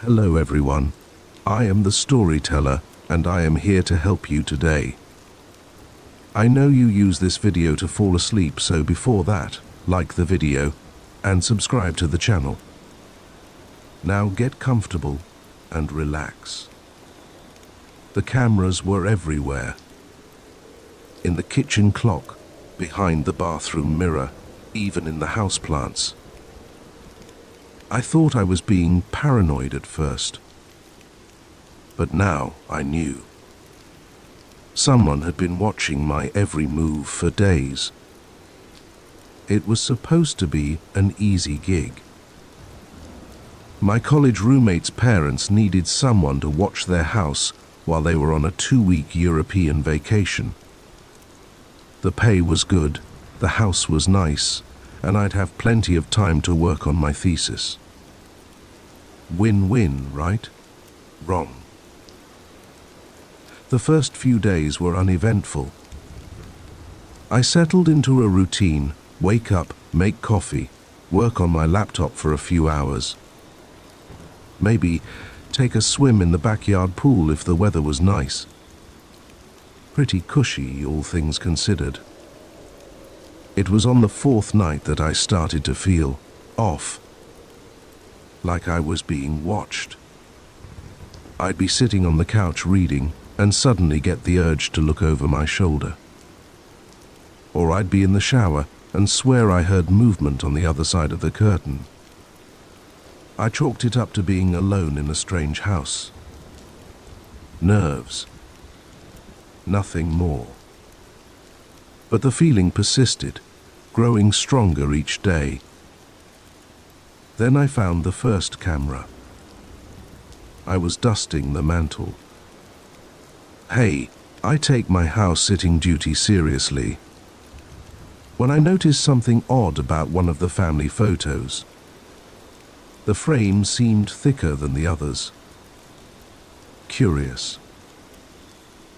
Hello everyone, I am the storyteller and I am here to help you today. I know you use this video to fall asleep, so before that, like the video and subscribe to the channel. Now get comfortable and relax. The cameras were everywhere. In the kitchen clock, behind the bathroom mirror, even in the houseplants. I thought I was being paranoid at first, but now I knew. Someone had been watching my every move for days. It was supposed to be an easy gig. My college roommate's parents needed someone to watch their house while they were on a 2-week European vacation. The pay was good, the house was nice, and I'd have plenty of time to work on my thesis. Win-win, right? Wrong. The first few days were uneventful. I settled into a routine: wake up, make coffee, work on my laptop for a few hours. Maybe take a swim in the backyard pool if the weather was nice. Pretty cushy, all things considered. It was on the 4th night that I started to feel off, like I was being watched. I'd be sitting on the couch reading and suddenly get the urge to look over my shoulder. Or I'd be in the shower and swear I heard movement on the other side of the curtain. I chalked it up to being alone in a strange house. Nerves. Nothing more. But the feeling persisted, growing stronger each day. Then I found the first camera. I was dusting the mantel. Hey, I take my house-sitting duty seriously. When I noticed something odd about one of the family photos. The frame seemed thicker than the others. Curious.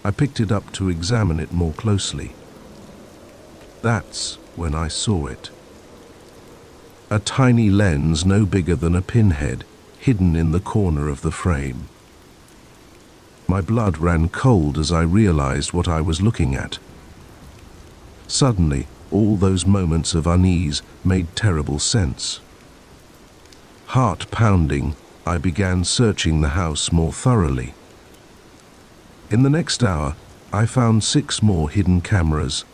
I picked it up to examine it more closely. That's when I saw it. A tiny lens no bigger than a pinhead, hidden in the corner of the frame. My blood ran cold as I realized what I was looking at. Suddenly, all those moments of unease made terrible sense. Heart pounding, I began searching the house more thoroughly. In the next hour, I found 6 more hidden cameras.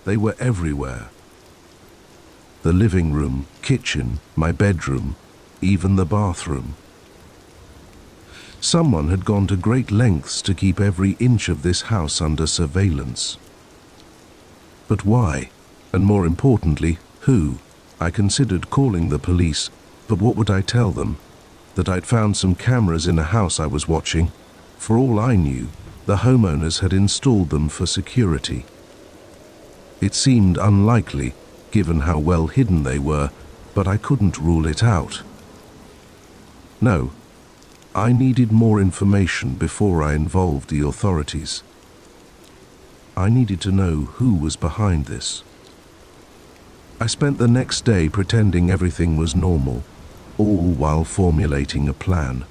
They were everywhere. The living room, kitchen, my bedroom, even the bathroom. Someone had gone to great lengths to keep every inch of this house under surveillance. But why? And more importantly, who? I considered calling the police, but what would I tell them? That I'd found some cameras in a house I was watching? For all I knew, the homeowners had installed them for security. It seemed unlikely, given how well hidden they were, but I couldn't rule it out. No, I needed more information before I involved the authorities. I needed to know who was behind this. I spent the next day pretending everything was normal, all while formulating a plan.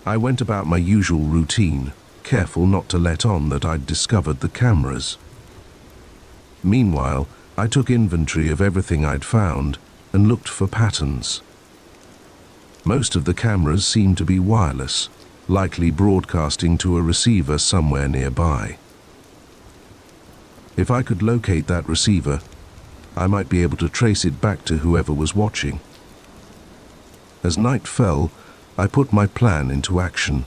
I went about my usual routine, careful not to let on that I'd discovered the cameras. Meanwhile, I took inventory of everything I'd found and looked for patterns. Most of the cameras seemed to be wireless, likely broadcasting to a receiver somewhere nearby. If I could locate that receiver, I might be able to trace it back to whoever was watching. As night fell, I put my plan into action.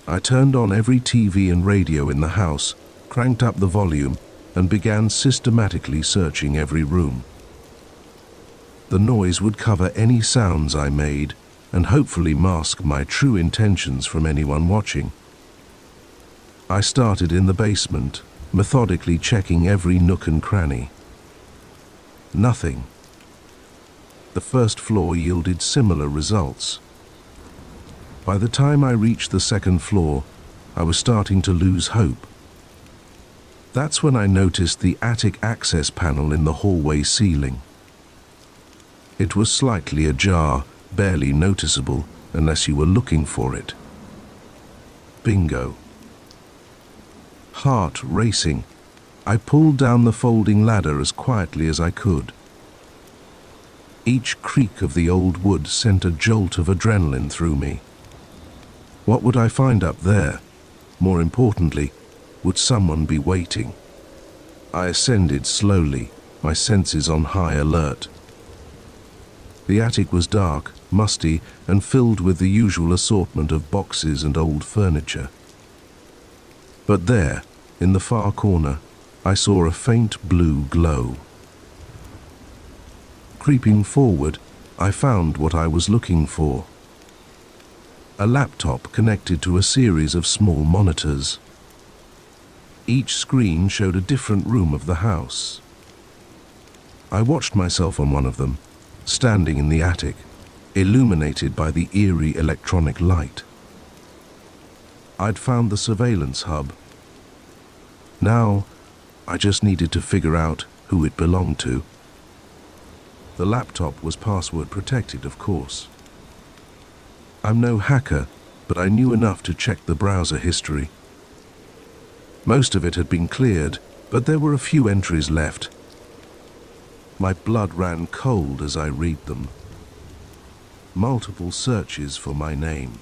I turned on every TV and radio in the house, cranked up the volume, and began systematically searching every room. The noise would cover any sounds I made and hopefully mask my true intentions from anyone watching. I started in the basement, methodically checking every nook and cranny. Nothing. The first floor yielded similar results. By the time I reached the second floor, I was starting to lose hope. That's when I noticed the attic access panel in the hallway ceiling. It was slightly ajar, barely noticeable unless you were looking for it. Bingo. Heart racing, I pulled down the folding ladder as quietly as I could. Each creak of the old wood sent a jolt of adrenaline through me. What would I find up there? More importantly, would someone be waiting? I ascended slowly, my senses on high alert. The attic was dark, musty, and filled with the usual assortment of boxes and old furniture. But there, in the far corner, I saw a faint blue glow. Creeping forward, I found what I was looking for. A laptop connected to a series of small monitors. Each screen showed a different room of the house. I watched myself on one of them, standing in the attic, illuminated by the eerie electronic light. I'd found the surveillance hub. Now, I just needed to figure out who it belonged to. The laptop was password protected, of course. I'm no hacker, but I knew enough to check the browser history. Most of it had been cleared, but there were a few entries left. My blood ran cold as I read them. Multiple searches for my name.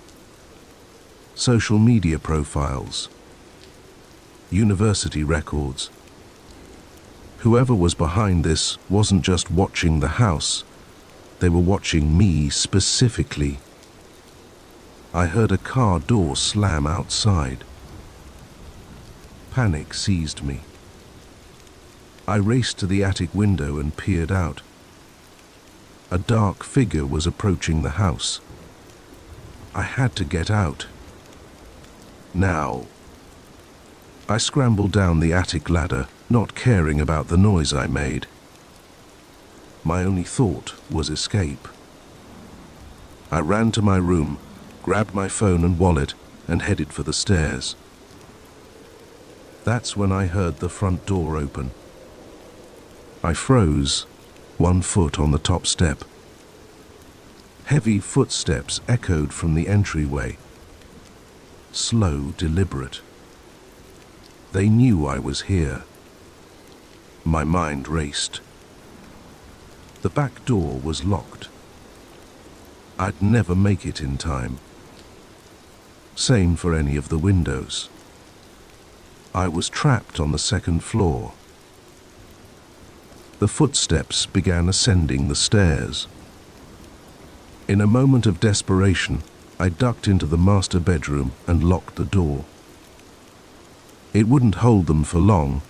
Social media profiles. University records. Whoever was behind this wasn't just watching the house, they were watching me specifically. I heard a car door slam outside. Panic seized me. I raced to the attic window and peered out. A dark figure was approaching the house. I had to get out. Now. I scrambled down the attic ladder, not caring about the noise I made. My only thought was escape. I ran to my room, grabbed my phone and wallet, and headed for the stairs. That's when I heard the front door open. I froze, 1 foot on the top step. Heavy footsteps echoed from the entryway. Slow, deliberate. They knew I was here. My mind raced. The back door was locked. I'd never make it in time. Same for any of the windows. I was trapped on the second floor. The footsteps began ascending the stairs. In a moment of desperation, I ducked into the master bedroom and locked the door. It wouldn't hold them for long,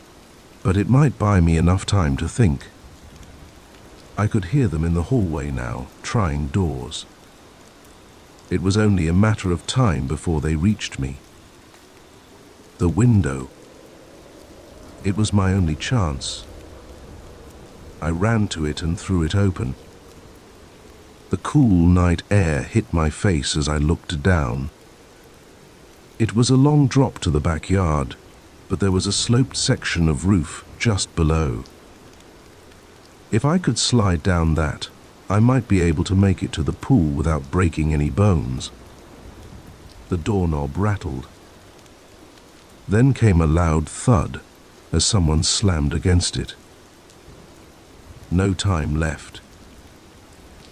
but it might buy me enough time to think. I could hear them in the hallway now, trying doors. It was only a matter of time before they reached me. The window. It was my only chance. I ran to it and threw it open. The cool night air hit my face as I looked down. It was a long drop to the backyard, but there was a sloped section of roof just below. If I could slide down that, I might be able to make it to the pool without breaking any bones. The doorknob rattled. Then came a loud thud as someone slammed against it. No time left.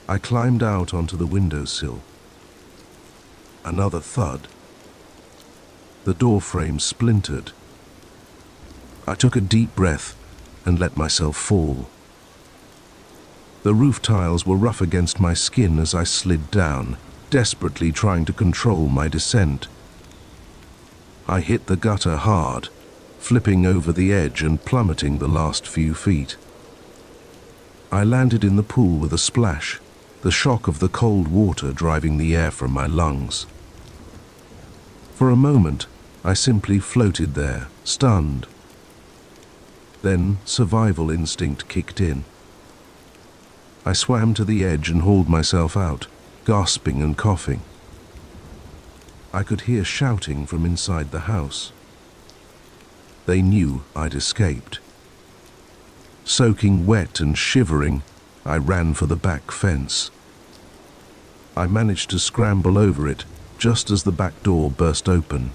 I climbed out onto the windowsill. Another thud. The door frame splintered. I took a deep breath and let myself fall. The roof tiles were rough against my skin as I slid down, desperately trying to control my descent. I hit the gutter hard, flipping over the edge and plummeting the last few feet. I landed in the pool with a splash, the shock of the cold water driving the air from my lungs. For a moment, I simply floated there, stunned. Then survival instinct kicked in. I swam to the edge and hauled myself out, gasping and coughing. I could hear shouting from inside the house. They knew I'd escaped. Soaking wet and shivering, I ran for the back fence. I managed to scramble over it just as the back door burst open.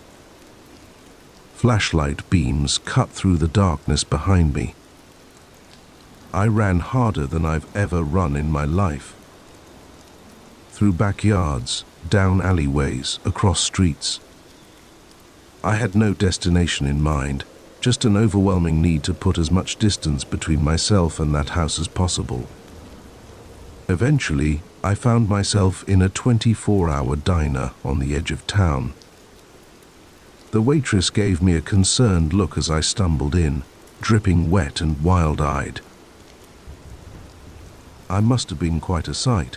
Flashlight beams cut through the darkness behind me. I ran harder than I've ever run in my life. Through backyards, down alleyways, across streets. I had no destination in mind, just an overwhelming need to put as much distance between myself and that house as possible. Eventually, I found myself in a 24-hour diner on the edge of town. The waitress gave me a concerned look as I stumbled in, dripping wet and wild-eyed. I must have been quite a sight.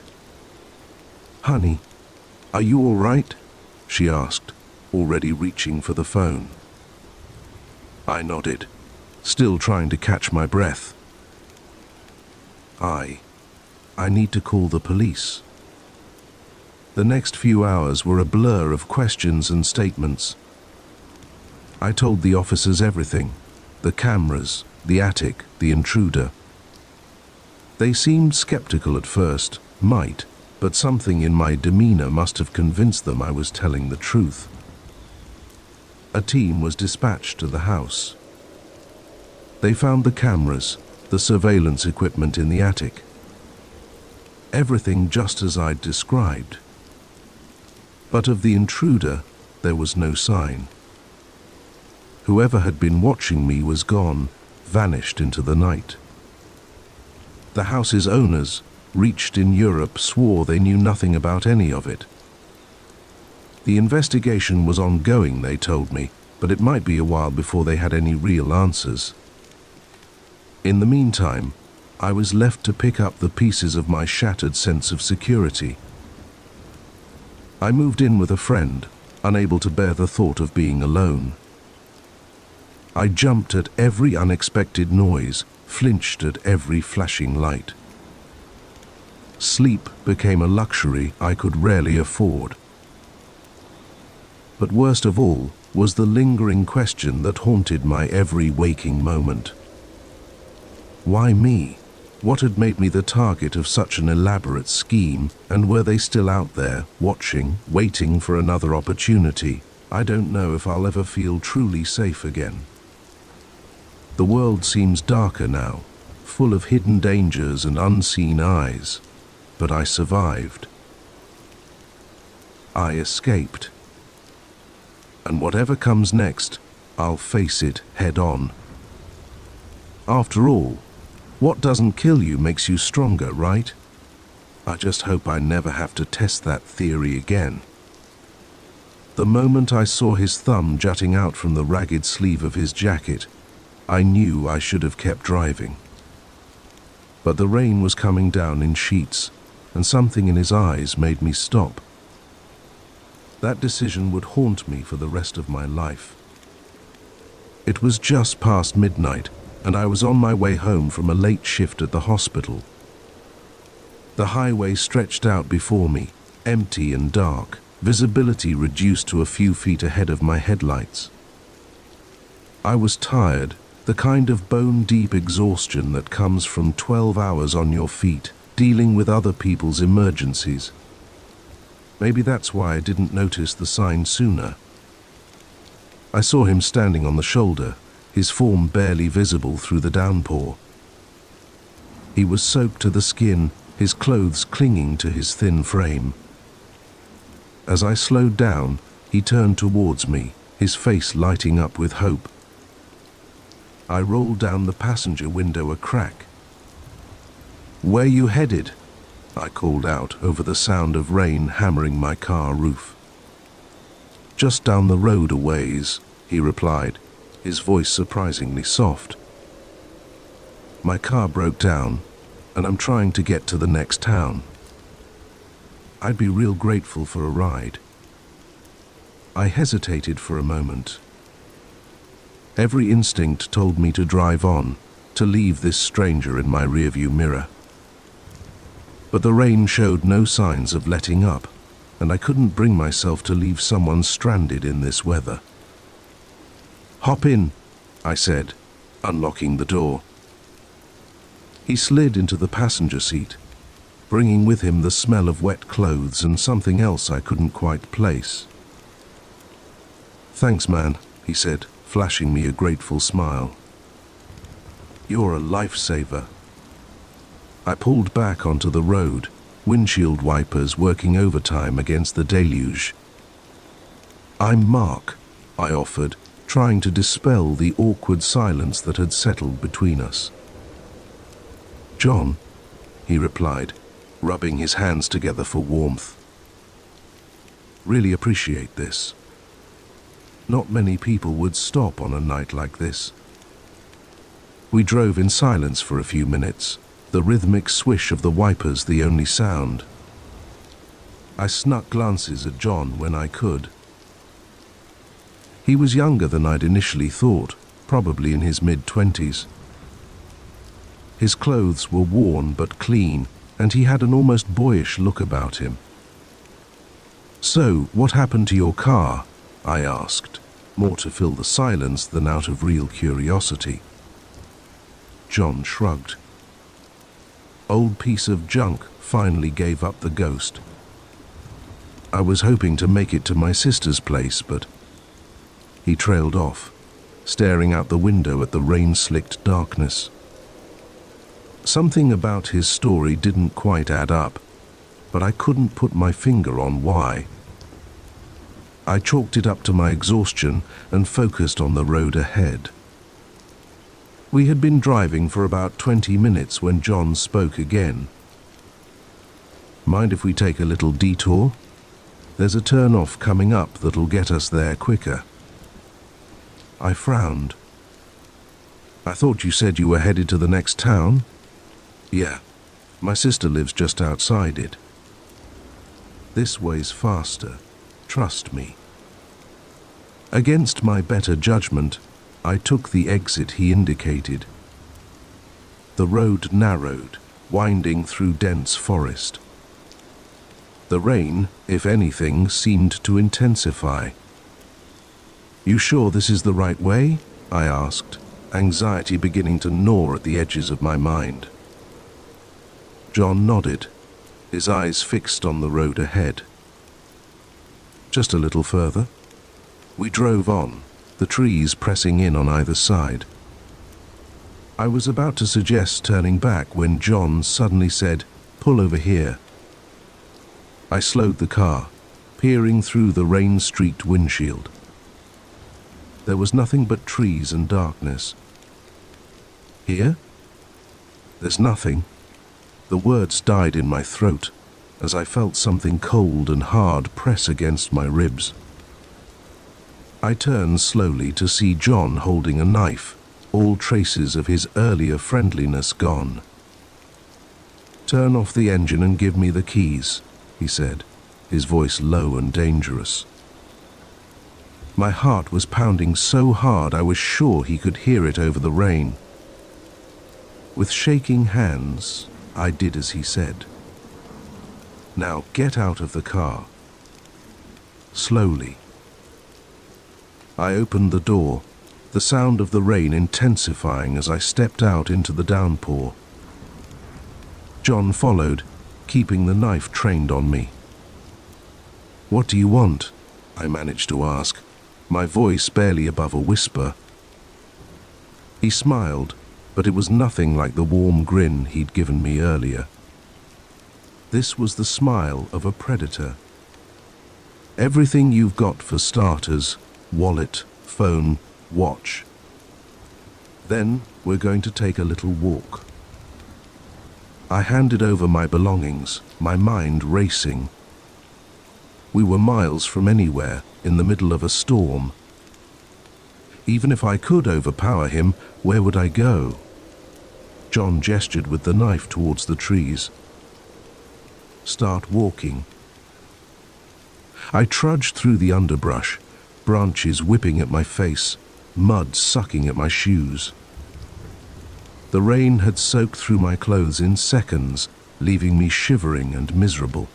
"Honey, are you all right?" she asked, already reaching for the phone. I nodded, still trying to catch my breath. I need to call the police." The next few hours were a blur of questions and statements. I told the officers everything: the cameras, the attic, the intruder. They seemed skeptical at first, but something in my demeanor must have convinced them I was telling the truth. A team was dispatched to the house. They found the cameras, the surveillance equipment in the attic. Everything just as I'd described. But of the intruder, there was no sign. Whoever had been watching me was gone, vanished into the night. The house's owners, reached in Europe, swore they knew nothing about any of it. The investigation was ongoing, they told me, but it might be a while before they had any real answers. In the meantime, I was left to pick up the pieces of my shattered sense of security. I moved in with a friend, unable to bear the thought of being alone. I jumped at every unexpected noise, flinched at every flashing light. Sleep became a luxury I could rarely afford. But worst of all was the lingering question that haunted my every waking moment. Why me? What had made me the target of such an elaborate scheme, and were they still out there, watching, waiting for another opportunity? I don't know if I'll ever feel truly safe again. The world seems darker now, full of hidden dangers and unseen eyes, but I survived. I escaped. And whatever comes next, I'll face it head on. After all, what doesn't kill you makes you stronger, right? I just hope I never have to test that theory again. The moment I saw his thumb jutting out from the ragged sleeve of his jacket, I knew I should have kept driving. But the rain was coming down in sheets, and something in his eyes made me stop. That decision would haunt me for the rest of my life. It was just past midnight, and I was on my way home from a late shift at the hospital. The highway stretched out before me, empty and dark, visibility reduced to a few feet ahead of my headlights. I was tired, the kind of bone-deep exhaustion that comes from 12 hours on your feet, dealing with other people's emergencies. Maybe that's why I didn't notice the sign sooner. I saw him standing on the shoulder, his form barely visible through the downpour. He was soaked to the skin, his clothes clinging to his thin frame. As I slowed down, he turned towards me, his face lighting up with hope. I rolled down the passenger window a crack. "Where you headed?" I called out over the sound of rain hammering my car roof. "Just down the road a ways," he replied, his voice surprisingly soft. "My car broke down, and I'm trying to get to the next town. I'd be real grateful for a ride." I hesitated for a moment. Every instinct told me to drive on, to leave this stranger in my rearview mirror. But the rain showed no signs of letting up, and I couldn't bring myself to leave someone stranded in this weather. "Hop in," I said, unlocking the door. He slid into the passenger seat. bringing with him the smell of wet clothes and something else I couldn't quite place. "Thanks, man," he said, flashing me a grateful smile. "You're a lifesaver." I pulled back onto the road, windshield wipers working overtime against the deluge. "I'm Mark," I offered, trying to dispel the awkward silence that had settled between us. "John," he replied, rubbing his hands together for warmth. "Really appreciate this. Not many people would stop on a night like this." We drove in silence for a few minutes, the rhythmic swish of the wipers the only sound. I snuck glances at John when I could. He was younger than I'd initially thought, probably in his mid-20s. His clothes were worn but clean, and he had an almost boyish look about him. "So, what happened to your car?" I asked, more to fill the silence than out of real curiosity. John shrugged. "Old piece of junk finally gave up the ghost. I was hoping to make it to my sister's place, but..." He trailed off, staring out the window at the rain-slicked darkness. Something about his story didn't quite add up, but I couldn't put my finger on why. I chalked it up to my exhaustion and focused on the road ahead. We had been driving for about 20 minutes when John spoke again. "Mind if we take a little detour? There's a turn-off coming up that'll get us there quicker." I frowned. "I thought you said you were headed to the next town?" "Yeah, my sister lives just outside it." "This way's faster, trust me." Against my better judgment, I took the exit he indicated. The road narrowed, winding through dense forest. The rain, if anything, seemed to intensify. "You sure this is the right way?" I asked, anxiety beginning to gnaw at the edges of my mind. John nodded, his eyes fixed on the road ahead. "Just a little further." We drove on, the trees pressing in on either side. I was about to suggest turning back when John suddenly said, "Pull over here." I slowed the car, peering through the rain-streaked windshield. There was nothing but trees and darkness. "Here?" "There's nothing." The words died in my throat as I felt something cold and hard press against my ribs. I turned slowly to see John holding a knife, all traces of his earlier friendliness gone. "Turn off the engine and give me the keys," he said, his voice low and dangerous. My heart was pounding so hard I was sure he could hear it over the rain. With shaking hands, I did as he said. "Now get out of the car." Slowly. I opened the door, the sound of the rain intensifying as I stepped out into the downpour. John followed, keeping the knife trained on me. "What do you want?" I managed to ask, my voice barely above a whisper. He smiled, but it was nothing like the warm grin he'd given me earlier. This was the smile of a predator. "Everything you've got for starters: wallet, phone, watch. Then we're going to take a little walk." I handed over my belongings, my mind racing. We were miles from anywhere, in the middle of a storm. Even if I could overpower him, where would I go? John gestured with the knife towards the trees. "Start walking." I trudged through the underbrush, branches whipping at my face, mud sucking at my shoes. The rain had soaked through my clothes in seconds, leaving me shivering and miserable.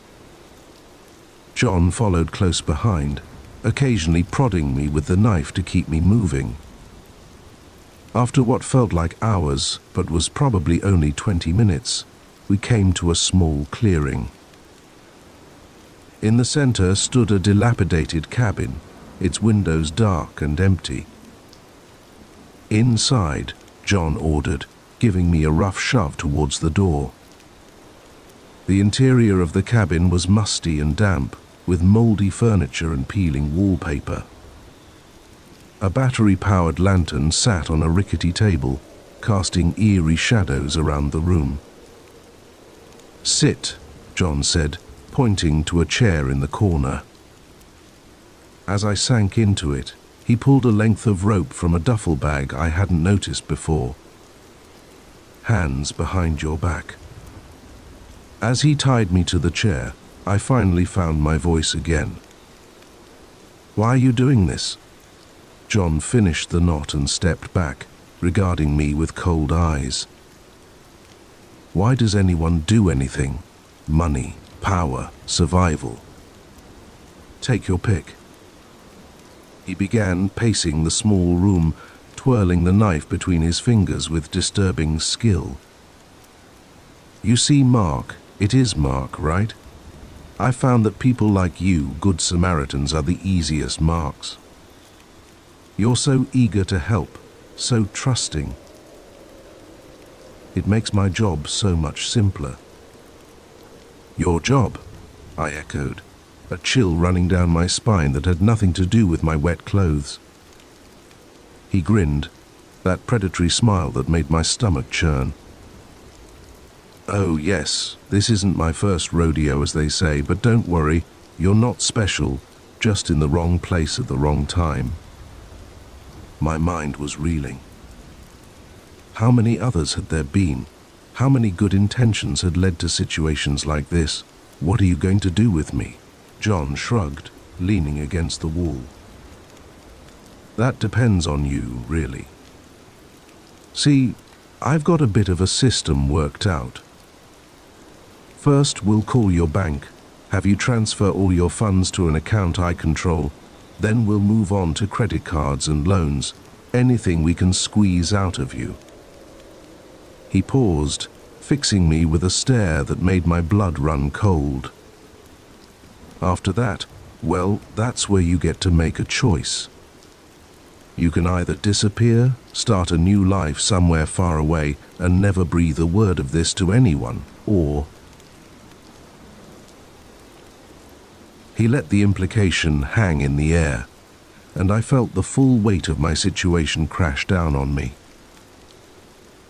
John followed close behind, occasionally prodding me with the knife to keep me moving. After what felt like hours, but was probably only 20 minutes, we came to a small clearing. In the center stood a dilapidated cabin, its windows dark and empty. "Inside," John ordered, giving me a rough shove towards the door. The interior of the cabin was musty and damp, with moldy furniture and peeling wallpaper. A battery-powered lantern sat on a rickety table, casting eerie shadows around the room. "Sit," John said, pointing to a chair in the corner. As I sank into it, he pulled a length of rope from a duffel bag I hadn't noticed before. "Hands behind your back." As he tied me to the chair, I finally found my voice again. "Why are you doing this?" John finished the knot and stepped back, regarding me with cold eyes. "Why does anyone do anything? Money, power, survival. Take your pick." He began pacing the small room, twirling the knife between his fingers with disturbing skill. "You see, Mark, it is Mark, right? I found that people like you, good Samaritans, are the easiest marks. You're so eager to help, so trusting. It makes my job so much simpler." "Your job?" I echoed, a chill running down my spine that had nothing to do with my wet clothes. He grinned, that predatory smile that made my stomach churn. "Oh yes, this isn't my first rodeo, as they say, but don't worry, you're not special, just in the wrong place at the wrong time." My mind was reeling. How many others had there been? How many good intentions had led to situations like this? "What are you going to do with me?" John shrugged, leaning against the wall. "That depends on you, really. See, I've got a bit of a system worked out. First, we'll call your bank, have you transfer all your funds to an account I control. Then we'll move on to credit cards and loans, anything we can squeeze out of you." He paused, fixing me with a stare that made my blood run cold. "After that, well, that's where you get to make a choice. You can either disappear, start a new life somewhere far away, and never breathe a word of this to anyone, or..." He let the implication hang in the air, and I felt the full weight of my situation crash down on me.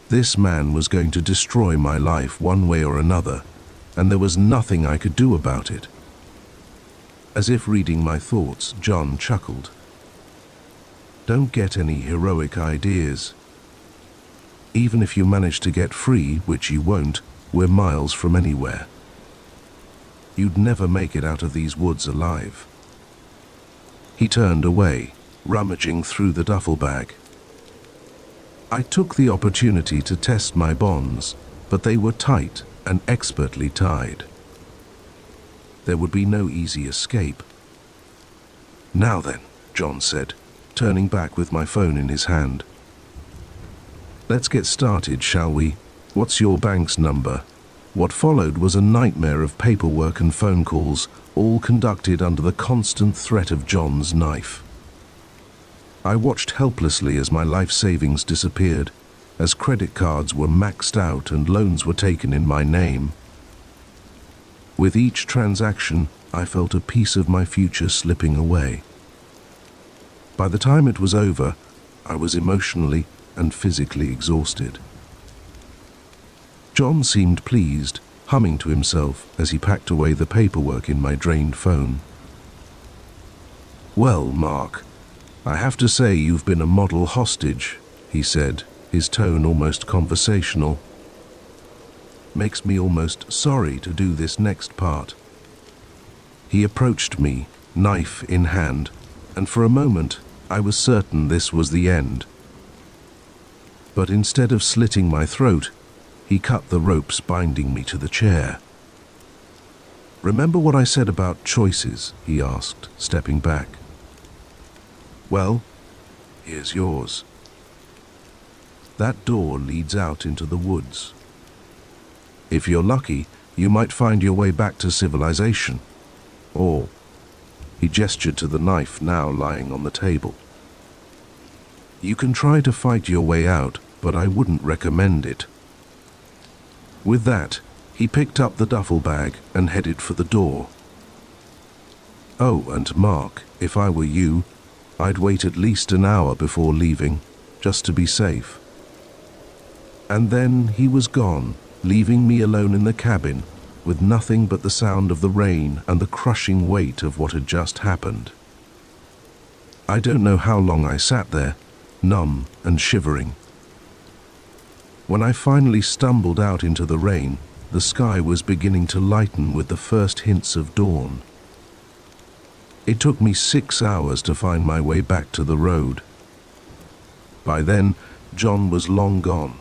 This man was going to destroy my life one way or another, and there was nothing I could do about it. As if reading my thoughts, John chuckled. "Don't get any heroic ideas. Even if you manage to get free, which you won't, we're miles from anywhere. You'd never make it out of these woods alive." He turned away, rummaging through the duffel bag. I took the opportunity to test my bonds, but they were tight and expertly tied. There would be no easy escape. "Now then," John said, turning back with my phone in his hand. "Let's get started, shall we? What's your bank's number?" What followed was a nightmare of paperwork and phone calls, all conducted under the constant threat of John's knife. I watched helplessly as my life savings disappeared, as credit cards were maxed out and loans were taken in my name. With each transaction, I felt a piece of my future slipping away. By the time it was over, I was emotionally and physically exhausted. John seemed pleased, humming to himself as he packed away the paperwork in my drained phone. "Well, Mark, I have to say you've been a model hostage," he said, his tone almost conversational. "Makes me almost sorry to do this next part." He approached me, knife in hand, and for a moment I was certain this was the end. But instead of slitting my throat, he cut the ropes binding me to the chair. "Remember what I said about choices?" he asked, stepping back. "Well, here's yours. That door leads out into the woods. If you're lucky, you might find your way back to civilization. Or, he gestured to the knife now lying on the table. You can try to fight your way out, but I wouldn't recommend it. With that, he picked up the duffel bag and headed for the door. Oh, and Mark, if I were you, I'd wait at least an hour before leaving, just to be safe. And then he was gone, leaving me alone in the cabin, with nothing but the sound of the rain and the crushing weight of what had just happened. I don't know how long I sat there, numb and shivering. When I finally stumbled out into the rain, the sky was beginning to lighten with the first hints of dawn. It took me 6 hours to find my way back to the road. By then, John was long gone,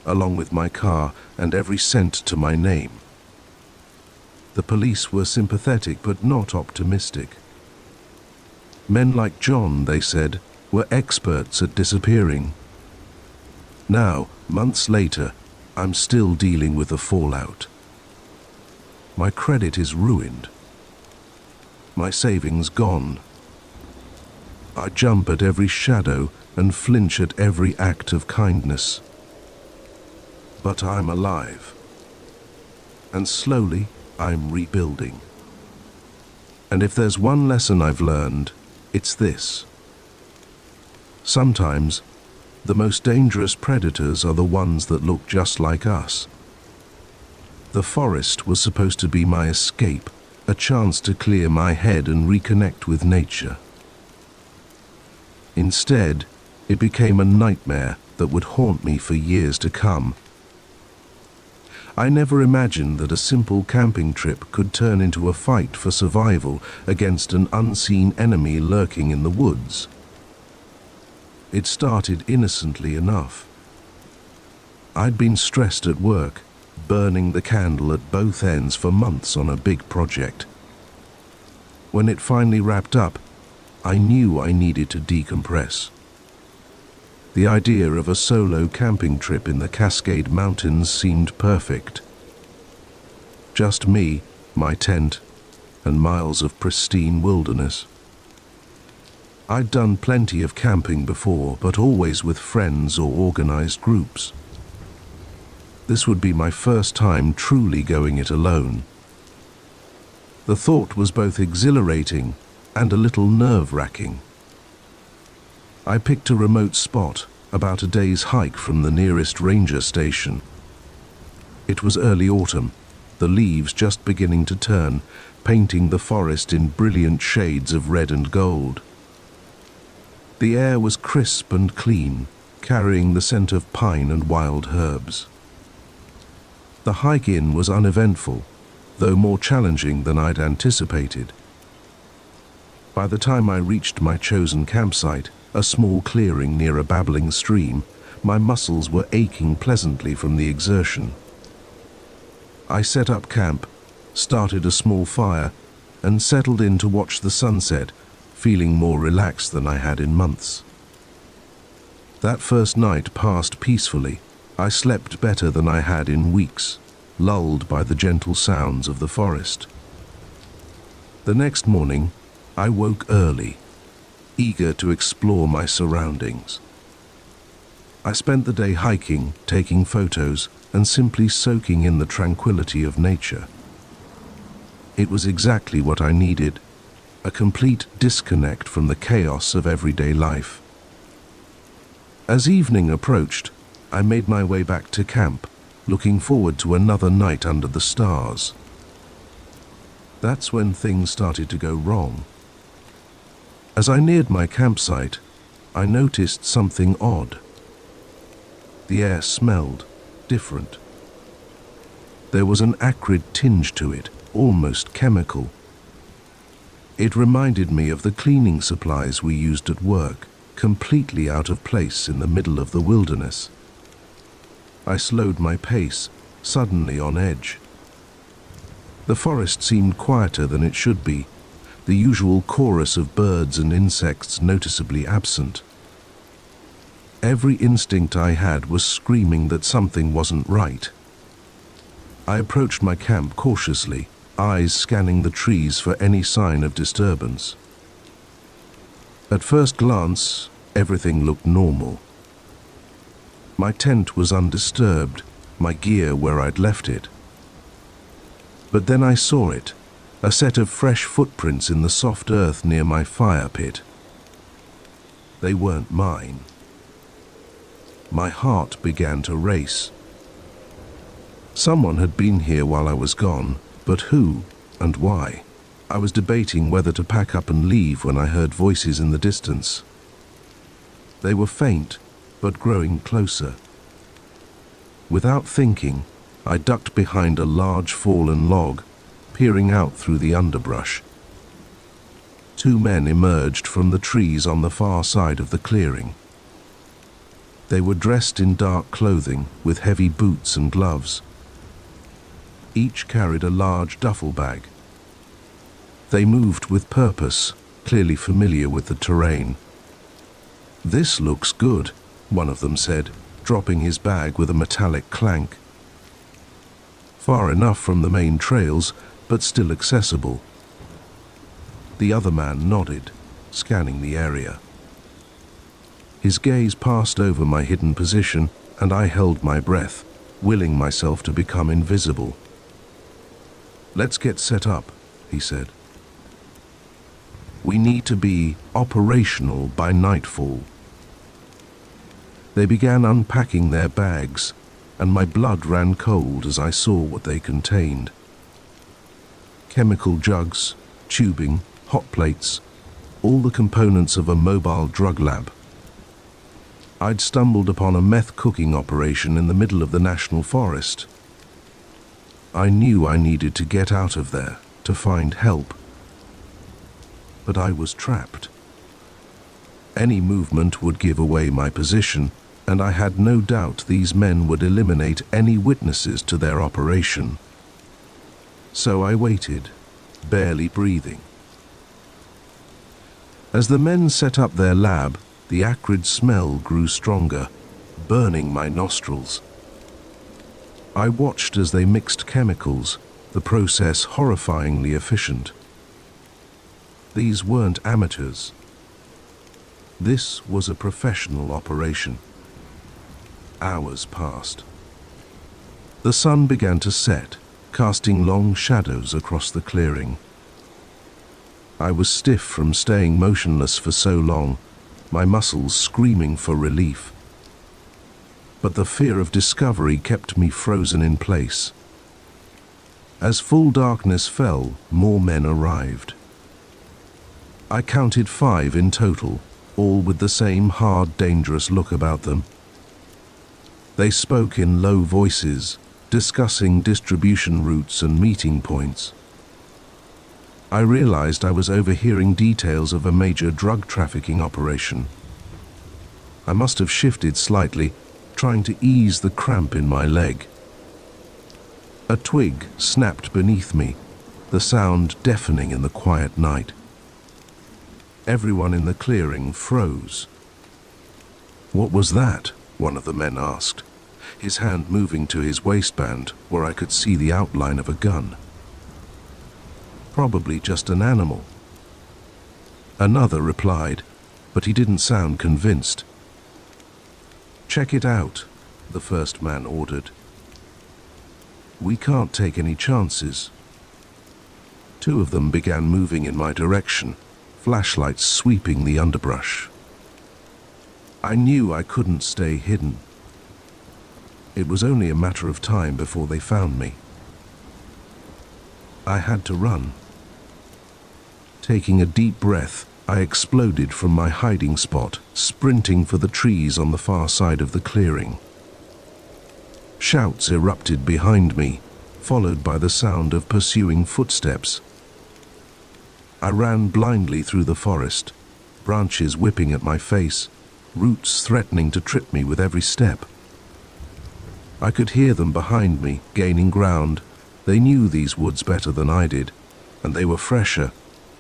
along with my car and every cent to my name. The police were sympathetic but not optimistic. Men like John, they said, were experts at disappearing. Now, months later, I'm still dealing with the fallout. My credit is ruined. My savings gone. I jump at every shadow and flinch at every act of kindness. But I'm alive. And slowly, I'm rebuilding. And if there's one lesson I've learned, it's this. Sometimes, the most dangerous predators are the ones that look just like us. The forest was supposed to be my escape, a chance to clear my head and reconnect with nature. Instead, it became a nightmare that would haunt me for years to come. I never imagined that a simple camping trip could turn into a fight for survival against an unseen enemy lurking in the woods. It started innocently enough. I'd been stressed at work, burning the candle at both ends for months on a big project. When it finally wrapped up, I knew I needed to decompress. The idea of a solo camping trip in the Cascade Mountains seemed perfect. Just me, my tent, and miles of pristine wilderness. I'd done plenty of camping before, but always with friends or organized groups. This would be my first time truly going it alone. The thought was both exhilarating and a little nerve-wracking. I picked a remote spot, about a day's hike from the nearest ranger station. It was early autumn, the leaves just beginning to turn, painting the forest in brilliant shades of red and gold. The air was crisp and clean, carrying the scent of pine and wild herbs. The hike in was uneventful, though more challenging than I'd anticipated. By the time I reached my chosen campsite, a small clearing near a babbling stream, my muscles were aching pleasantly from the exertion. I set up camp, started a small fire, and settled in to watch the sunset, feeling more relaxed than I had in months. That first night passed peacefully. I slept better than I had in weeks, lulled by the gentle sounds of the forest. The next morning, I woke early, eager to explore my surroundings. I spent the day hiking, taking photos, and simply soaking in the tranquility of nature. It was exactly what I needed, a complete disconnect from the chaos of everyday life. As evening approached, I made my way back to camp, looking forward to another night under the stars. That's when things started to go wrong. As I neared my campsite, I noticed something odd. The air smelled different. There was an acrid tinge to it, almost chemical. It reminded me of the cleaning supplies we used at work, completely out of place in the middle of the wilderness. I slowed my pace, suddenly on edge. The forest seemed quieter than it should be, the usual chorus of birds and insects noticeably absent. Every instinct I had was screaming that something wasn't right. I approached my camp cautiously, eyes scanning the trees for any sign of disturbance. At first glance, everything looked normal. My tent was undisturbed, my gear where I'd left it. But then I saw it, a set of fresh footprints in the soft earth near my fire pit. They weren't mine. My heart began to race. Someone had been here while I was gone, but who and why? I was debating whether to pack up and leave when I heard voices in the distance. They were faint, but growing closer. Without thinking, I ducked behind a large fallen log, peering out through the underbrush. 2 men emerged from the trees on the far side of the clearing. They were dressed in dark clothing with heavy boots and gloves. Each carried a large duffel bag. They moved with purpose, clearly familiar with the terrain. "This looks good," one of them said, dropping his bag with a metallic clank. Far enough from the main trails, but still accessible. The other man nodded, scanning the area. His gaze passed over my hidden position, and I held my breath, willing myself to become invisible. "Let's get set up," he said. "We need to be operational by nightfall." They began unpacking their bags, and my blood ran cold as I saw what they contained. Chemical jugs, tubing, hot plates, all the components of a mobile drug lab. I'd stumbled upon a meth cooking operation in the middle of the national forest. I knew I needed to get out of there, to find help. But I was trapped. Any movement would give away my position, and I had no doubt these men would eliminate any witnesses to their operation. So I waited, barely breathing. As the men set up their lab, the acrid smell grew stronger, burning my nostrils. I watched as they mixed chemicals, the process horrifyingly efficient. These weren't amateurs. This was a professional operation. Hours passed. The sun began to set, casting long shadows across the clearing. I was stiff from staying motionless for so long, my muscles screaming for relief. But the fear of discovery kept me frozen in place. As full darkness fell, more men arrived. I counted 5 in total, all with the same hard, dangerous look about them. They spoke in low voices, discussing distribution routes and meeting points. I realized I was overhearing details of a major drug trafficking operation. I must have shifted slightly, trying to ease the cramp in my leg. A twig snapped beneath me, the sound deafening in the quiet night. Everyone in the clearing froze. "What was that?" one of the men asked, his hand moving to his waistband where I could see the outline of a gun. "Probably just an animal." Another replied, but he didn't sound convinced. "Check it out," the first man ordered. "We can't take any chances." 2 of them began moving in my direction, flashlights sweeping the underbrush. I knew I couldn't stay hidden. It was only a matter of time before they found me. I had to run. Taking a deep breath, I exploded from my hiding spot, sprinting for the trees on the far side of the clearing. Shouts erupted behind me, followed by the sound of pursuing footsteps. I ran blindly through the forest, branches whipping at my face, roots threatening to trip me with every step. I could hear them behind me, gaining ground. They knew these woods better than I did, and they were fresher,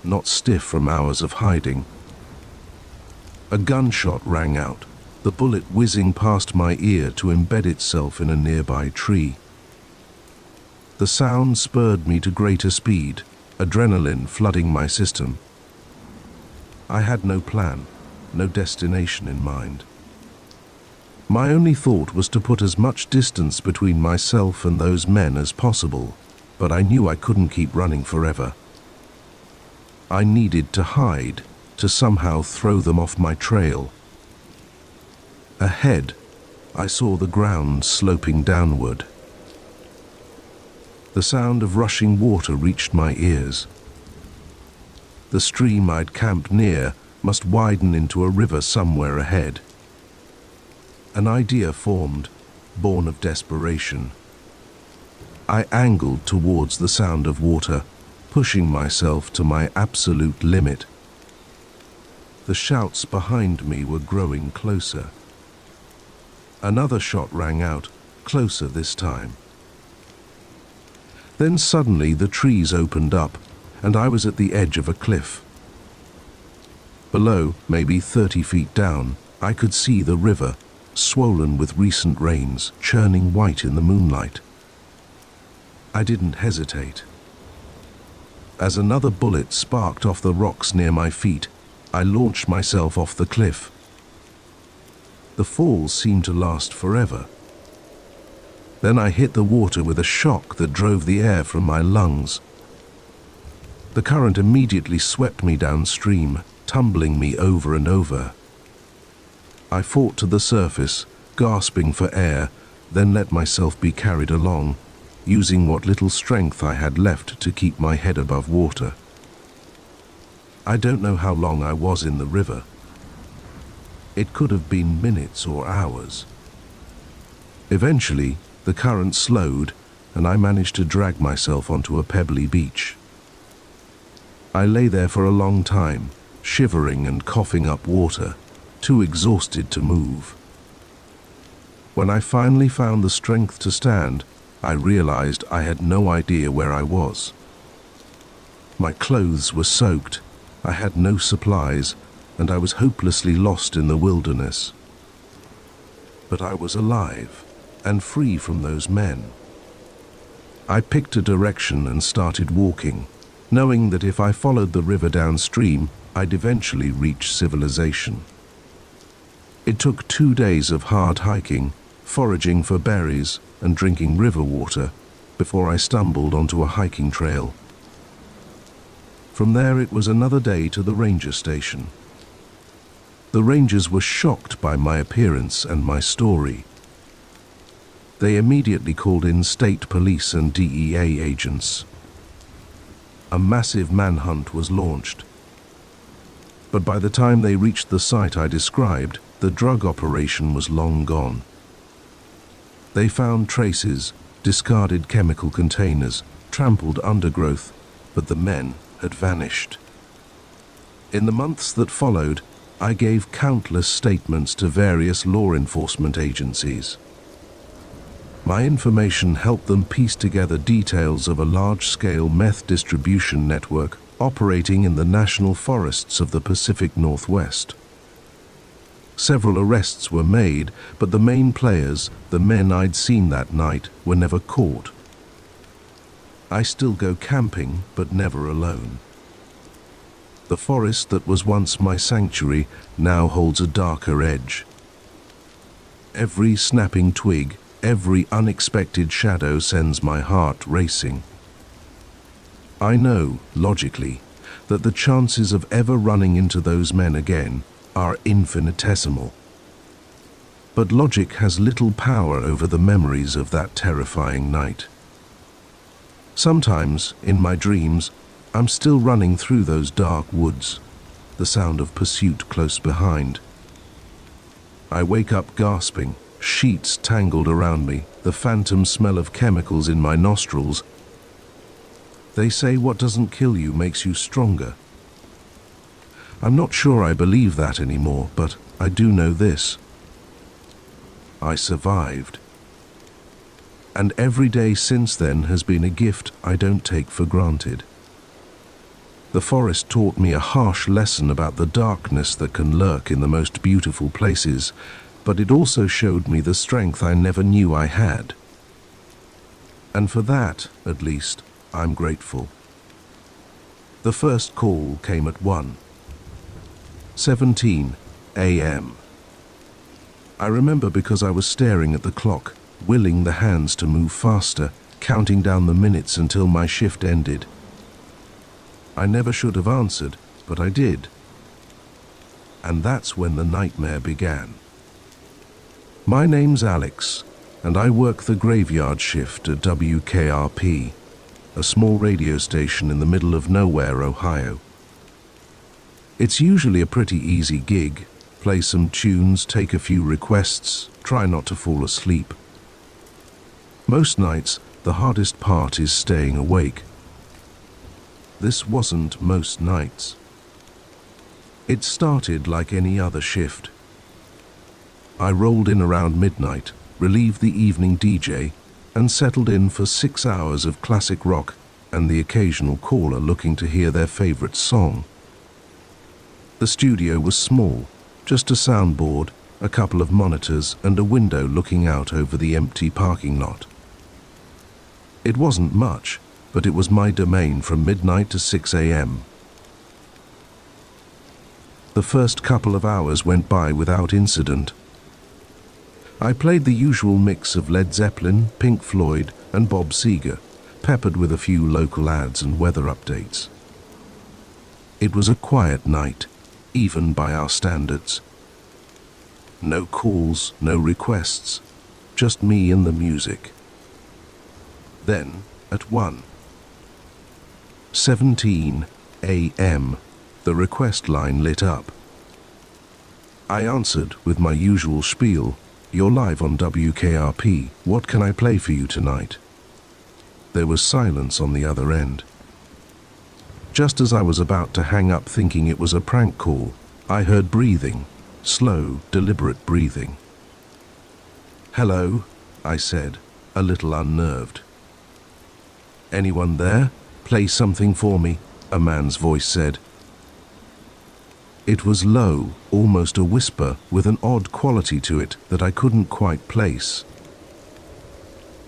not stiff from hours of hiding. A gunshot rang out, the bullet whizzing past my ear to embed itself in a nearby tree. The sound spurred me to greater speed, adrenaline flooding my system. I had no plan, no destination in mind. My only thought was to put as much distance between myself and those men as possible, but I knew I couldn't keep running forever. I needed to hide, to somehow throw them off my trail. Ahead, I saw the ground sloping downward. The sound of rushing water reached my ears. The stream I'd camped near must widen into a river somewhere ahead. An idea formed, born of desperation. I angled towards the sound of water, pushing myself to my absolute limit. The shouts behind me were growing closer. Another shot rang out, closer this time. Then suddenly the trees opened up, and I was at the edge of a cliff. Below, maybe 30 feet down, I could see the river, swollen with recent rains, churning white in the moonlight. I didn't hesitate. As another bullet sparked off the rocks near my feet, I launched myself off the cliff. The fall seemed to last forever. Then I hit the water with a shock that drove the air from my lungs. The current immediately swept me downstream, tumbling me over and over. I fought to the surface, gasping for air, then let myself be carried along, using what little strength I had left to keep my head above water. I don't know how long I was in the river. It could have been minutes or hours. Eventually, the current slowed, and I managed to drag myself onto a pebbly beach. I lay there for a long time, shivering and coughing up water, too exhausted to move. When I finally found the strength to stand, I realized I had no idea where I was. My clothes were soaked, I had no supplies, and I was hopelessly lost in the wilderness. But I was alive, and free from those men. I picked a direction and started walking, knowing that if I followed the river downstream, I'd eventually reach civilization. It took 2 days of hard hiking, foraging for berries and drinking river water before I stumbled onto a hiking trail. From there it was another day to the ranger station. The rangers were shocked by my appearance and my story. They immediately called in state police and DEA agents. A massive manhunt was launched. But by the time they reached the site I described, the drug operation was long gone. They found traces, discarded chemical containers, trampled undergrowth, but the men had vanished. In the months that followed, I gave countless statements to various law enforcement agencies. My information helped them piece together details of a large-scale meth distribution network operating in the national forests of the Pacific Northwest. Several arrests were made, but the main players, the men I'd seen that night, were never caught. I still go camping, but never alone. The forest that was once my sanctuary now holds a darker edge. Every snapping twig, every unexpected shadow sends my heart racing. I know, logically, that the chances of ever running into those men again are infinitesimal. But logic has little power over the memories of that terrifying night. Sometimes, in my dreams, I'm still running through those dark woods, the sound of pursuit close behind. I wake up gasping, sheets tangled around me, the phantom smell of chemicals in my nostrils. They say what doesn't kill you makes you stronger. I'm not sure I believe that anymore, but I do know this. I survived. And every day since then has been a gift I don't take for granted. The forest taught me a harsh lesson about the darkness that can lurk in the most beautiful places, but it also showed me the strength I never knew I had. And for that, at least, I'm grateful. The first call came at 1:17 a.m. I remember because I was staring at the clock, willing the hands to move faster, counting down the minutes until my shift ended. I never should have answered, but I did. And that's when the nightmare began. My name's Alex, and I work the graveyard shift at WKRP, a small radio station in the middle of nowhere, Ohio. It's usually a pretty easy gig. Play some tunes, take a few requests, try not to fall asleep. Most nights, the hardest part is staying awake. This wasn't most nights. It started like any other shift. I rolled in around midnight, relieved the evening DJ, and settled in for 6 hours of classic rock and the occasional caller looking to hear their favorite song. The studio was small, just a soundboard, a couple of monitors, and a window looking out over the empty parking lot. It wasn't much, but it was my domain from midnight to 6 a.m. The first couple of hours went by without incident. I played the usual mix of Led Zeppelin, Pink Floyd, and Bob Seger, peppered with a few local ads and weather updates. It was a quiet night, even by our standards. No calls, no requests, just me and the music. Then, at 1:17 a.m., the request line lit up. I answered with my usual spiel, "You're live on WKRP, what can I play for you tonight?" There was silence on the other end. Just as I was about to hang up thinking it was a prank call, I heard breathing, slow, deliberate breathing. "Hello," I said, a little unnerved. "Anyone there? Play something for me," a man's voice said. It was low, almost a whisper, with an odd quality to it that I couldn't quite place.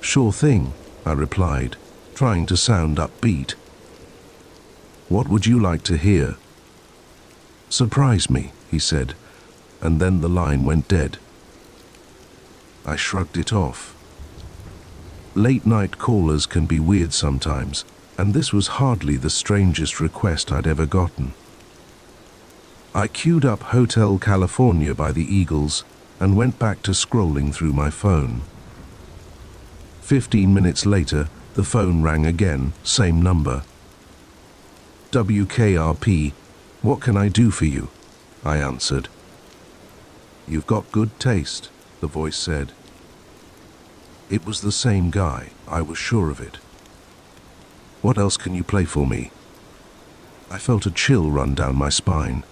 "Sure thing," I replied, trying to sound upbeat. "What would you like to hear?" "Surprise me," he said, and then the line went dead. I shrugged it off. Late-night callers can be weird sometimes, and this was hardly the strangest request I'd ever gotten. I queued up Hotel California by the Eagles and went back to scrolling through my phone. 15 minutes later, the phone rang again, same number. "WKRP, what can I do for you?" I answered. "You've got good taste," the voice said. It was the same guy, I was sure of it. "What else can you play for me?" I felt a chill run down my spine.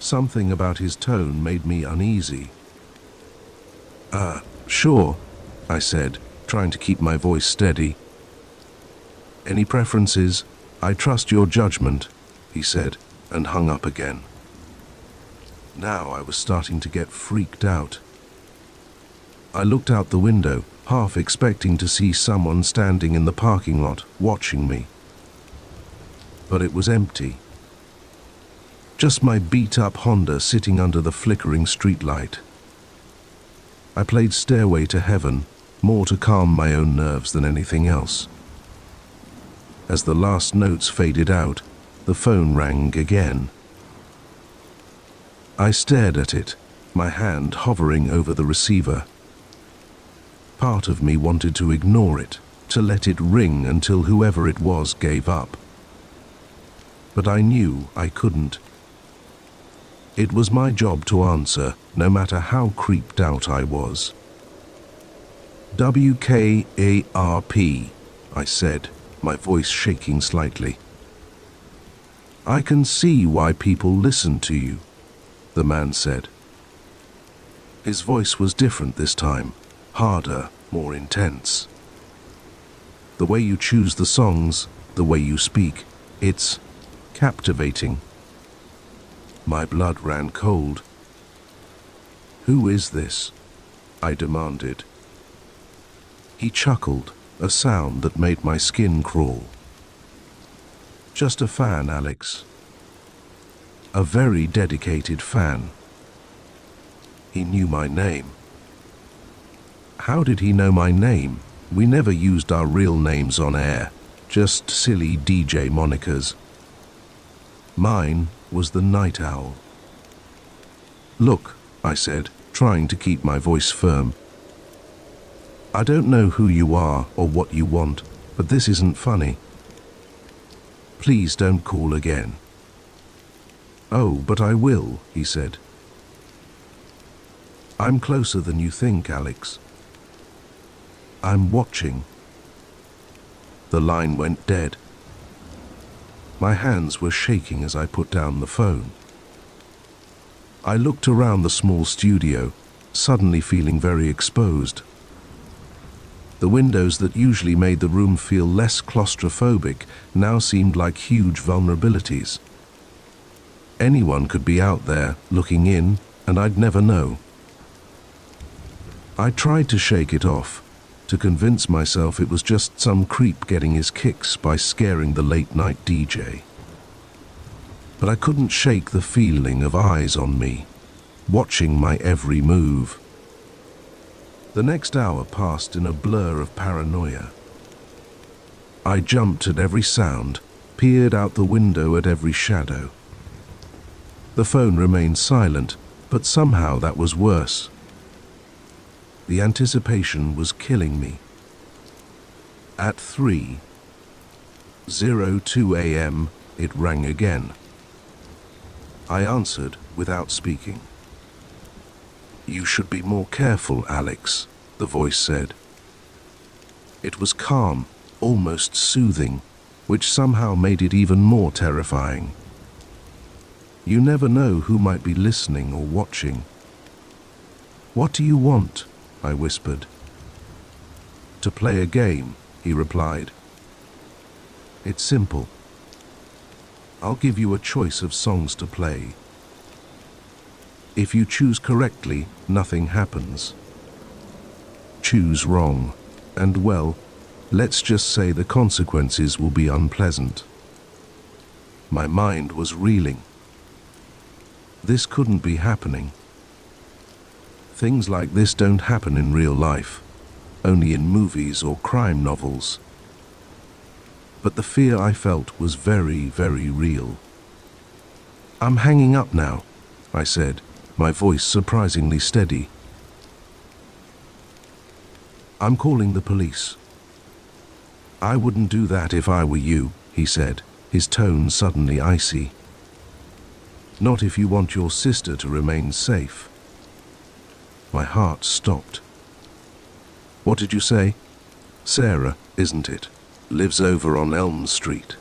Something about his tone made me uneasy. Sure," I said, trying to keep my voice steady. "Any preferences? I trust your judgment," he said, and hung up again. Now I was starting to get freaked out. I looked out the window, half expecting to see someone standing in the parking lot, watching me. But it was empty. Just my beat-up Honda sitting under the flickering streetlight. I played Stairway to Heaven, more to calm my own nerves than anything else. As the last notes faded out, the phone rang again. I stared at it, my hand hovering over the receiver. Part of me wanted to ignore it, to let it ring until whoever it was gave up. But I knew I couldn't. It was my job to answer, no matter how creeped out I was. "WKARP, I said, my voice shaking slightly. "I can see why people listen to you," the man said. His voice was different this time, harder, more intense. "The way you choose the songs, the way you speak, it's captivating." My blood ran cold. "Who is this?" I demanded. He chuckled, a sound that made my skin crawl. Just a fan, Alex. A very dedicated fan. He knew my name. How did he know my name? We never used our real names on air, just silly DJ monikers. Mine was the Night Owl. Look, I said, trying to keep my voice firm. I don't know who you are or what you want, but this isn't funny. Please don't call again. Oh, but I will, he said. I'm closer than you think, Alex. I'm watching. The line went dead. My hands were shaking as I put down the phone. I looked around the small studio, suddenly feeling very exposed. The windows that usually made the room feel less claustrophobic now seemed like huge vulnerabilities. Anyone could be out there, looking in, and I'd never know. I tried to shake it off, to convince myself it was just some creep getting his kicks by scaring the late-night DJ. But I couldn't shake the feeling of eyes on me, watching my every move. The next hour passed in a blur of paranoia. I jumped at every sound, peered out the window at every shadow. The phone remained silent, but somehow that was worse. The anticipation was killing me. At 3:02 a.m., it rang again. I answered without speaking. You should be more careful, Alex, the voice said. It was calm, almost soothing, which somehow made it even more terrifying. You never know who might be listening or watching. What do you want? I whispered. To play a game, he replied. It's simple. I'll give you a choice of songs to play. If you choose correctly, nothing happens. Choose wrong, and well, let's just say the consequences will be unpleasant. My mind was reeling. This couldn't be happening. Things like this don't happen in real life, only in movies or crime novels. But the fear I felt was very, very real. I'm hanging up now, I said, my voice surprisingly steady. I'm calling the police. I wouldn't do that if I were you, he said, his tone suddenly icy. Not if you want your sister to remain safe. My heart stopped. What did you say? Sarah, isn't it? Lives over on Elm Street.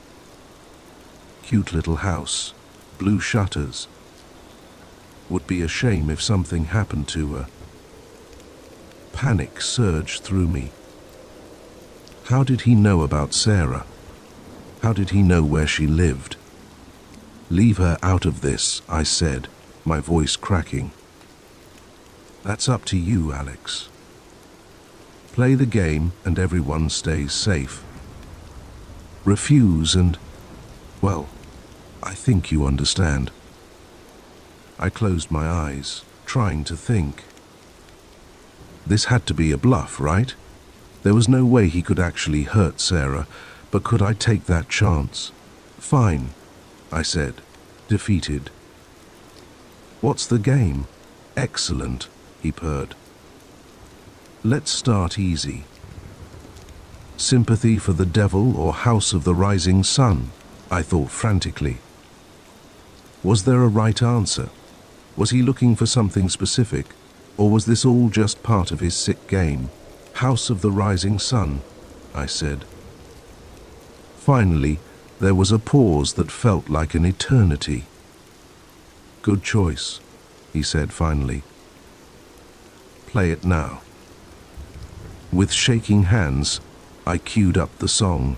Cute little house, blue shutters. Would be a shame if something happened to her. Panic surged through me. How did he know about Sarah? How did he know where she lived? Leave her out of this, I said, my voice cracking. That's up to you, Alex. Play the game and everyone stays safe. Refuse and, well, I think you understand. I closed my eyes, trying to think. This had to be a bluff, right? There was no way he could actually hurt Sarah, but could I take that chance? Fine, I said, defeated. What's the game? Excellent, he purred. Let's start easy. Sympathy for the devil or House of the Rising Sun? I thought frantically. Was there a right answer? Was he looking for something specific, or was this all just part of his sick game? House of the Rising Sun, I said. Finally, there was a pause that felt like an eternity. Good choice, he said finally. Play it now. With shaking hands, I queued up the song.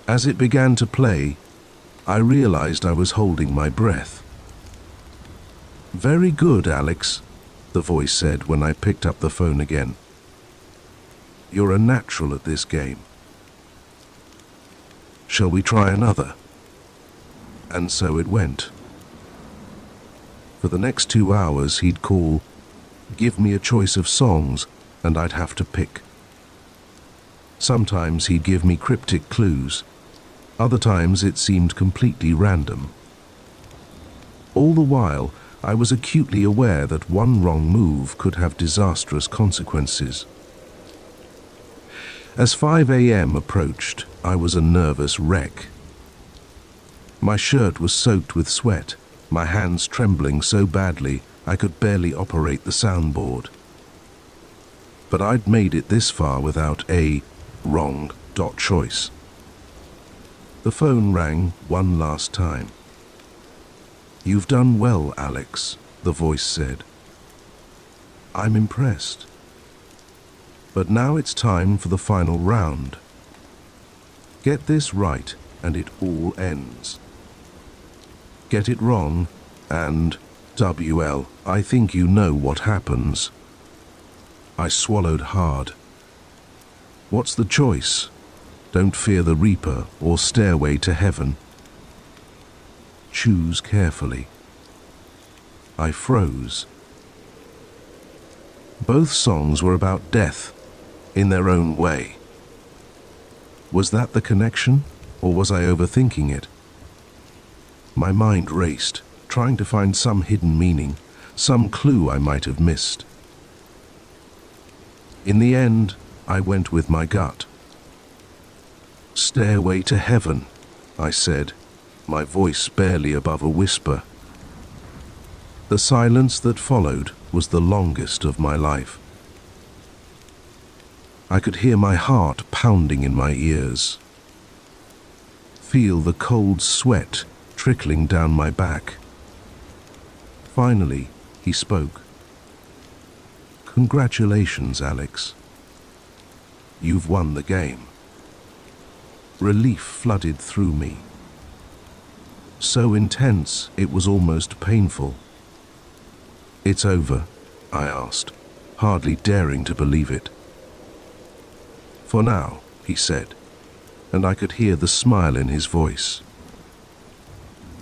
As it began to play, I realized I was holding my breath. Very good, Alex, the voice said when I picked up the phone again. You're a natural at this game. Shall we try another? And so it went. For the next 2 hours he'd call, give me a choice of songs, and I'd have to pick. Sometimes he'd give me cryptic clues. Other times it seemed completely random. All the while, I was acutely aware that one wrong move could have disastrous consequences. As 5 a.m. approached, I was a nervous wreck. My shirt was soaked with sweat, my hands trembling so badly I could barely operate the soundboard. But I'd made it this far without a wrong choice. The phone rang one last time. "You've done well, Alex," the voice said. "I'm impressed. But now it's time for the final round. Get this right and it all ends. Get it wrong and, WL, I think you know what happens." I swallowed hard. What's the choice? Don't Fear the Reaper or Stairway to Heaven? Choose carefully. I froze. Both songs were about death, in their own way. Was that the connection, or was I overthinking it? My mind raced, trying to find some hidden meaning, some clue I might have missed. In the end, I went with my gut. "Stairway to Heaven," I said, my voice barely above a whisper. The silence that followed was the longest of my life. I could hear my heart pounding in my ears, feel the cold sweat trickling down my back. Finally, he spoke. "Congratulations, Alex. You've won the game." Relief flooded through me. So intense, it was almost painful. "It's over?" I asked, hardly daring to believe it. "For now," he said, and I could hear the smile in his voice.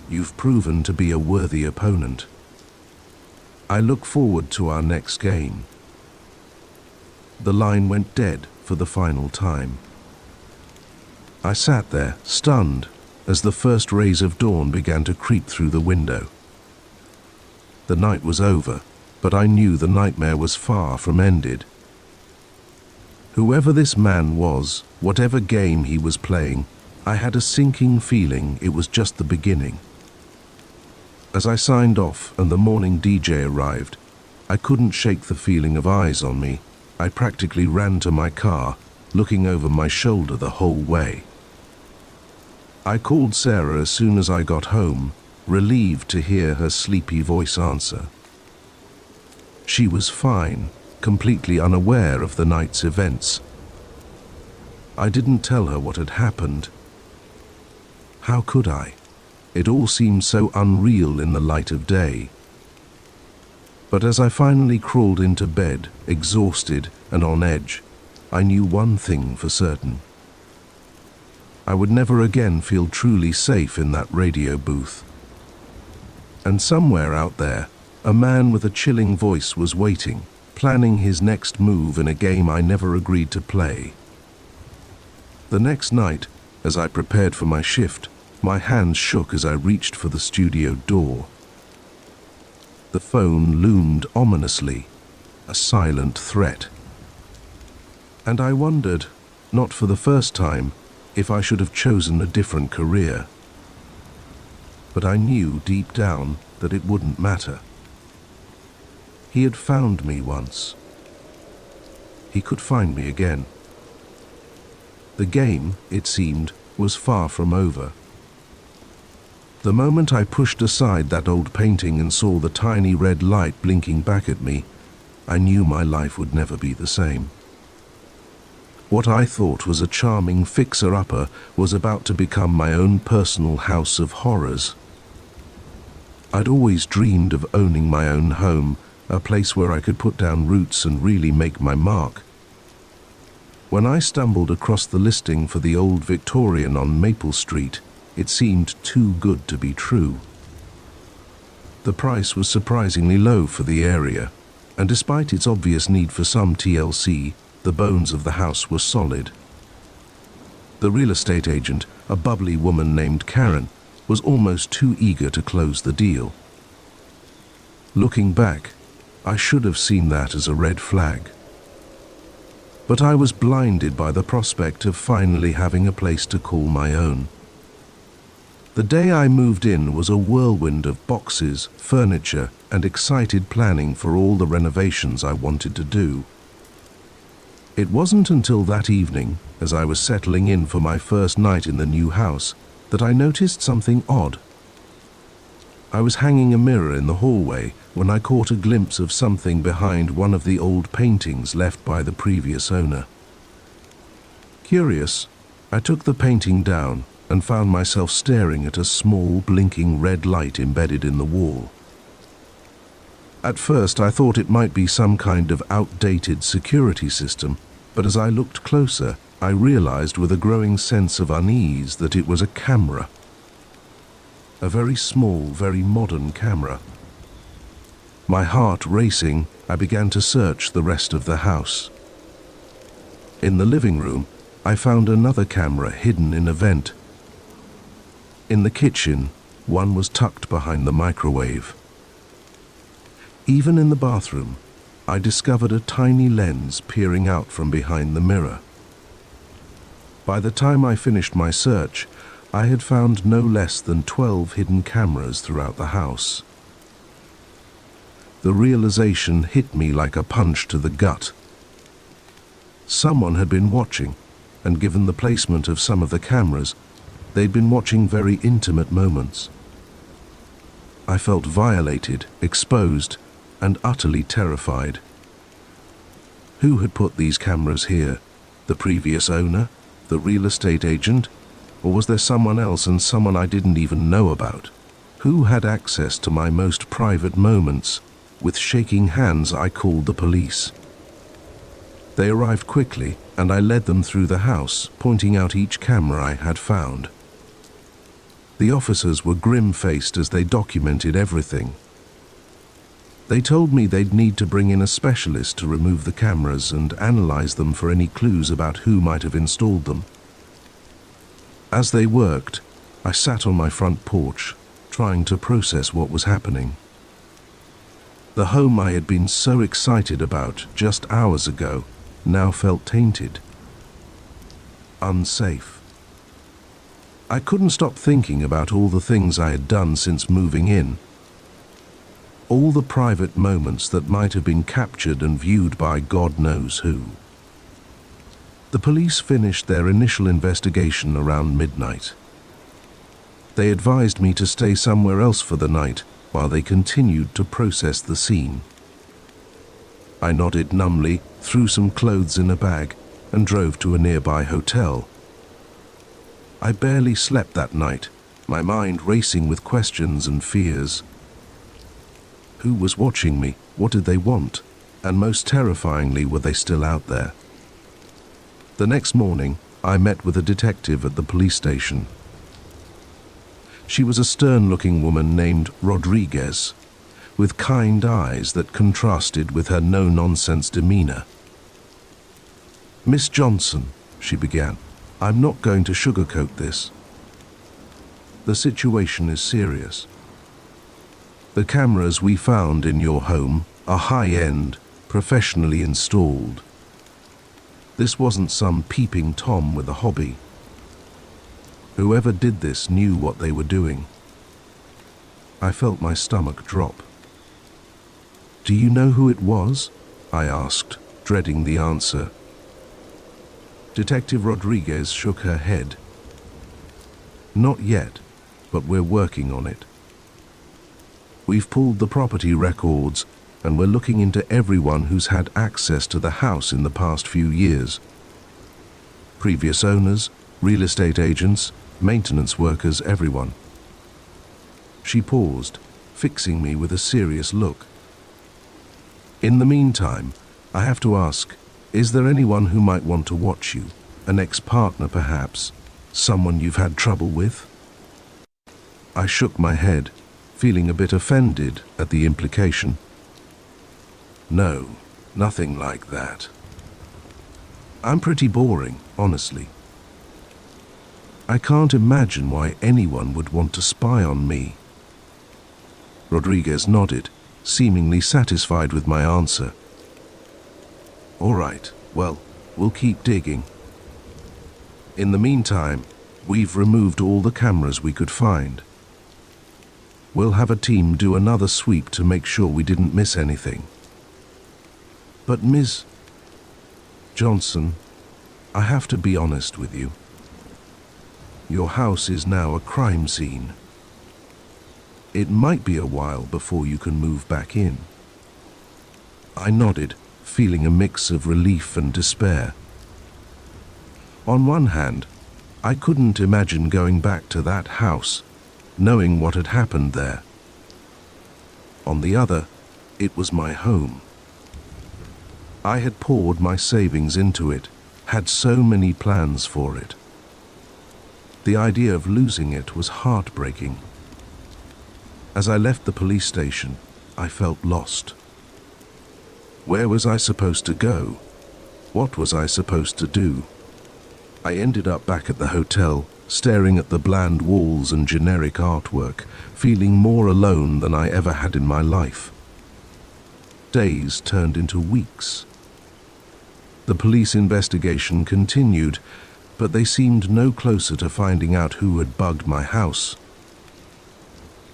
"You've proven to be a worthy opponent. I look forward to our next game." The line went dead for the final time. I sat there, stunned, as the first rays of dawn began to creep through the window. The night was over, but I knew the nightmare was far from ended. Whoever this man was, whatever game he was playing, I had a sinking feeling it was just the beginning. As I signed off and the morning DJ arrived, I couldn't shake the feeling of eyes on me. I practically ran to my car, looking over my shoulder the whole way. I called Sarah as soon as I got home, relieved to hear her sleepy voice answer. She was fine, completely unaware of the night's events. I didn't tell her what had happened. How could I? It all seemed so unreal in the light of day. But as I finally crawled into bed, exhausted and on edge, I knew one thing for certain. I would never again feel truly safe in that radio booth. And somewhere out there, a man with a chilling voice was waiting, planning his next move in a game I never agreed to play. The next night, as I prepared for my shift, my hands shook as I reached for the studio door. The phone loomed ominously, a silent threat. And I wondered, not for the first time, if I should have chosen a different career. But I knew deep down that it wouldn't matter. He had found me once. He could find me again. The game, it seemed, was far from over. The moment I pushed aside that old painting and saw the tiny red light blinking back at me, I knew my life would never be the same. What I thought was a charming fixer-upper was about to become my own personal house of horrors. I'd always dreamed of owning my own home, a place where I could put down roots and really make my mark. When I stumbled across the listing for the old Victorian on Maple Street, it seemed too good to be true. The price was surprisingly low for the area, and despite its obvious need for some TLC, the bones of the house were solid. The real estate agent, a bubbly woman named Karen, was almost too eager to close the deal. Looking back, I should have seen that as a red flag. But I was blinded by the prospect of finally having a place to call my own. The day I moved in was a whirlwind of boxes, furniture, and excited planning for all the renovations I wanted to do. It wasn't until that evening, as I was settling in for my first night in the new house, that I noticed something odd. I was hanging a mirror in the hallway when I caught a glimpse of something behind one of the old paintings left by the previous owner. Curious, I took the painting down and found myself staring at a small, blinking red light embedded in the wall. At first, I thought it might be some kind of outdated security system, but as I looked closer, I realized with a growing sense of unease that it was a camera. A very small, very modern camera. My heart racing, I began to search the rest of the house. In the living room, I found another camera hidden in a vent. In the kitchen, one was tucked behind the microwave. Even in the bathroom, I discovered a tiny lens peering out from behind the mirror. By the time I finished my search, I had found no less than 12 hidden cameras throughout the house. The realization hit me like a punch to the gut. Someone had been watching, and given the placement of some of the cameras, they'd been watching very intimate moments. I felt violated, exposed, and utterly terrified. Who had put these cameras here? The previous owner? The real estate agent? Or was there someone else, and someone I didn't even know about? Who had access to my most private moments? With shaking hands, I called the police. They arrived quickly, and I led them through the house, pointing out each camera I had found. The officers were grim-faced as they documented everything. They told me they'd need to bring in a specialist to remove the cameras and analyze them for any clues about who might have installed them. As they worked, I sat on my front porch, trying to process what was happening. The home I had been so excited about just hours ago now felt tainted. Unsafe. I couldn't stop thinking about all the things I had done since moving in. All the private moments that might have been captured and viewed by God knows who. The police finished their initial investigation around midnight. They advised me to stay somewhere else for the night while they continued to process the scene. I nodded numbly, threw some clothes in a bag, and drove to a nearby hotel. I barely slept that night, my mind racing with questions and fears. Who was watching me? What did they want? And most terrifyingly, were they still out there? The next morning, I met with a detective at the police station. She was a stern-looking woman named Rodriguez, with kind eyes that contrasted with her no-nonsense demeanor. "Miss Johnson," she began, "I'm not going to sugarcoat this. The situation is serious. The cameras we found in your home are high-end, professionally installed. This wasn't some peeping Tom with a hobby. Whoever did this knew what they were doing." I felt my stomach drop. "Do you know who it was?" I asked, dreading the answer. Detective Rodriguez shook her head. "Not yet, but we're working on it. We've pulled the property records, and we're looking into everyone who's had access to the house in the past few years. Previous owners, real estate agents, maintenance workers, everyone." She paused, fixing me with a serious look. "In the meantime, I have to ask, Is there anyone who might want to watch you? An ex-partner, perhaps? Someone you've had trouble with? I shook my head, feeling a bit offended at the implication. No, nothing like that. I'm pretty boring, honestly. I can't imagine why anyone would want to spy on me. Rodriguez nodded, seemingly satisfied with my answer. All right, well, we'll keep digging. In the meantime, we've removed all the cameras we could find. We'll have a team do another sweep to make sure we didn't miss anything. But Ms. Johnson, I have to be honest with you. Your house is now a crime scene. It might be a while before you can move back in. I nodded, feeling a mix of relief and despair. On one hand, I couldn't imagine going back to that house, knowing what had happened there. On the other, it was my home. I had poured my savings into it, had so many plans for it. The idea of losing it was heartbreaking. As I left the police station, I felt lost. Where was I supposed to go? What was I supposed to do? I ended up back at the hotel, staring at the bland walls and generic artwork, feeling more alone than I ever had in my life. Days turned into weeks. The police investigation continued, but they seemed no closer to finding out who had bugged my house.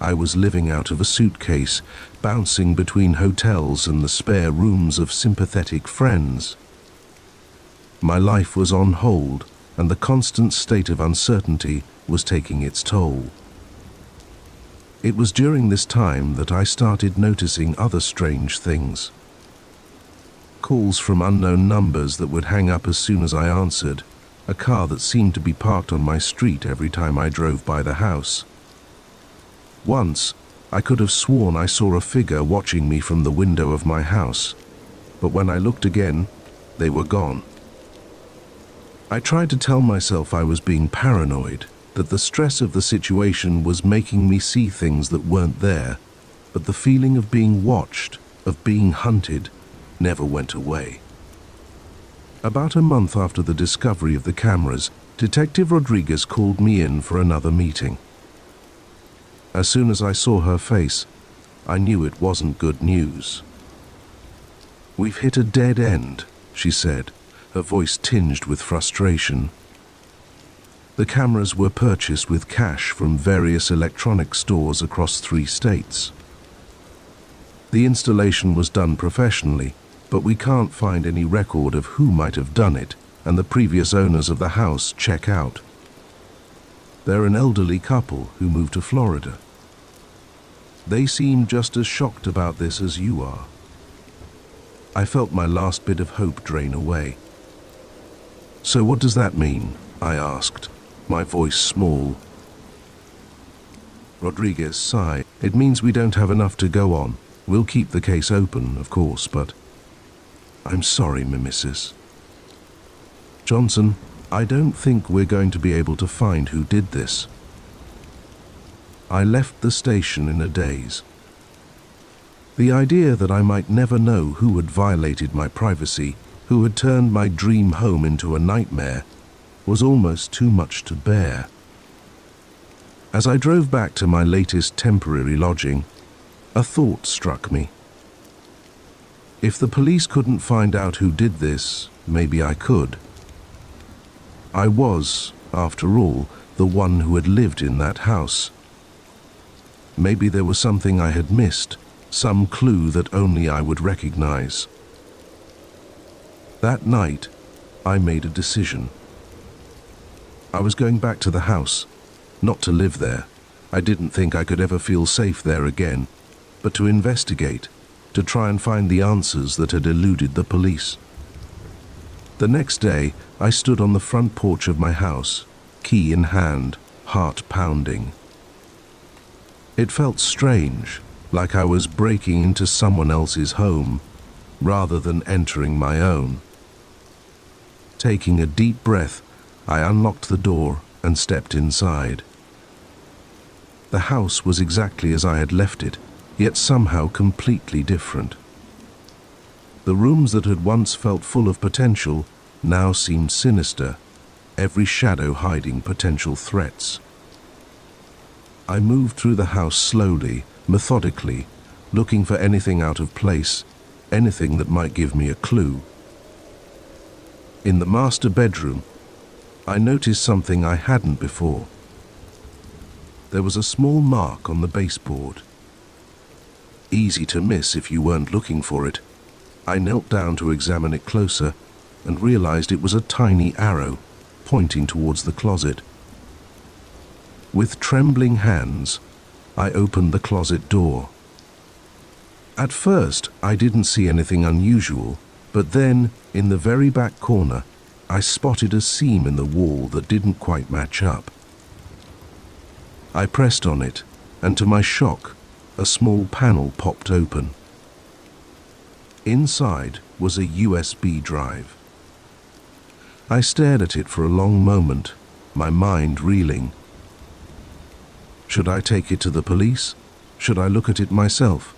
I was living out of a suitcase, bouncing between hotels and the spare rooms of sympathetic friends. My life was on hold, and the constant state of uncertainty was taking its toll. It was during this time that I started noticing other strange things. Calls from unknown numbers that would hang up as soon as I answered, a car that seemed to be parked on my street every time I drove by the house. Once, I could have sworn I saw a figure watching me from the window of my house, but when I looked again, they were gone. I tried to tell myself I was being paranoid, that the stress of the situation was making me see things that weren't there, but the feeling of being watched, of being hunted, never went away. About a month after the discovery of the cameras, Detective Rodriguez called me in for another meeting. As soon as I saw her face, I knew it wasn't good news. "We've hit a dead end," she said, her voice tinged with frustration. The cameras were purchased with cash from various electronic stores across 3 states. The installation was done professionally, but we can't find any record of who might have done it, and the previous owners of the house check out. They're an elderly couple who moved to Florida. They seem just as shocked about this as you are. I felt my last bit of hope drain away. "So what does that mean?" I asked, my voice small. Rodriguez sighed. "It means we don't have enough to go on. We'll keep the case open, of course, but I'm sorry, Mimesis. Johnson, I don't think we're going to be able to find who did this." I left the station in a daze. The idea that I might never know who had violated my privacy, who had turned my dream home into a nightmare, was almost too much to bear. As I drove back to my latest temporary lodging, a thought struck me. If the police couldn't find out who did this, maybe I could. I was, after all, the one who had lived in that house. Maybe there was something I had missed, some clue that only I would recognize. That night, I made a decision. I was going back to the house, not to live there. I didn't think I could ever feel safe there again, but to investigate, to try and find the answers that had eluded the police. The next day, I stood on the front porch of my house, key in hand, heart pounding. It felt strange, like I was breaking into someone else's home, rather than entering my own. Taking a deep breath, I unlocked the door and stepped inside. The house was exactly as I had left it, yet somehow completely different. The rooms that had once felt full of potential now seemed sinister, every shadow hiding potential threats. I moved through the house slowly, methodically, looking for anything out of place, anything that might give me a clue. In the master bedroom, I noticed something I hadn't before. There was a small mark on the baseboard. Easy to miss if you weren't looking for it. I knelt down to examine it closer and realized it was a tiny arrow pointing towards the closet. With trembling hands, I opened the closet door. At first, I didn't see anything unusual, but then, in the very back corner, I spotted a seam in the wall that didn't quite match up. I pressed on it, and to my shock, a small panel popped open. Inside was a USB drive. I stared at it for a long moment, my mind reeling. Should I take it to the police? Should I look at it myself?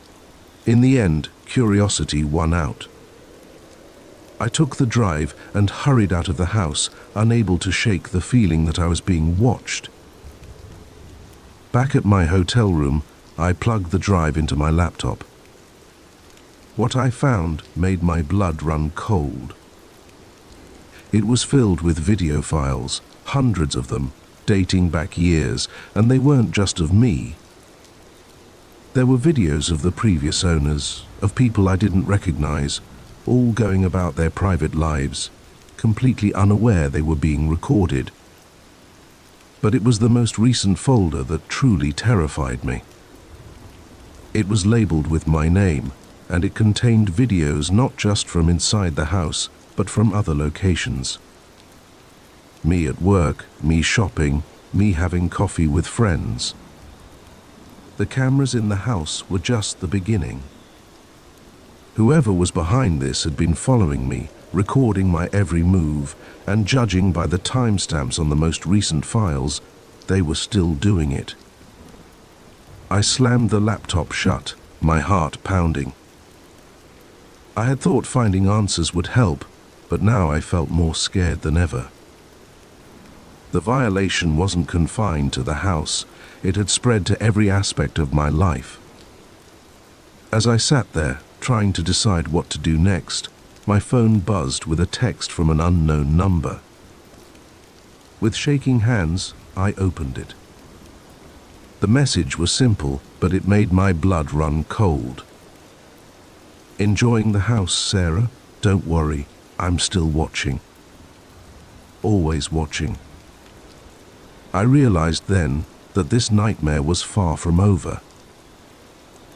In the end, curiosity won out. I took the drive and hurried out of the house, unable to shake the feeling that I was being watched. Back at my hotel room, I plugged the drive into my laptop. What I found made my blood run cold. It was filled with video files, hundreds of them, dating back years, and they weren't just of me. There were videos of the previous owners, of people I didn't recognize, all going about their private lives, completely unaware they were being recorded. But it was the most recent folder that truly terrified me. It was labeled with my name, and it contained videos not just from inside the house, but from other locations. Me at work, me shopping, me having coffee with friends. The cameras in the house were just the beginning. Whoever was behind this had been following me, recording my every move, and judging by the timestamps on the most recent files, they were still doing it. I slammed the laptop shut, my heart pounding. I had thought finding answers would help, but now I felt more scared than ever. The violation wasn't confined to the house, it had spread to every aspect of my life. As I sat there, trying to decide what to do next, my phone buzzed with a text from an unknown number. With shaking hands, I opened it. The message was simple, but it made my blood run cold. Enjoying the house, Sarah? Don't worry, I'm still watching. Always watching. I realized then that this nightmare was far from over.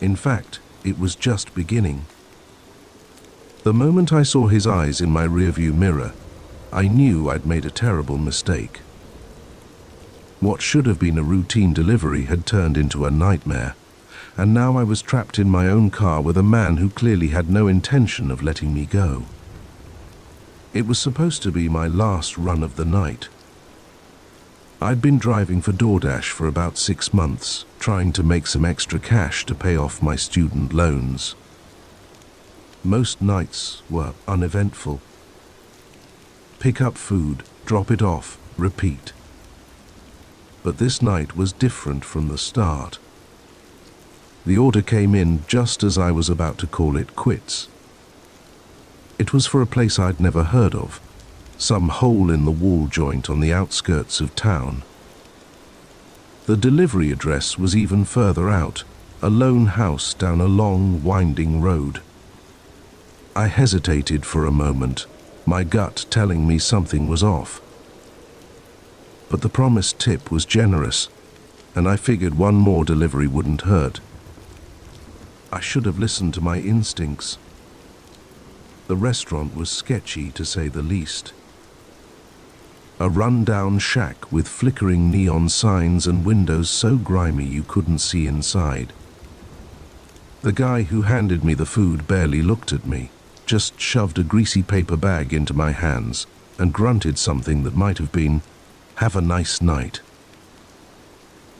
In fact, it was just beginning. The moment I saw his eyes in my rearview mirror, I knew I'd made a terrible mistake. What should have been a routine delivery had turned into a nightmare, and now I was trapped in my own car with a man who clearly had no intention of letting me go. It was supposed to be my last run of the night. I'd been driving for DoorDash for about 6 months, trying to make some extra cash to pay off my student loans. Most nights were uneventful. Pick up food, drop it off, repeat. But this night was different from the start. The order came in just as I was about to call it quits. It was for a place I'd never heard of, some hole-in-the-wall joint on the outskirts of town. The delivery address was even further out, a lone house down a long, winding road. I hesitated for a moment, my gut telling me something was off. But the promised tip was generous, and I figured one more delivery wouldn't hurt. I should have listened to my instincts. The restaurant was sketchy, to say the least. A run-down shack with flickering neon signs and windows so grimy you couldn't see inside. The guy who handed me the food barely looked at me, just shoved a greasy paper bag into my hands and grunted something that might have been, "Have a nice night."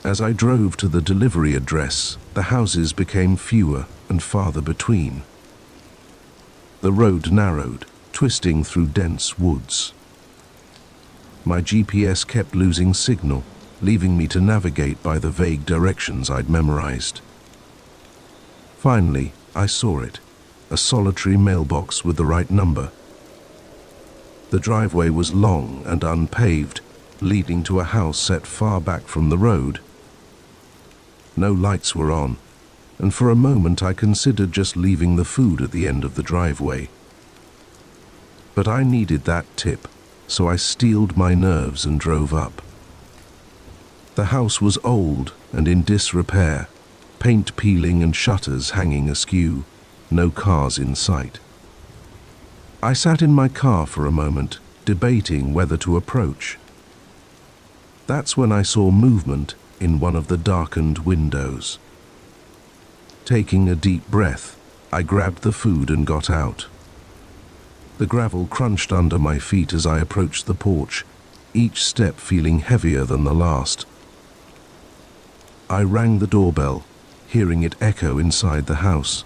As I drove to the delivery address, the houses became fewer and farther between. The road narrowed, twisting through dense woods. My GPS kept losing signal, leaving me to navigate by the vague directions I'd memorized. Finally, I saw it, a solitary mailbox with the right number. The driveway was long and unpaved, leading to a house set far back from the road. No lights were on, and for a moment I considered just leaving the food at the end of the driveway. But I needed that tip, so I steeled my nerves and drove up. The house was old and in disrepair, paint peeling and shutters hanging askew, no cars in sight. I sat in my car for a moment, debating whether to approach. That's when I saw movement in one of the darkened windows. Taking a deep breath, I grabbed the food and got out. The gravel crunched under my feet as I approached the porch, each step feeling heavier than the last. I rang the doorbell, hearing it echo inside the house.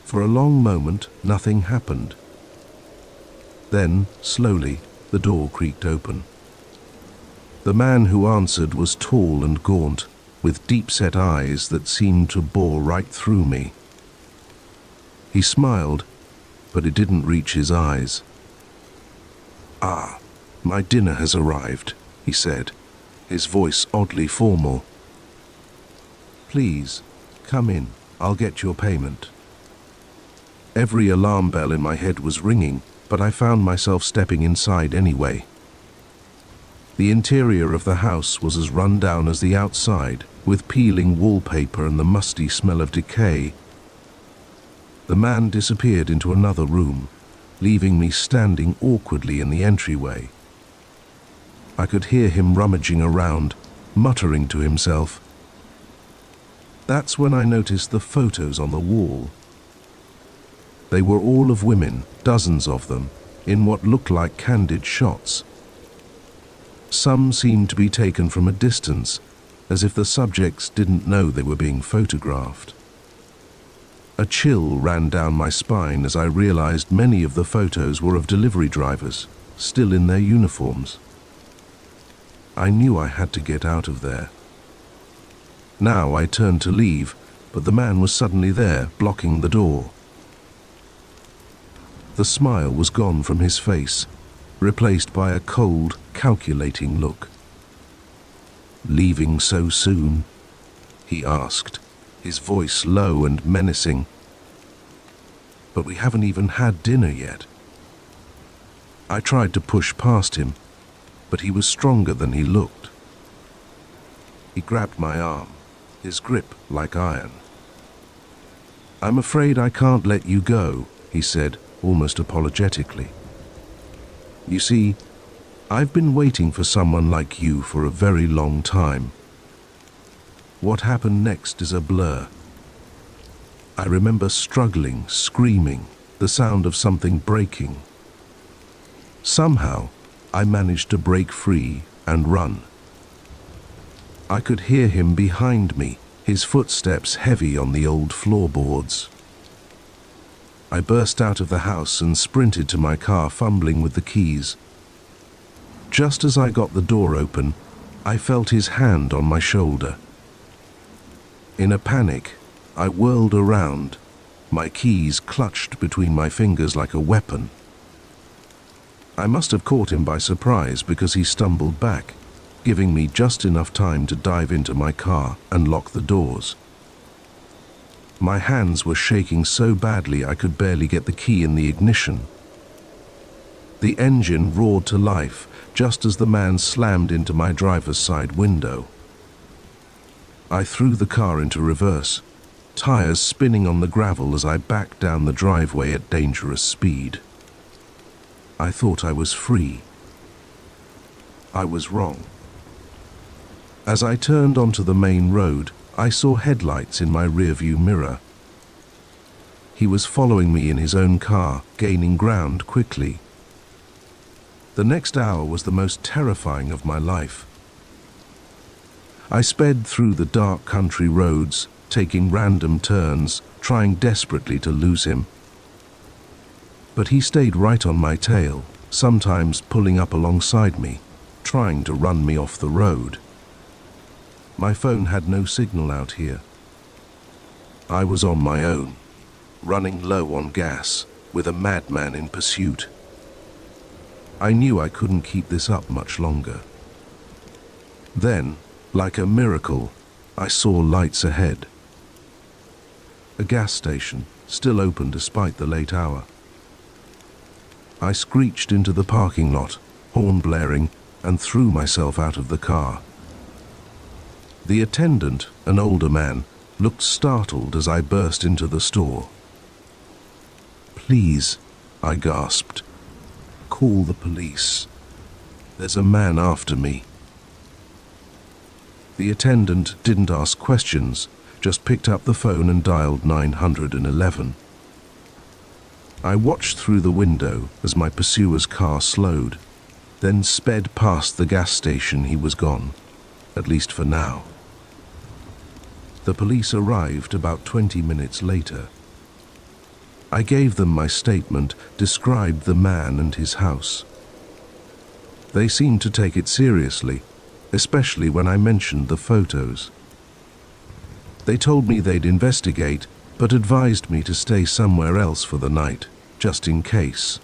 For a long moment, nothing happened. Then, slowly, the door creaked open. The man who answered was tall and gaunt, with deep-set eyes that seemed to bore right through me. He smiled, but it didn't reach his eyes. "Ah, my dinner has arrived," he said, his voice oddly formal. "Please, come in. I'll get your payment." Every alarm bell in my head was ringing, but I found myself stepping inside anyway. The interior of the house was as run down as the outside, with peeling wallpaper and the musty smell of decay. The man disappeared into another room, leaving me standing awkwardly in the entryway. I could hear him rummaging around, muttering to himself. That's when I noticed the photos on the wall. They were all of women, dozens of them, in what looked like candid shots. Some seemed to be taken from a distance, as if the subjects didn't know they were being photographed. A chill ran down my spine as I realized many of the photos were of delivery drivers, still in their uniforms. I knew I had to get out of there. Now I turned to leave, but the man was suddenly there, blocking the door. The smile was gone from his face, replaced by a cold, calculating look. "Leaving so soon?" he asked, his voice low and menacing. "But we haven't even had dinner yet." I tried to push past him, but he was stronger than he looked. He grabbed my arm, his grip like iron. "I'm afraid I can't let you go," he said, almost apologetically. "You see, I've been waiting for someone like you for a very long time. What happened next is a blur. I remember struggling, screaming, the sound of something breaking. Somehow, I managed to break free and run. I could hear him behind me, his footsteps heavy on the old floorboards. I burst out of the house and sprinted to my car, fumbling with the keys. Just as I got the door open, I felt his hand on my shoulder. In a panic, I whirled around, my keys clutched between my fingers like a weapon. I must have caught him by surprise because he stumbled back, giving me just enough time to dive into my car and lock the doors. My hands were shaking so badly I could barely get the key in the ignition. The engine roared to life just as the man slammed into my driver's side window. I threw the car into reverse, tires spinning on the gravel as I backed down the driveway at dangerous speed. I thought I was free. I was wrong. As I turned onto the main road, I saw headlights in my rearview mirror. He was following me in his own car, gaining ground quickly. The next hour was the most terrifying of my life. I sped through the dark country roads, taking random turns, trying desperately to lose him. But he stayed right on my tail, sometimes pulling up alongside me, trying to run me off the road. My phone had no signal out here. I was on my own, running low on gas, with a madman in pursuit. I knew I couldn't keep this up much longer. Then, like a miracle, I saw lights ahead. A gas station, still open despite the late hour. I screeched into the parking lot, horn blaring, and threw myself out of the car. The attendant, an older man, looked startled as I burst into the store. "Please," I gasped, "call the police. There's a man after me." The attendant didn't ask questions, just picked up the phone and dialed 911. I watched through the window as my pursuer's car slowed, then sped past the gas station. He was gone, at least for now. The police arrived about 20 minutes later. I gave them my statement, described the man and his house. They seemed to take it seriously, especially when I mentioned the photos. They told me they'd investigate, but advised me to stay somewhere else for the night, just in case.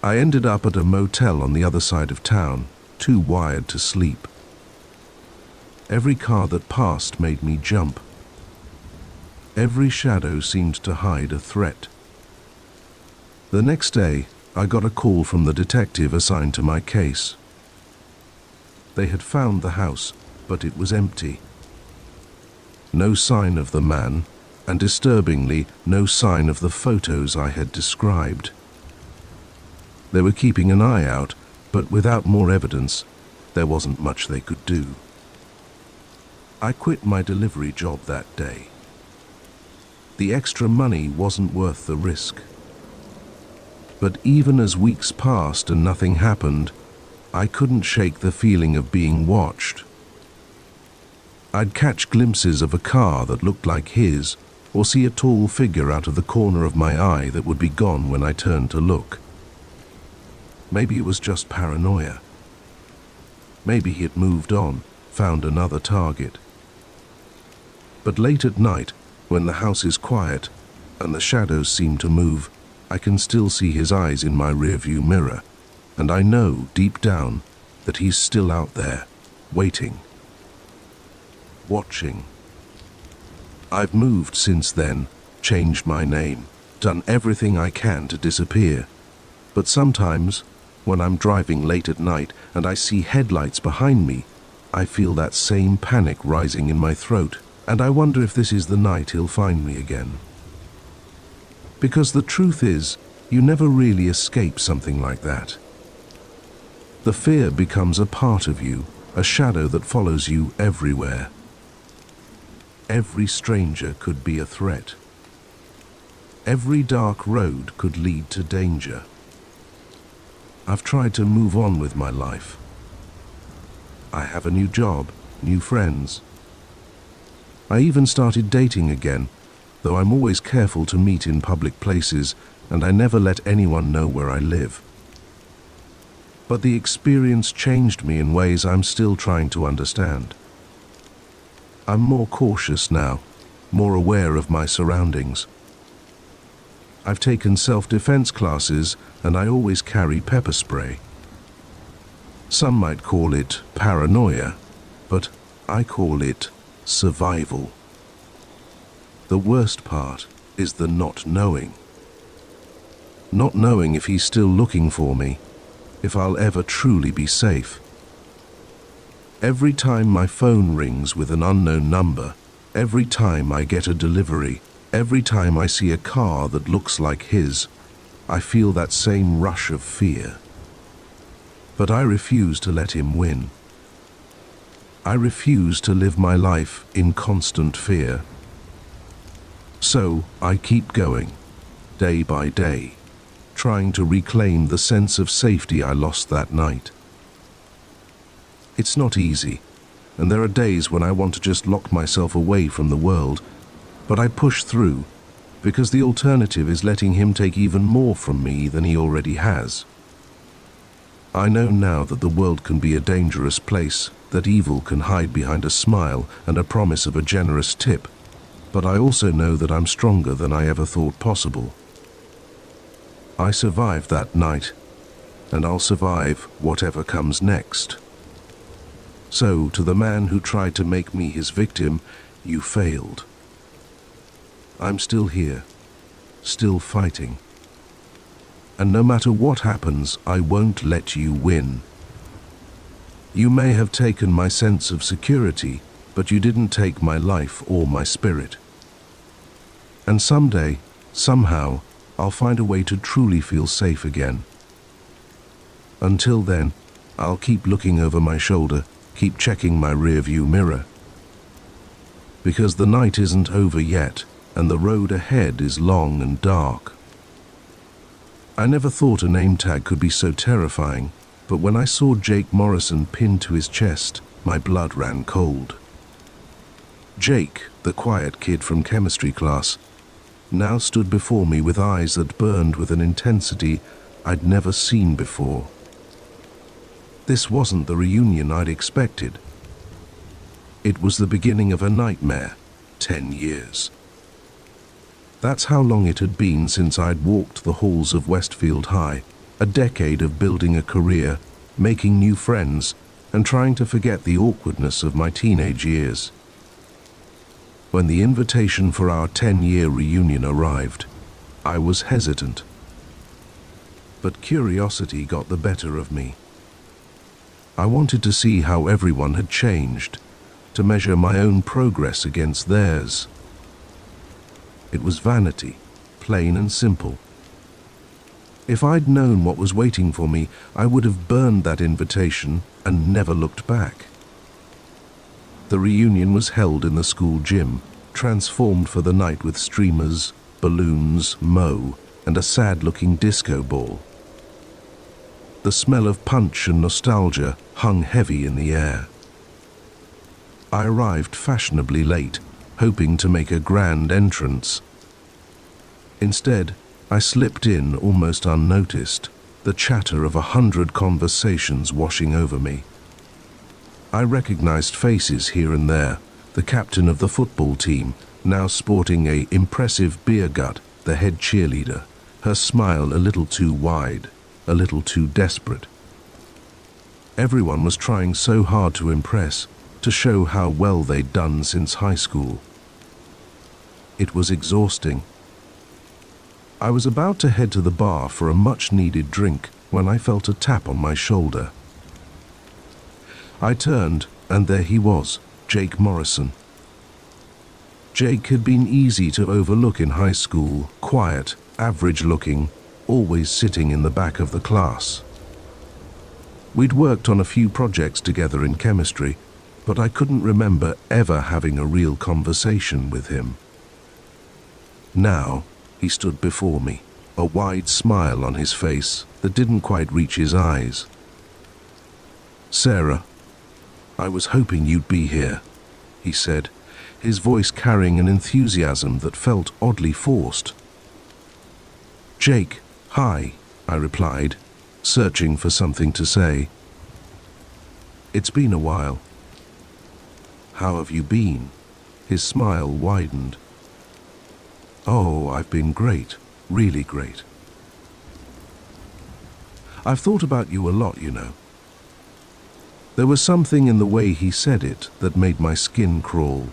I ended up at a motel on the other side of town, too wired to sleep. Every car that passed made me jump. Every shadow seemed to hide a threat. The next day, I got a call from the detective assigned to my case. They had found the house, but it was empty. No sign of the man, and disturbingly, no sign of the photos I had described. They were keeping an eye out, but without more evidence, there wasn't much they could do. I quit my delivery job that day. The extra money wasn't worth the risk. But even as weeks passed and nothing happened, I couldn't shake the feeling of being watched. I'd catch glimpses of a car that looked like his, or see a tall figure out of the corner of my eye that would be gone when I turned to look. Maybe it was just paranoia. Maybe he had moved on, found another target. But late at night, when the house is quiet and the shadows seem to move, I can still see his eyes in my rearview mirror, and I know deep down that he's still out there, waiting, watching. I've moved since then, changed my name, done everything I can to disappear. But sometimes, when I'm driving late at night and I see headlights behind me, I feel that same panic rising in my throat, and I wonder if this is the night he'll find me again. Because the truth is, you never really escape something like that. The fear becomes a part of you, a shadow that follows you everywhere. Every stranger could be a threat. Every dark road could lead to danger. I've tried to move on with my life. I have a new job, new friends. I even started dating again, though I'm always careful to meet in public places, and I never let anyone know where I live. But the experience changed me in ways I'm still trying to understand. I'm more cautious now, more aware of my surroundings. I've taken self-defense classes, and I always carry pepper spray. Some might call it paranoia, but I call it survival. The worst part is the not knowing. Not knowing if he's still looking for me, if I'll ever truly be safe. Every time my phone rings with an unknown number, every time I get a delivery, every time I see a car that looks like his, I feel that same rush of fear. But I refuse to let him win. I refuse to live my life in constant fear. So I keep going, day by day, trying to reclaim the sense of safety I lost that night. It's not easy, and there are days when I want to just lock myself away from the world, but I push through, because the alternative is letting him take even more from me than he already has. I know now that the world can be a dangerous place, that evil can hide behind a smile and a promise of a generous tip, but I also know that I'm stronger than I ever thought possible. I survived that night, and I'll survive whatever comes next. So, to the man who tried to make me his victim, you failed. I'm still here, still fighting. And no matter what happens, I won't let you win. You may have taken my sense of security, but you didn't take my life or my spirit. And someday, somehow, I'll find a way to truly feel safe again. Until then, I'll keep looking over my shoulder, keep checking my rearview mirror. Because the night isn't over yet, and the road ahead is long and dark. I never thought a name tag could be so terrifying, but when I saw Jake Morrison pinned to his chest, my blood ran cold. Jake, the quiet kid from chemistry class, now stood before me with eyes that burned with an intensity I'd never seen before. This wasn't the reunion I'd expected. It was the beginning of a nightmare, 10 years. That's how long it had been since I'd walked the halls of Westfield High, a decade of building a career, making new friends, and trying to forget the awkwardness of my teenage years. When the invitation for our 10-year reunion arrived, I was hesitant. But curiosity got the better of me. I wanted to see how everyone had changed, to measure my own progress against theirs. It was vanity, plain and simple. If I'd known what was waiting for me, I would have burned that invitation and never looked back. The reunion was held in the school gym, transformed for the night with streamers, balloons, mow, and a sad-looking disco ball. The smell of punch and nostalgia hung heavy in the air. I arrived fashionably late, hoping to make a grand entrance. Instead, I slipped in almost unnoticed, the chatter of 100 conversations washing over me. I recognized faces here and there, the captain of the football team, now sporting an impressive beer gut, the head cheerleader, her smile a little too wide, a little too desperate. Everyone was trying so hard to impress, to show how well they'd done since high school. It was exhausting. I was about to head to the bar for a much-needed drink when I felt a tap on my shoulder. I turned, and there he was, Jake Morrison. Jake had been easy to overlook in high school, quiet, average-looking, always sitting in the back of the class. We'd worked on a few projects together in chemistry, but I couldn't remember ever having a real conversation with him. Now, he stood before me, a wide smile on his face that didn't quite reach his eyes. "Sarah, I was hoping you'd be here," he said, his voice carrying an enthusiasm that felt oddly forced. "Jake, hi," I replied, searching for something to say. "It's been a while." "How have you been?" His smile widened. "Oh, I've been great, really great. I've thought about you a lot, you know." There was something in the way he said it that made my skin crawl,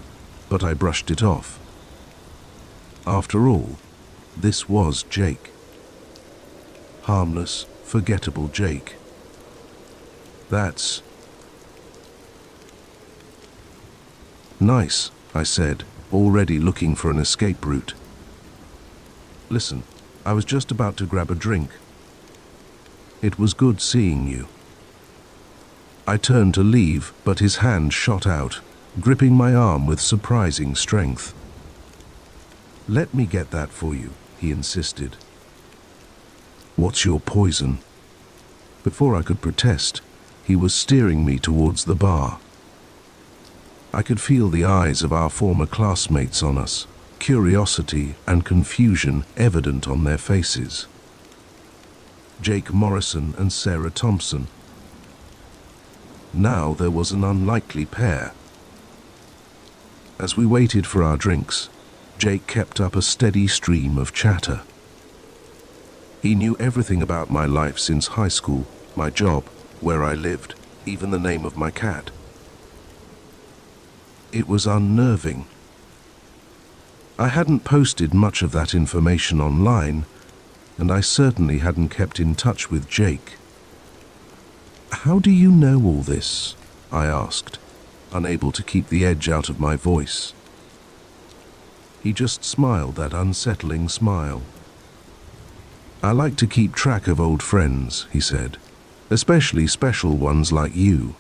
but I brushed it off. After all, this was Jake. Harmless, forgettable Jake. That's nice, I said, already looking for an escape route. "Listen, I was just about to grab a drink. It was good seeing you." I turned to leave, but his hand shot out, gripping my arm with surprising strength. "Let me get that for you," he insisted. "What's your poison?" Before I could protest, he was steering me towards the bar. I could feel the eyes of our former classmates on us, curiosity and confusion evident on their faces. Jake Morrison and Sarah Thompson. Now there was an unlikely pair. As we waited for our drinks, Jake kept up a steady stream of chatter. He knew everything about my life since high school, my job, where I lived, even the name of my cat. It was unnerving. I hadn't posted much of that information online, and I certainly hadn't kept in touch with Jake. "How do you know all this?" I asked, unable to keep the edge out of my voice. He just smiled that unsettling smile. "I like to keep track of old friends," he said, "especially special ones like you."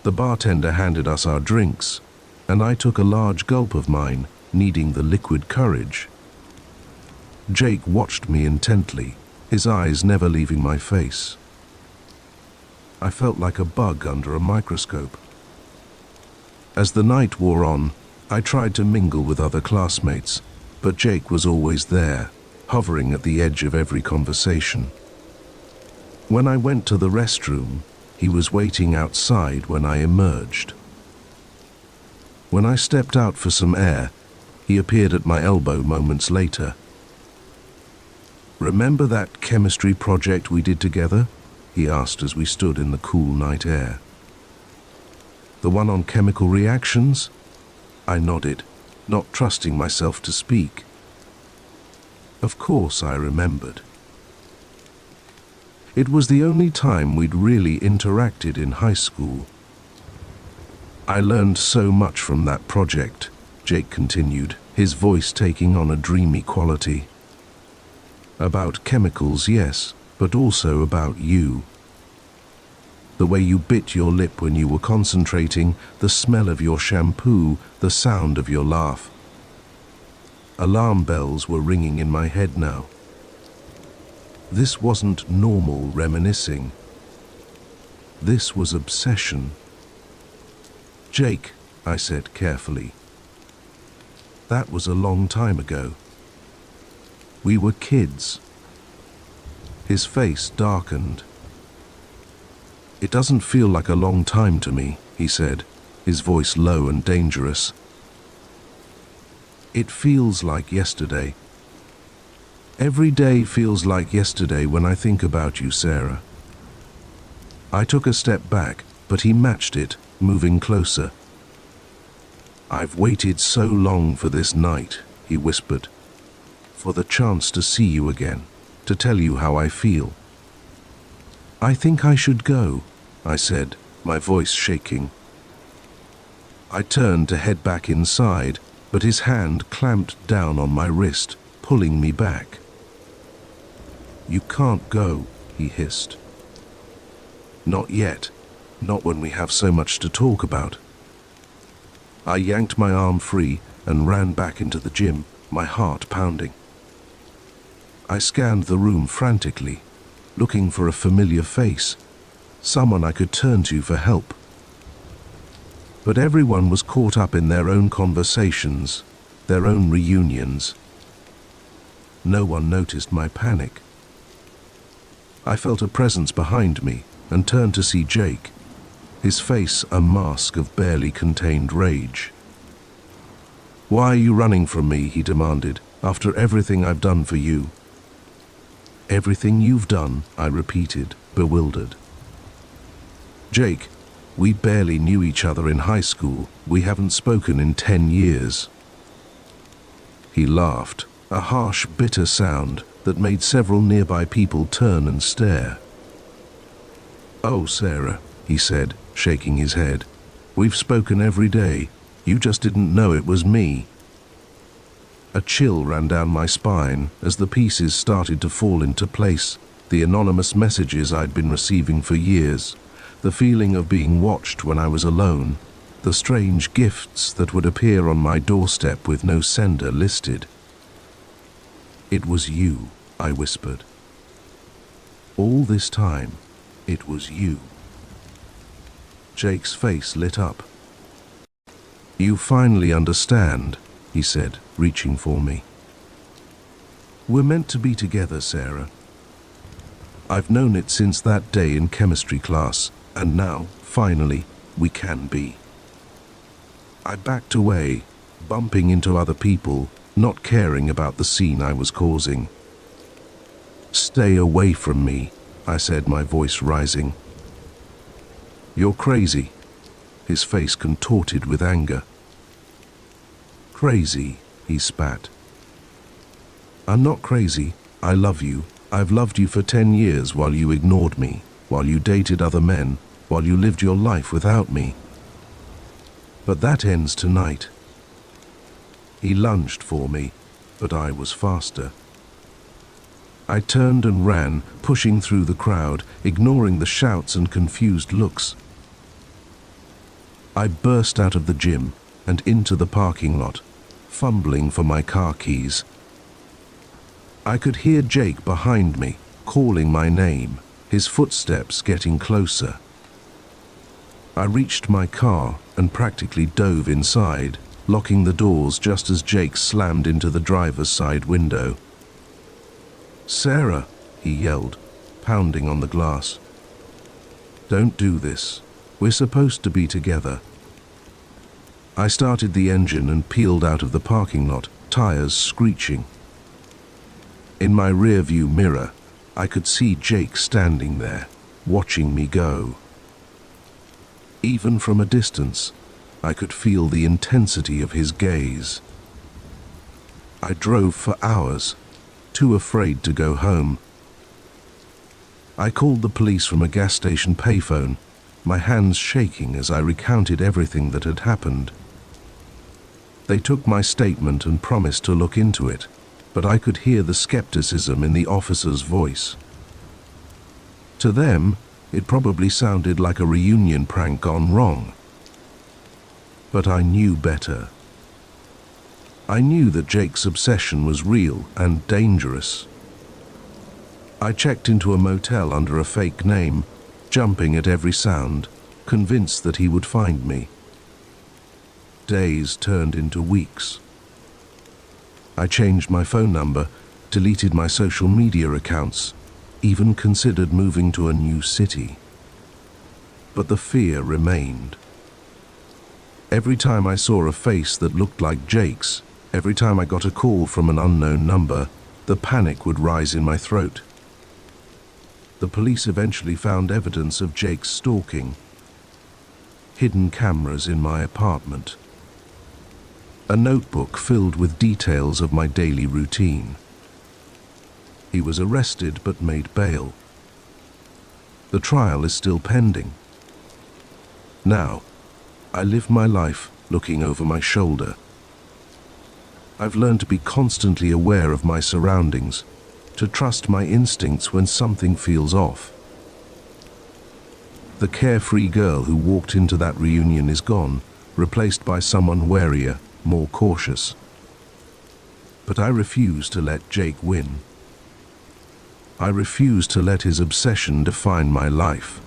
The bartender handed us our drinks, and I took a large gulp of mine, needing the liquid courage. Jake watched me intently, his eyes never leaving my face. I felt like a bug under a microscope. As the night wore on, I tried to mingle with other classmates, but Jake was always there, hovering at the edge of every conversation. When I went to the restroom, he was waiting outside when I emerged. When I stepped out for some air, he appeared at my elbow moments later. "Remember that chemistry project we did together?" he asked as we stood in the cool night air. "The one on chemical reactions?" I nodded, not trusting myself to speak. Of course I remembered. It was the only time we'd really interacted in high school. "I learned so much from that project," Jake continued, his voice taking on a dreamy quality. "About chemicals, yes, but also about you. The way you bit your lip when you were concentrating, the smell of your shampoo, the sound of your laugh." Alarm bells were ringing in my head now. This wasn't normal reminiscing. This was obsession. "Jake," I said carefully. "That was a long time ago. We were kids." His face darkened. "It doesn't feel like a long time to me," he said, his voice low and dangerous. "It feels like yesterday. Every day feels like yesterday when I think about you, Sarah." I took a step back, but he matched it, moving closer. "I've waited so long for this night," he whispered. "For the chance to see you again, to tell you how I feel." "I think I should go," I said, my voice shaking. I turned to head back inside, but his hand clamped down on my wrist, pulling me back. "You can't go," he hissed. "Not yet, not when we have so much to talk about." I yanked my arm free and ran back into the gym, my heart pounding. I scanned the room frantically, looking for a familiar face, someone I could turn to for help. But everyone was caught up in their own conversations, their own reunions. No one noticed my panic. I felt a presence behind me and turned to see Jake, his face a mask of barely contained rage. "Why are you running from me?" he demanded, "after everything I've done for you." "Everything you've done," I repeated, bewildered. "Jake, we barely knew each other in high school. We haven't spoken in 10 years. He laughed, a harsh, bitter sound that made several nearby people turn and stare. "Oh, Sarah," he said, shaking his head. "We've spoken every day. You just didn't know it was me." A chill ran down my spine as the pieces started to fall into place, the anonymous messages I'd been receiving for years, the feeling of being watched when I was alone, the strange gifts that would appear on my doorstep with no sender listed. "It was you," I whispered, All this time, it was you. Jake's face lit up. You finally understand, he said, reaching for me. We're meant to be together, Sarah. I've known it since that day in chemistry class, and now, finally, we can be. I backed away, bumping into other people, not caring about the scene I was causing. Stay away from me, I said, my voice rising. You're crazy. His face contorted with anger. Crazy, he spat. I'm not crazy. I love you. I've loved you for 10 years while you ignored me, while you dated other men, while you lived your life without me. But that ends tonight. He lunged for me, but I was faster. I turned and ran, pushing through the crowd, ignoring the shouts and confused looks. I burst out of the gym and into the parking lot, fumbling for my car keys. I could hear Jake behind me, calling my name, his footsteps getting closer. I reached my car and practically dove inside, locking the doors just as Jake slammed into the driver's side window. Sarah, he yelled, pounding on the glass. Don't do this. We're supposed to be together. I started the engine and peeled out of the parking lot, tires screeching. In my rearview mirror, I could see Jake standing there, watching me go. Even from a distance, I could feel the intensity of his gaze. I drove for hours, too afraid to go home. I called the police from a gas station payphone, my hands shaking as I recounted everything that had happened. They took my statement and promised to look into it, but I could hear the skepticism in the officer's voice. To them, it probably sounded like a reunion prank gone wrong. But I knew better. I knew that Jake's obsession was real and dangerous. I checked into a motel under a fake name, jumping at every sound, convinced that he would find me. Days turned into weeks. I changed my phone number, deleted my social media accounts, even considered moving to a new city. But the fear remained. Every time I saw a face that looked like Jake's, every time I got a call from an unknown number, the panic would rise in my throat. The police eventually found evidence of Jake's stalking. Hidden cameras in my apartment. A notebook filled with details of my daily routine. He was arrested but made bail. The trial is still pending. Now, I live my life looking over my shoulder. I've learned to be constantly aware of my surroundings, to trust my instincts when something feels off. The carefree girl who walked into that reunion is gone, replaced by someone warier, more cautious. But I refuse to let Jake win. I refuse to let his obsession define my life.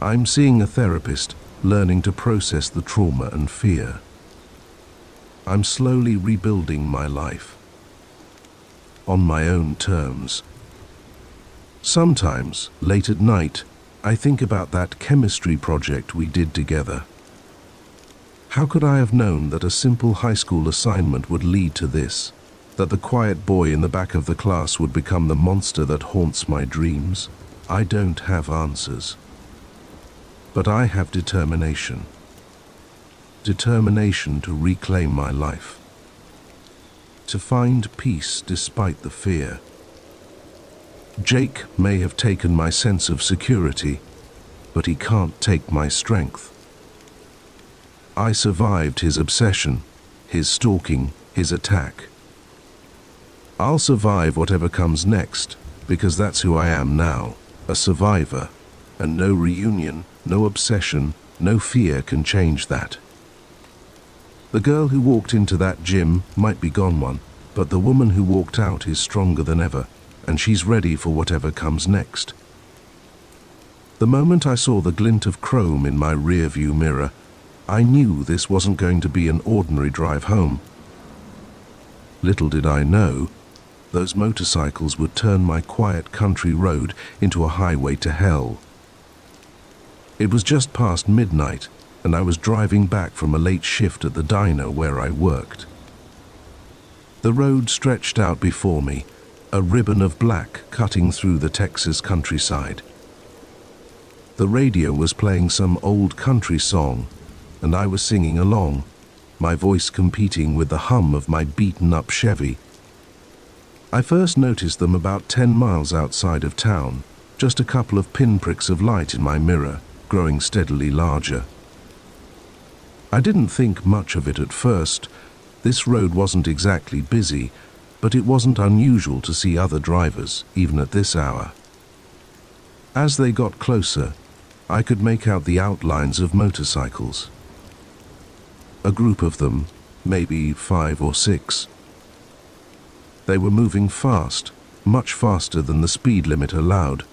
I'm seeing a therapist, learning to process the trauma and fear. I'm slowly rebuilding my life. On my own terms. Sometimes, late at night, I think about that chemistry project we did together. How could I have known that a simple high school assignment would lead to this? That the quiet boy in the back of the class would become the monster that haunts my dreams? I don't have answers. But I have determination. Determination to reclaim my life. To find peace despite the fear. Jake may have taken my sense of security, but he can't take my strength. I survived his obsession, his stalking, his attack. I'll survive whatever comes next, because that's who I am now, a survivor, and no reunion, no obsession, no fear can change that. The girl who walked into that gym might be gone one, but the woman who walked out is stronger than ever, and she's ready for whatever comes next. The moment I saw the glint of chrome in my rear-view mirror, I knew this wasn't going to be an ordinary drive home. Little did I know, those motorcycles would turn my quiet country road into a highway to hell. It was just past midnight, and I was driving back from a late shift at the diner where I worked. The road stretched out before me, a ribbon of black cutting through the Texas countryside. The radio was playing some old country song, and I was singing along, my voice competing with the hum of my beaten-up Chevy. I first noticed them about 10 miles outside of town, just a couple of pinpricks of light in my mirror, growing steadily larger. I didn't think much of it at first. This road wasn't exactly busy, but it wasn't unusual to see other drivers, even at this hour. As they got closer, I could make out the outlines of motorcycles. A group of them, maybe 5 or 6. They were moving fast, much faster than the speed limit allowed.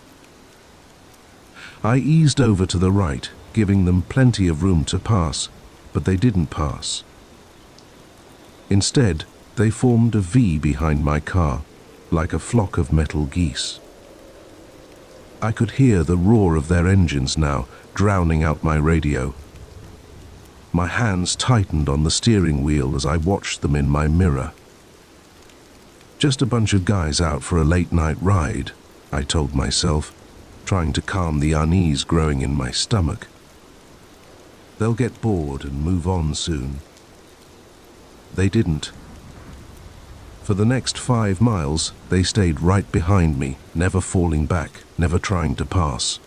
I eased over to the right, giving them plenty of room to pass, but they didn't pass. Instead, they formed a V behind my car, like a flock of metal geese. I could hear the roar of their engines now, drowning out my radio. My hands tightened on the steering wheel as I watched them in my mirror. Just a bunch of guys out for a late-night ride, I told myself, trying to calm the unease growing in my stomach. They'll get bored and move on soon. They didn't. For the next 5 miles, they stayed right behind me, never falling back, never trying to pass.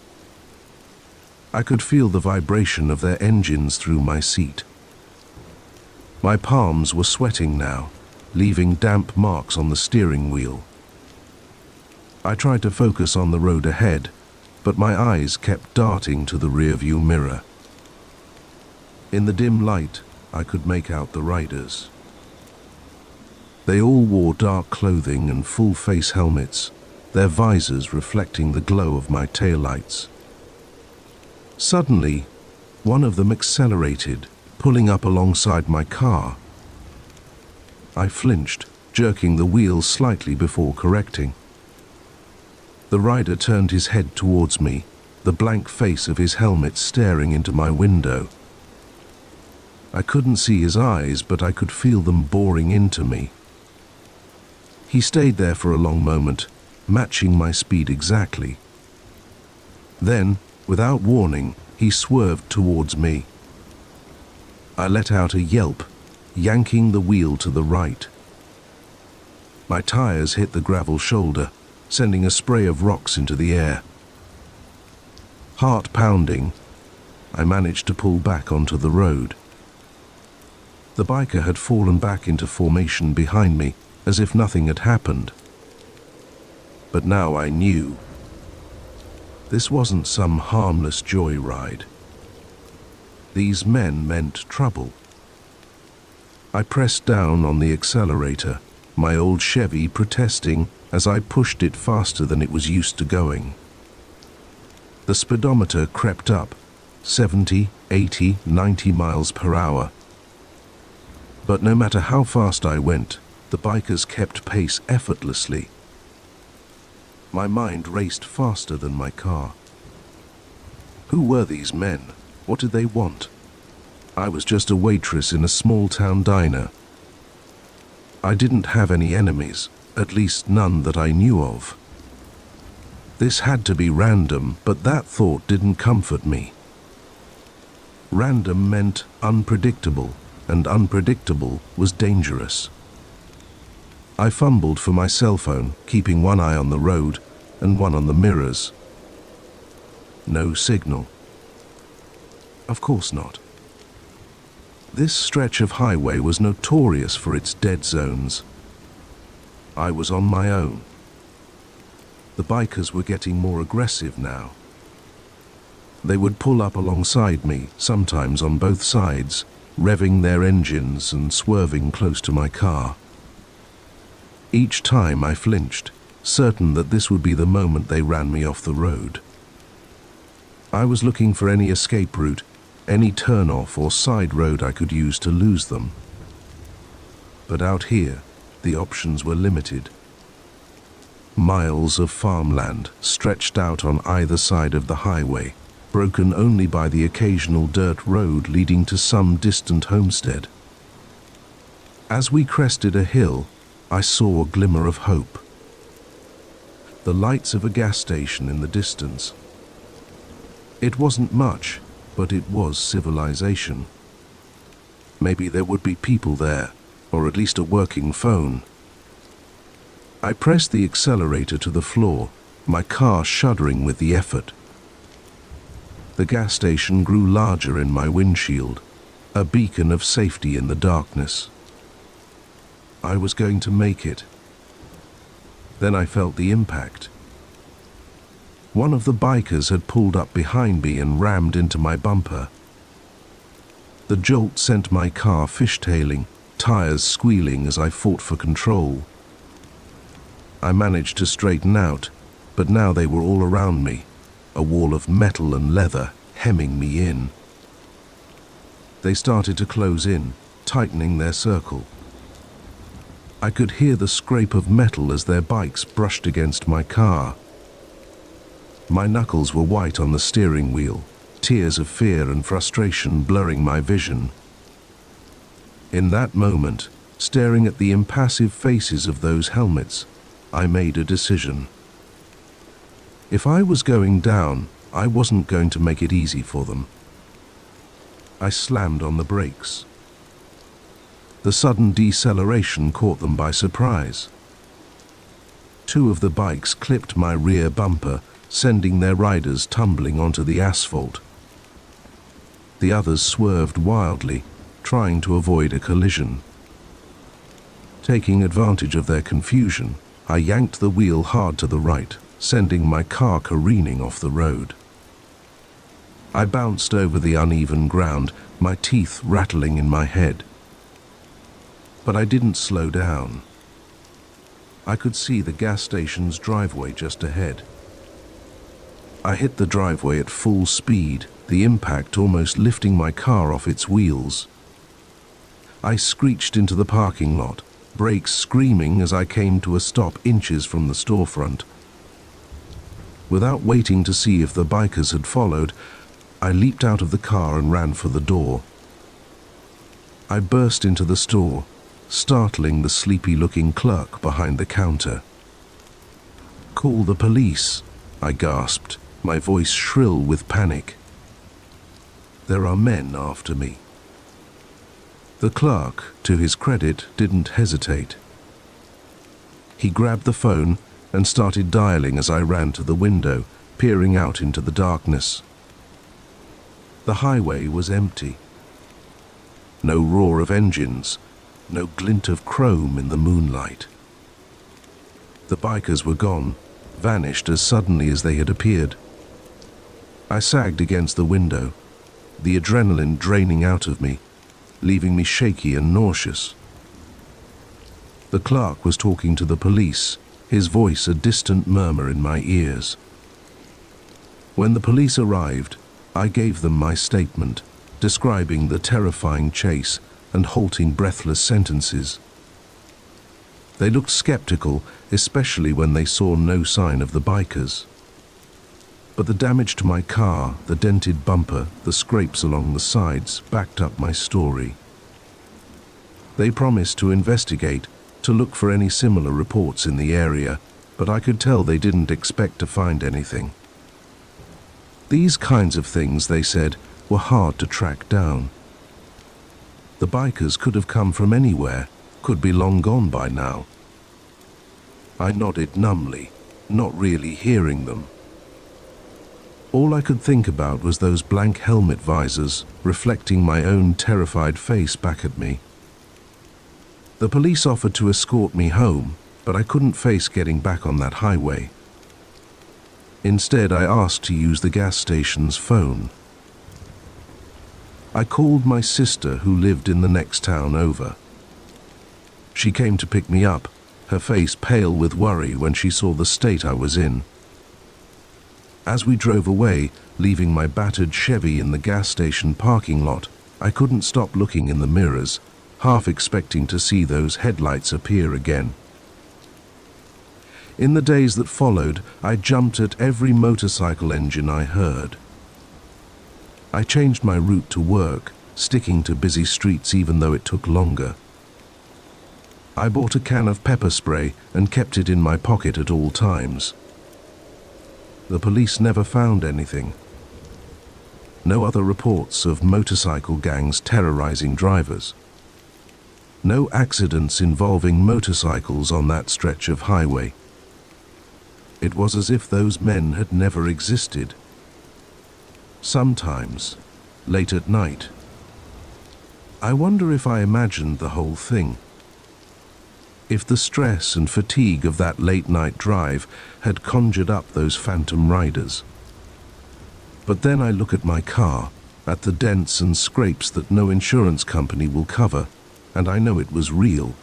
I could feel the vibration of their engines through my seat. My palms were sweating now, leaving damp marks on the steering wheel. I tried to focus on the road ahead, but my eyes kept darting to the rearview mirror. In the dim light, I could make out the riders. They all wore dark clothing and full-face helmets, their visors reflecting the glow of my taillights. Suddenly, one of them accelerated, pulling up alongside my car. I flinched, jerking the wheel slightly before correcting. The rider turned his head towards me, the blank face of his helmet staring into my window. I couldn't see his eyes, but I could feel them boring into me. He stayed there for a long moment, matching my speed exactly. Then, without warning, he swerved towards me. I let out a yelp, yanking the wheel to the right. My tires hit the gravel shoulder, sending a spray of rocks into the air. Heart pounding, I managed to pull back onto the road. The biker had fallen back into formation behind me, as if nothing had happened. But now I knew. This wasn't some harmless joyride. These men meant trouble. I pressed down on the accelerator, my old Chevy protesting as I pushed it faster than it was used to going. The speedometer crept up, 70, 80, 90 miles per hour. But no matter how fast I went, the bikers kept pace effortlessly. My mind raced faster than my car. Who were these men? What did they want? I was just a waitress in a small-town diner. I didn't have any enemies, at least none that I knew of. This had to be random, but that thought didn't comfort me. Random meant unpredictable, and unpredictable was dangerous. I fumbled for my cell phone, keeping one eye on the road and one on the mirrors. No signal. Of course not. This stretch of highway was notorious for its dead zones. I was on my own. The bikers were getting more aggressive now. They would pull up alongside me, sometimes on both sides, revving their engines and swerving close to my car. Each time I flinched, certain that this would be the moment they ran me off the road. I was looking for any escape route, any turn-off or side road I could use to lose them. But out here, the options were limited. Miles of farmland stretched out on either side of the highway, broken only by the occasional dirt road leading to some distant homestead. As we crested a hill, I saw a glimmer of hope. The lights of a gas station in the distance. It wasn't much, but it was civilization. Maybe there would be people there, or at least a working phone. I pressed the accelerator to the floor, my car shuddering with the effort. The gas station grew larger in my windshield, a beacon of safety in the darkness. I was going to make it. Then I felt the impact. One of the bikers had pulled up behind me and rammed into my bumper. The jolt sent my car fishtailing, tires squealing as I fought for control. I managed to straighten out, but now they were all around me, a wall of metal and leather hemming me in. They started to close in, tightening their circle. I could hear the scrape of metal as their bikes brushed against my car. My knuckles were white on the steering wheel, tears of fear and frustration blurring my vision. In that moment, staring at the impassive faces of those helmets, I made a decision. If I was going down, I wasn't going to make it easy for them. I slammed on the brakes. The sudden deceleration caught them by surprise. Two of the bikes clipped my rear bumper, sending their riders tumbling onto the asphalt. The others swerved wildly, trying to avoid a collision. Taking advantage of their confusion, I yanked the wheel hard to the right, sending my car careening off the road. I bounced over the uneven ground, my teeth rattling in my head. But I didn't slow down. I could see the gas station's driveway just ahead. I hit the driveway at full speed, the impact almost lifting my car off its wheels. I screeched into the parking lot, brakes screaming as I came to a stop inches from the storefront. Without waiting to see if the bikers had followed, I leaped out of the car and ran for the door. I burst into the store, startling the sleepy-looking clerk behind the counter. "Call the police," I gasped, my voice shrill with panic. "There are men after me." The clerk, to his credit, didn't hesitate. He grabbed the phone and started dialing as I ran to the window, peering out into the darkness. The highway was empty. No roar of engines, no glint of chrome in the moonlight. The bikers were gone, vanished as suddenly as they had appeared. I sagged against the window, the adrenaline draining out of me, leaving me shaky and nauseous. The clerk was talking to the police, his voice a distant murmur in my ears. When the police arrived, I gave them my statement, describing the terrifying chase and halting breathless sentences. They looked skeptical, especially when they saw no sign of the bikers. But the damage to my car, the dented bumper, the scrapes along the sides, backed up my story. They promised to investigate, to look for any similar reports in the area, but I could tell they didn't expect to find anything. These kinds of things, they said, were hard to track down. The bikers could have come from anywhere, could be long gone by now. I nodded numbly, not really hearing them. All I could think about was those blank helmet visors reflecting my own terrified face back at me. The police offered to escort me home, but I couldn't face getting back on that highway. Instead, I asked to use the gas station's phone. I called my sister who lived in the next town over. She came to pick me up, her face pale with worry when she saw the state I was in. As we drove away, leaving my battered Chevy in the gas station parking lot, I couldn't stop looking in the mirrors, half expecting to see those headlights appear again. In the days that followed, I jumped at every motorcycle engine I heard. I changed my route to work, sticking to busy streets even though it took longer. I bought a can of pepper spray and kept it in my pocket at all times. The police never found anything. No other reports of motorcycle gangs terrorizing drivers. No accidents involving motorcycles on that stretch of highway. It was as if those men had never existed. Sometimes, late at night, I wonder if I imagined the whole thing. If the stress and fatigue of that late-night drive had conjured up those phantom riders. But then I look at my car, at the dents and scrapes that no insurance company will cover, and I know it was real.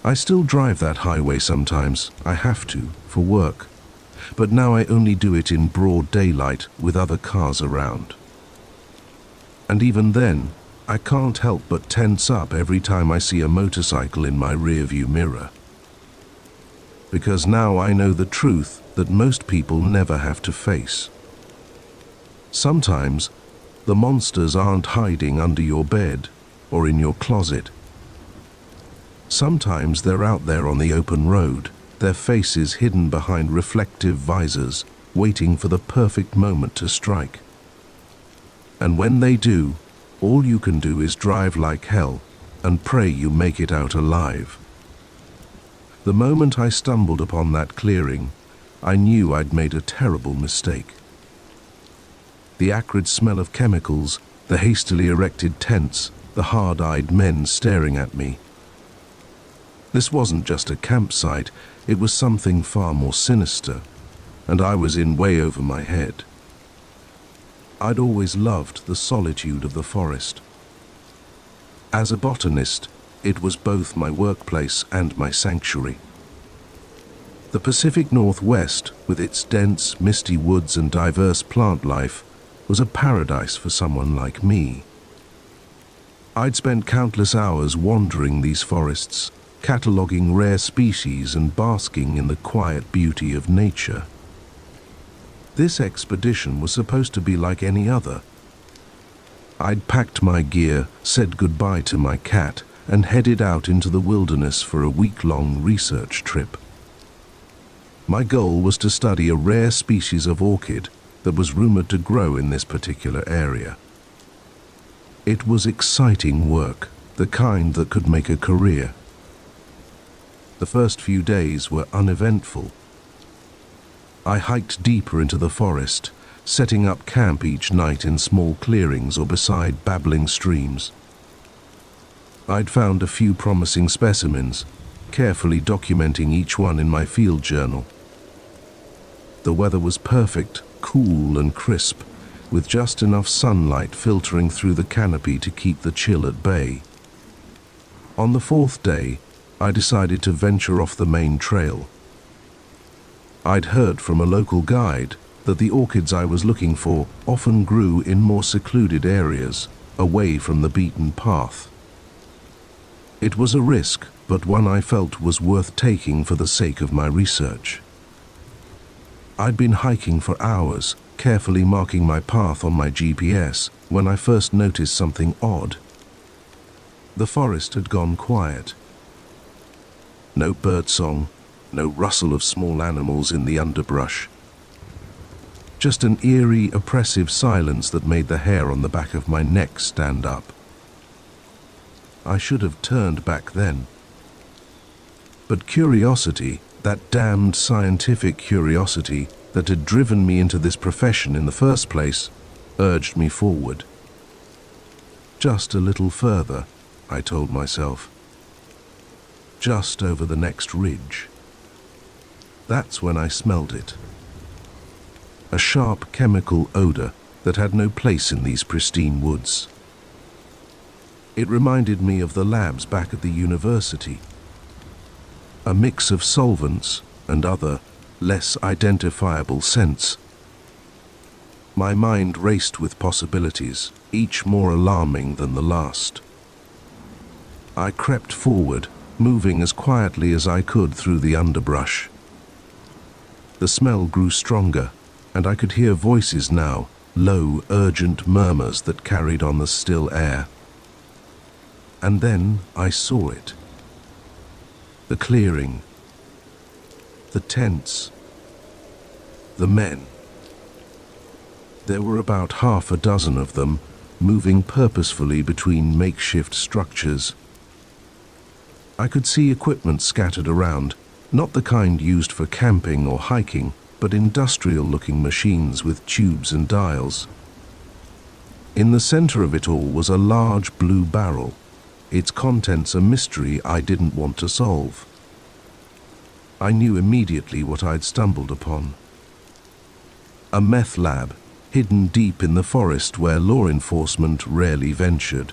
I still drive that highway sometimes, I have to, for work, but now I only do it in broad daylight with other cars around. And even then, I can't help but tense up every time I see a motorcycle in my rearview mirror. Because now I know the truth that most people never have to face. Sometimes, the monsters aren't hiding under your bed or in your closet. Sometimes they're out there on the open road, their faces hidden behind reflective visors, waiting for the perfect moment to strike. And when they do, all you can do is drive like hell and pray you make it out alive. The moment I stumbled upon that clearing, I knew I'd made a terrible mistake. The acrid smell of chemicals, the hastily erected tents, the hard-eyed men staring at me. This wasn't just a campsite, it was something far more sinister, and I was in way over my head. I'd always loved the solitude of the forest. As a botanist, it was both my workplace and my sanctuary. The Pacific Northwest, with its dense, misty woods and diverse plant life, was a paradise for someone like me. I'd spent countless hours wandering these forests, cataloguing rare species and basking in the quiet beauty of nature. This expedition was supposed to be like any other. I'd packed my gear, said goodbye to my cat, and headed out into the wilderness for a week-long research trip. My goal was to study a rare species of orchid that was rumored to grow in this particular area. It was exciting work, the kind that could make a career. The first few days were uneventful. I hiked deeper into the forest, setting up camp each night in small clearings or beside babbling streams. I'd found a few promising specimens, carefully documenting each one in my field journal. The weather was perfect, cool and crisp, with just enough sunlight filtering through the canopy to keep the chill at bay. On the fourth day, I decided to venture off the main trail. I'd heard from a local guide that the orchids I was looking for often grew in more secluded areas, away from the beaten path. It was a risk, but one I felt was worth taking for the sake of my research. I'd been hiking for hours, carefully marking my path on my GPS, when I first noticed something odd. The forest had gone quiet. No birdsong, no rustle of small animals in the underbrush. Just an eerie, oppressive silence that made the hair on the back of my neck stand up. I should have turned back then. But curiosity, that damned scientific curiosity that had driven me into this profession in the first place, urged me forward. Just a little further, I told myself. Just over the next ridge. That's when I smelled it. A sharp chemical odor that had no place in these pristine woods. It reminded me of the labs back at the university. a mix of solvents and other, less identifiable scents. My mind raced with possibilities, each more alarming than the last. I crept forward, moving as quietly as I could through the underbrush. The smell grew stronger, and I could hear voices now, low, urgent murmurs that carried on the still air. And then I saw it. The clearing, the tents, the men. There were about half a dozen of them, moving purposefully between makeshift structures. I could see equipment scattered around, not the kind used for camping or hiking, but industrial-looking machines with tubes and dials. In the center of it all was a large blue barrel, its contents a mystery I didn't want to solve. I knew immediately what I'd stumbled upon. A meth lab, hidden deep in the forest where law enforcement rarely ventured.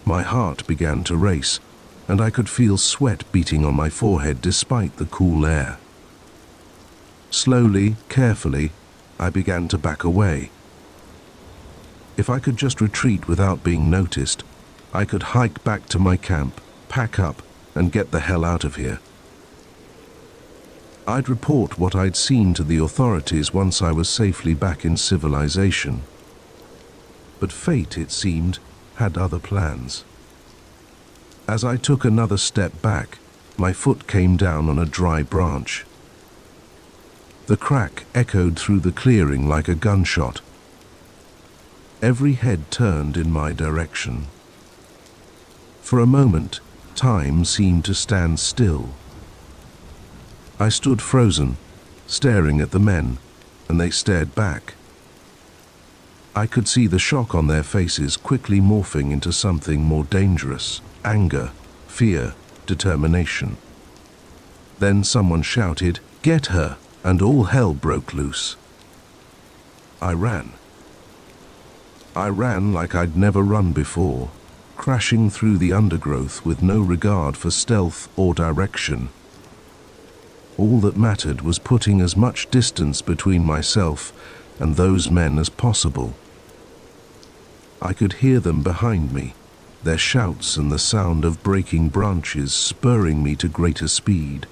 My heart began to race, and I could feel sweat beating on my forehead despite the cool air. Slowly, carefully, I began to back away. If I could just retreat without being noticed, I could hike back to my camp, pack up, and get the hell out of here. I'd report what I'd seen to the authorities once I was safely back in civilization. But fate, it seemed, had other plans. As I took another step back, my foot came down on a dry branch. The crack echoed through the clearing like a gunshot. Every head turned in my direction. For a moment, time seemed to stand still. I stood frozen, staring at the men, and they stared back. I could see the shock on their faces quickly morphing into something more dangerous: anger, fear, determination. Then someone shouted, "Get her!" and all hell broke loose. I ran. I ran like I'd never run before, crashing through the undergrowth with no regard for stealth or direction. All that mattered was putting as much distance between myself and those men as possible. I could hear them behind me, their shouts and the sound of breaking branches spurring me to greater speed.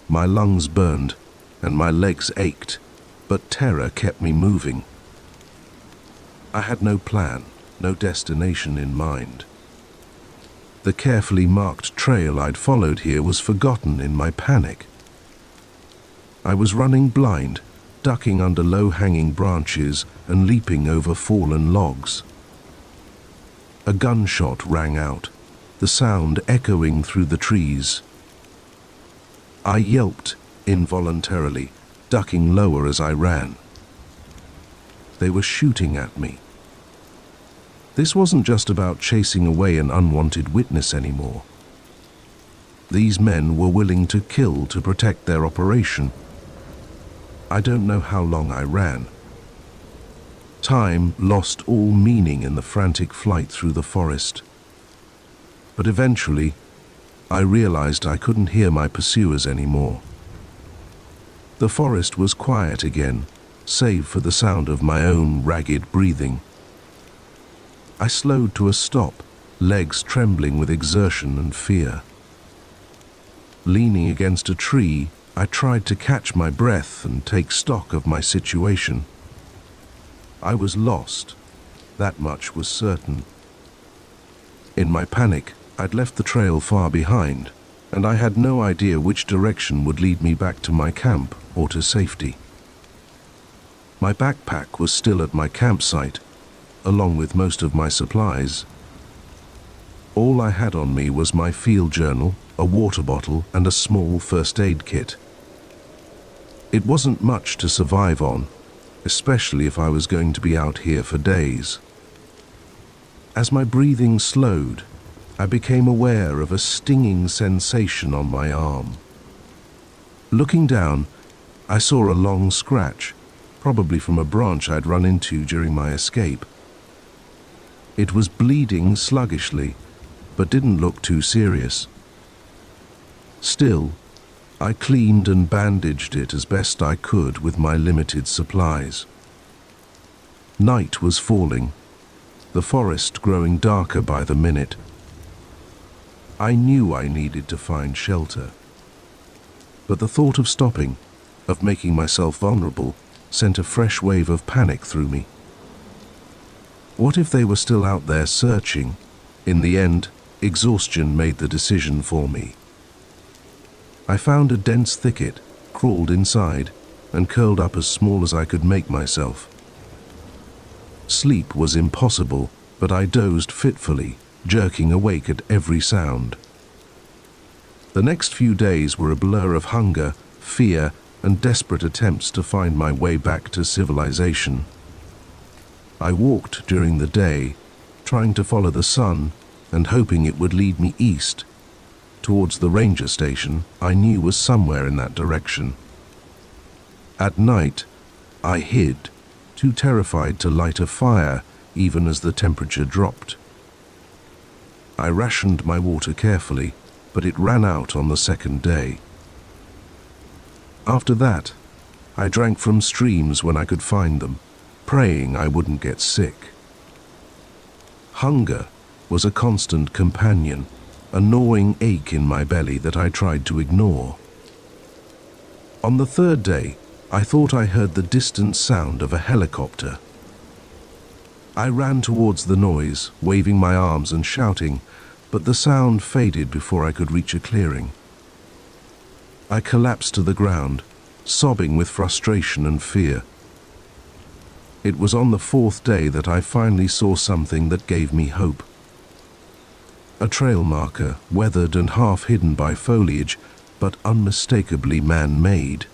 My lungs burned and my legs ached, but terror kept me moving. I had no plan, no destination in mind. The carefully marked trail I'd followed here was forgotten in my panic. I was running blind, ducking under low-hanging branches and leaping over fallen logs. A gunshot rang out, the sound echoing through the trees. I yelped involuntarily, ducking lower as I ran. They were shooting at me. This wasn't just about chasing away an unwanted witness anymore. These men were willing to kill to protect their operation. I don't know how long I ran. Time lost all meaning in the frantic flight through the forest. But eventually, I realized I couldn't hear my pursuers anymore. The forest was quiet again, save for the sound of my own ragged breathing. I slowed to a stop, legs trembling with exertion and fear. Leaning against a tree, I tried to catch my breath and take stock of my situation. I was lost, that much was certain. In my panic, I'd left the trail far behind, and I had no idea which direction would lead me back to my camp or to safety. My backpack was still at my campsite, along with most of my supplies. All I had on me was my field journal, a water bottle, and a small first aid kit. It wasn't much to survive on, especially if I was going to be out here for days. As my breathing slowed, I became aware of a stinging sensation on my arm. Looking down, I saw a long scratch, probably from a branch I'd run into during my escape. It was bleeding sluggishly, but didn't look too serious. Still, I cleaned and bandaged it as best I could with my limited supplies. Night was falling, the forest growing darker by the minute. I knew I needed to find shelter, but the thought of stopping, of making myself vulnerable, sent a fresh wave of panic through me. What if they were still out there searching? In the end, exhaustion made the decision for me. I found a dense thicket, crawled inside, and curled up as small as I could make myself. Sleep was impossible, but I dozed fitfully, jerking awake at every sound. The next few days were a blur of hunger, fear, and desperate attempts to find my way back to civilization. I walked during the day, trying to follow the sun and hoping it would lead me east, towards the ranger station I knew was somewhere in that direction. At night, I hid, too terrified to light a fire even as the temperature dropped. I rationed my water carefully, but it ran out on the second day. After that, I drank from streams when I could find them, praying I wouldn't get sick. Hunger was a constant companion, a gnawing ache in my belly that I tried to ignore. On the third day, I thought I heard the distant sound of a helicopter. I ran towards the noise, waving my arms and shouting, but the sound faded before I could reach a clearing. I collapsed to the ground, sobbing with frustration and fear. It was on the fourth day that I finally saw something that gave me hope. A trail marker, weathered and half hidden by foliage, but unmistakably man-made.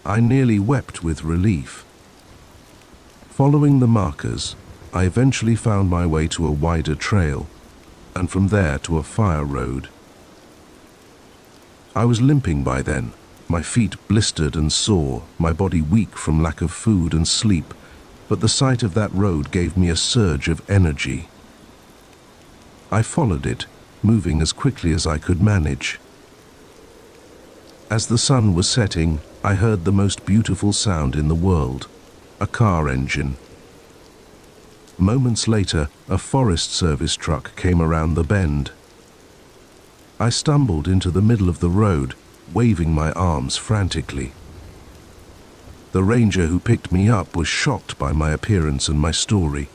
I nearly wept with relief. Following the markers, I eventually found my way to a wider trail, and from there to a fire road. I was limping by then, my feet blistered and sore, my body weak from lack of food and sleep, but the sight of that road gave me a surge of energy. I followed it, moving as quickly as I could manage. As the sun was setting, I heard the most beautiful sound in the world, a car engine. Moments later, a Forest Service truck came around the bend. I stumbled into the middle of the road, waving my arms frantically. The ranger who picked me up was shocked by my appearance and my story.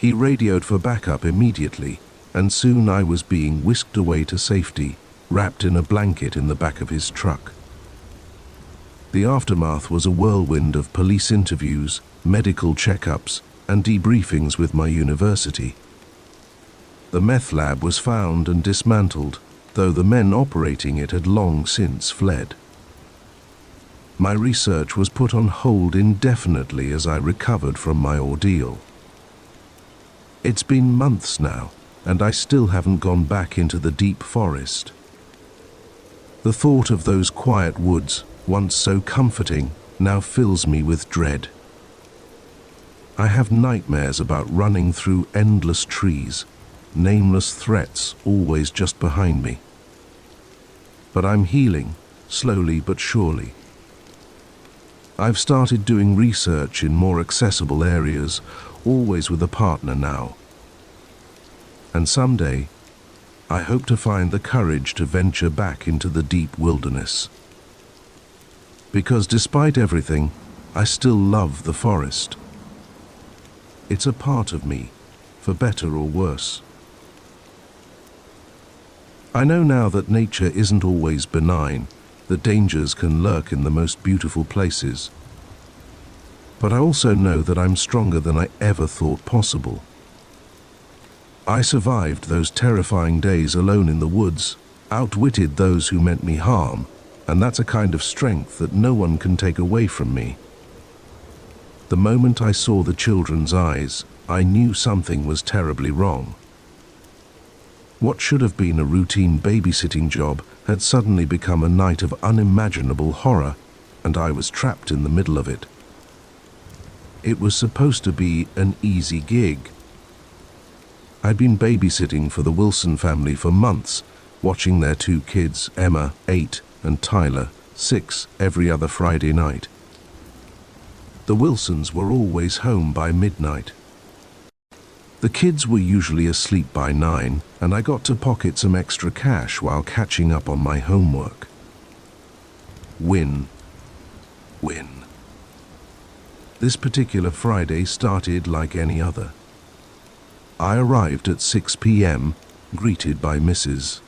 He radioed for backup immediately, and soon I was being whisked away to safety, wrapped in a blanket in the back of his truck. The aftermath was a whirlwind of police interviews, medical checkups, and debriefings with my university. The meth lab was found and dismantled, though the men operating it had long since fled. My research was put on hold indefinitely as I recovered from my ordeal. It's been months now, and I still haven't gone back into the deep forest. The thought of those quiet woods, once so comforting, now fills me with dread. I have nightmares about running through endless trees, nameless threats always just behind me. But I'm healing, slowly but surely. I've started doing research in more accessible areas, always with a partner now. And someday, I hope to find the courage to venture back into the deep wilderness. Because despite everything, I still love the forest. It's a part of me, for better or worse. I know now that nature isn't always benign, that dangers can lurk in the most beautiful places. But I also know that I'm stronger than I ever thought possible. I survived those terrifying days alone in the woods, outwitted those who meant me harm, and that's a kind of strength that no one can take away from me. The moment I saw the children's eyes, I knew something was terribly wrong. What should have been a routine babysitting job had suddenly become a night of unimaginable horror, and I was trapped in the middle of it. It was supposed to be an easy gig. I'd been babysitting for the Wilson family for months, watching their two kids, Emma, 8, and Tyler, 6, every other Friday night. The Wilsons were always home by midnight. The kids were usually asleep by 9, and I got to pocket some extra cash while catching up on my homework. Win. This particular Friday started like any other. I arrived at 6 p.m., greeted by Mrs.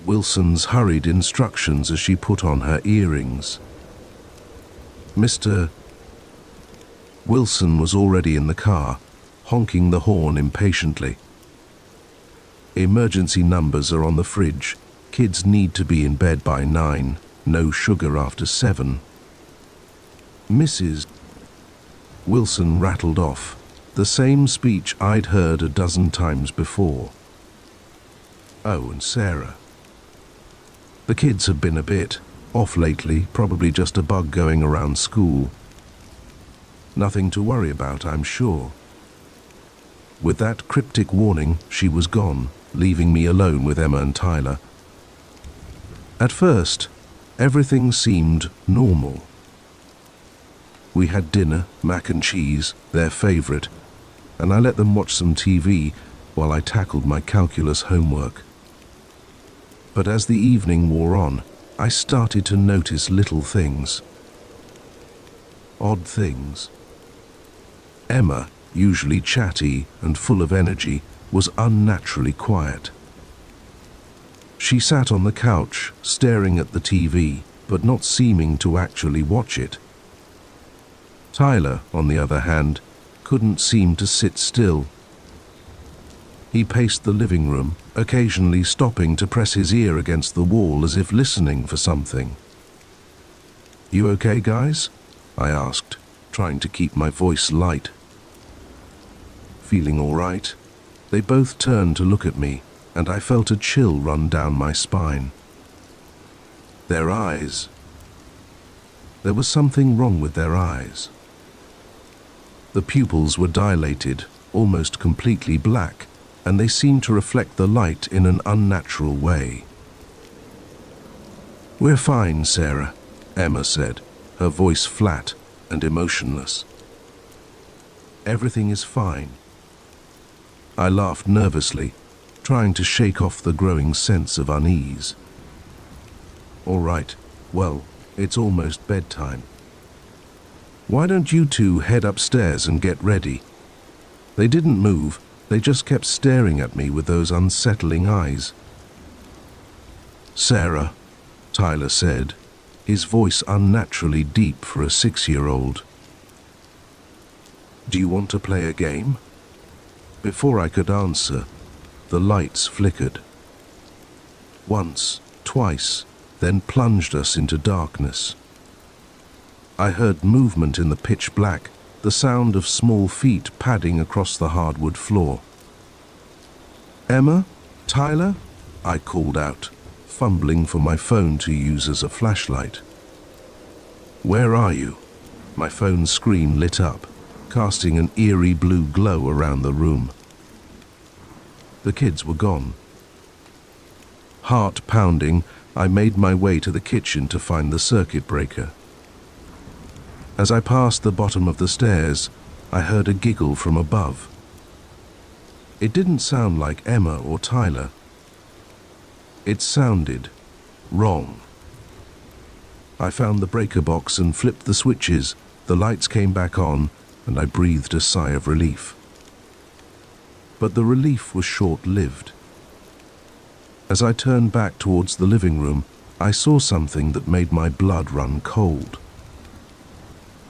Wilson's hurried instructions as she put on her earrings. Mr. Wilson was already in the car, honking the horn impatiently. Emergency numbers are on the fridge. Kids need to be in bed by 9. No sugar after 7. Mrs. Wilson rattled off, the same speech I'd heard a dozen times before. Oh, and Sarah. The kids have been a bit off lately, probably just a bug going around school. Nothing to worry about, I'm sure. With that cryptic warning, she was gone, leaving me alone with Emma and Tyler. At first, everything seemed normal. We had dinner, mac and cheese, their favorite, and I let them watch some TV while I tackled my calculus homework. But as the evening wore on, I started to notice little things. Odd things. Emma, usually chatty and full of energy, was unnaturally quiet. She sat on the couch, staring at the TV, but not seeming to actually watch it. Tyler, on the other hand, couldn't seem to sit still. He paced the living room, occasionally stopping to press his ear against the wall as if listening for something. "You okay, guys?" I asked, trying to keep my voice light. "Feeling all right?" They both turned to look at me, and I felt a chill run down my spine. Their eyes. There was something wrong with their eyes. The pupils were dilated, almost completely black, and they seemed to reflect the light in an unnatural way. "We're fine, Sarah," Emma said, her voice flat and emotionless. "Everything is fine." I laughed nervously, trying to shake off the growing sense of unease. "All right, well, it's almost bedtime. Why don't you two head upstairs and get ready?" They didn't move, they just kept staring at me with those unsettling eyes. "Sarah," Tyler said, his voice unnaturally deep for a 6-year-old. "Do you want to play a game?" Before I could answer, the lights flickered. Once, twice, then plunged us into darkness. I heard movement in the pitch black, the sound of small feet padding across the hardwood floor. "Emma? Tyler?" I called out, fumbling for my phone to use as a flashlight. "Where are you?" My phone's screen lit up, casting an eerie blue glow around the room. The kids were gone. Heart pounding, I made my way to the kitchen to find the circuit breaker. As I passed the bottom of the stairs, I heard a giggle from above. It didn't sound like Emma or Tyler. It sounded wrong. I found the breaker box and flipped the switches. The lights came back on, and I breathed a sigh of relief. But the relief was short-lived. As I turned back towards the living room, I saw something that made my blood run cold.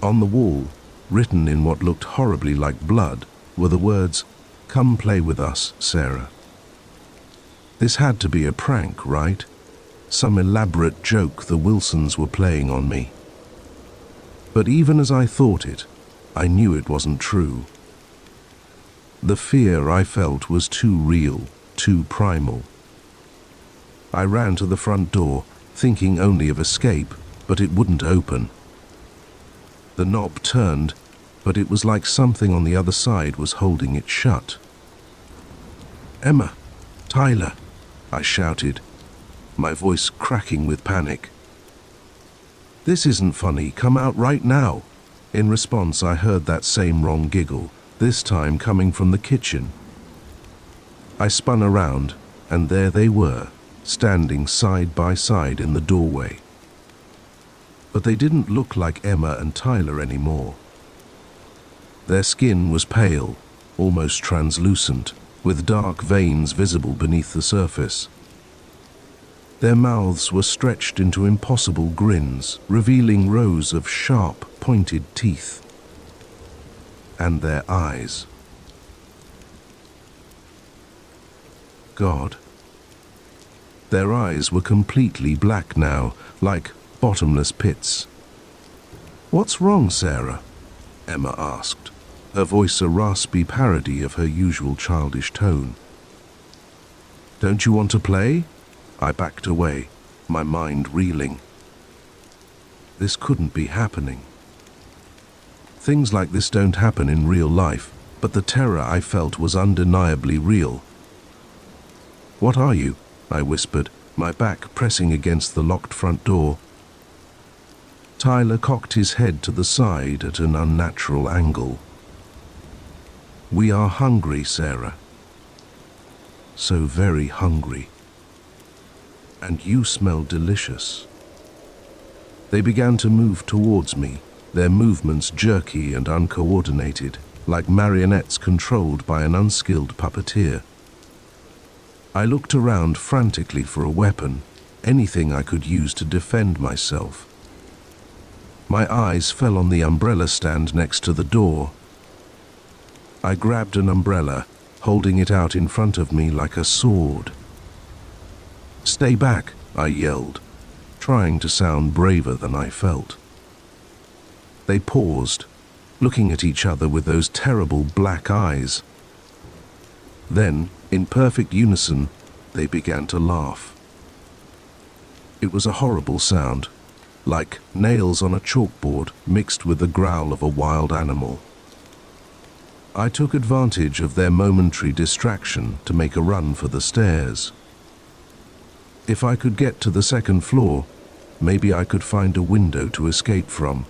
On the wall, written in what looked horribly like blood, were the words, "Come play with us, Sarah." This had to be a prank, right? Some elaborate joke the Wilsons were playing on me. But even as I thought it, I knew it wasn't true. The fear I felt was too real, too primal. I ran to the front door, thinking only of escape, but it wouldn't open. The knob turned, but it was like something on the other side was holding it shut. "Emma, Tyler," I shouted, my voice cracking with panic. "This isn't funny, come out right now." In response, I heard that same wrong giggle, this time coming from the kitchen. I spun around, and there they were, standing side by side in the doorway. But they didn't look like Emma and Tyler anymore. Their skin was pale, almost translucent, with dark veins visible beneath the surface. Their mouths were stretched into impossible grins, revealing rows of sharp, pointed teeth. And their eyes. God. Their eyes were completely black now, like bottomless pits. "What's wrong, Sarah?" Emma asked, her voice a raspy parody of her usual childish tone. "Don't you want to play?" I backed away, my mind reeling. This couldn't be happening. Things like this don't happen in real life, but the terror I felt was undeniably real. "What are you?" I whispered, my back pressing against the locked front door. Tyler cocked his head to the side at an unnatural angle. "We are hungry, Sarah. So very hungry. And you smell delicious." They began to move towards me, their movements jerky and uncoordinated, like marionettes controlled by an unskilled puppeteer. I looked around frantically for a weapon, anything I could use to defend myself. My eyes fell on the umbrella stand next to the door. I grabbed an umbrella, holding it out in front of me like a sword. "Stay back," I yelled, trying to sound braver than I felt. They paused, looking at each other with those terrible black eyes. Then, in perfect unison, they began to laugh. It was a horrible sound, like nails on a chalkboard mixed with the growl of a wild animal. I took advantage of their momentary distraction to make a run for the stairs. If I could get to the second floor, maybe I could find a window to escape from.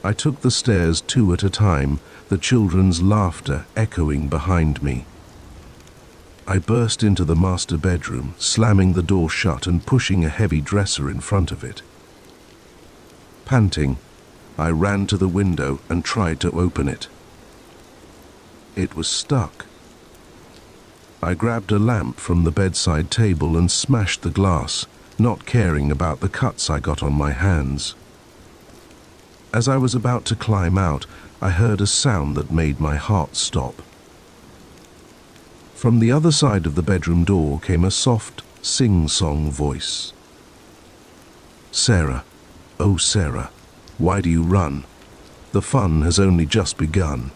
I took the stairs 2 at a time, the children's laughter echoing behind me. I burst into the master bedroom, slamming the door shut and pushing a heavy dresser in front of it. Panting, I ran to the window and tried to open it. It was stuck. I grabbed a lamp from the bedside table and smashed the glass, not caring about the cuts I got on my hands. As I was about to climb out, I heard a sound that made my heart stop. From the other side of the bedroom door came a soft, sing-song voice. "Sarah, oh Sarah, why do you run? The fun has only just begun."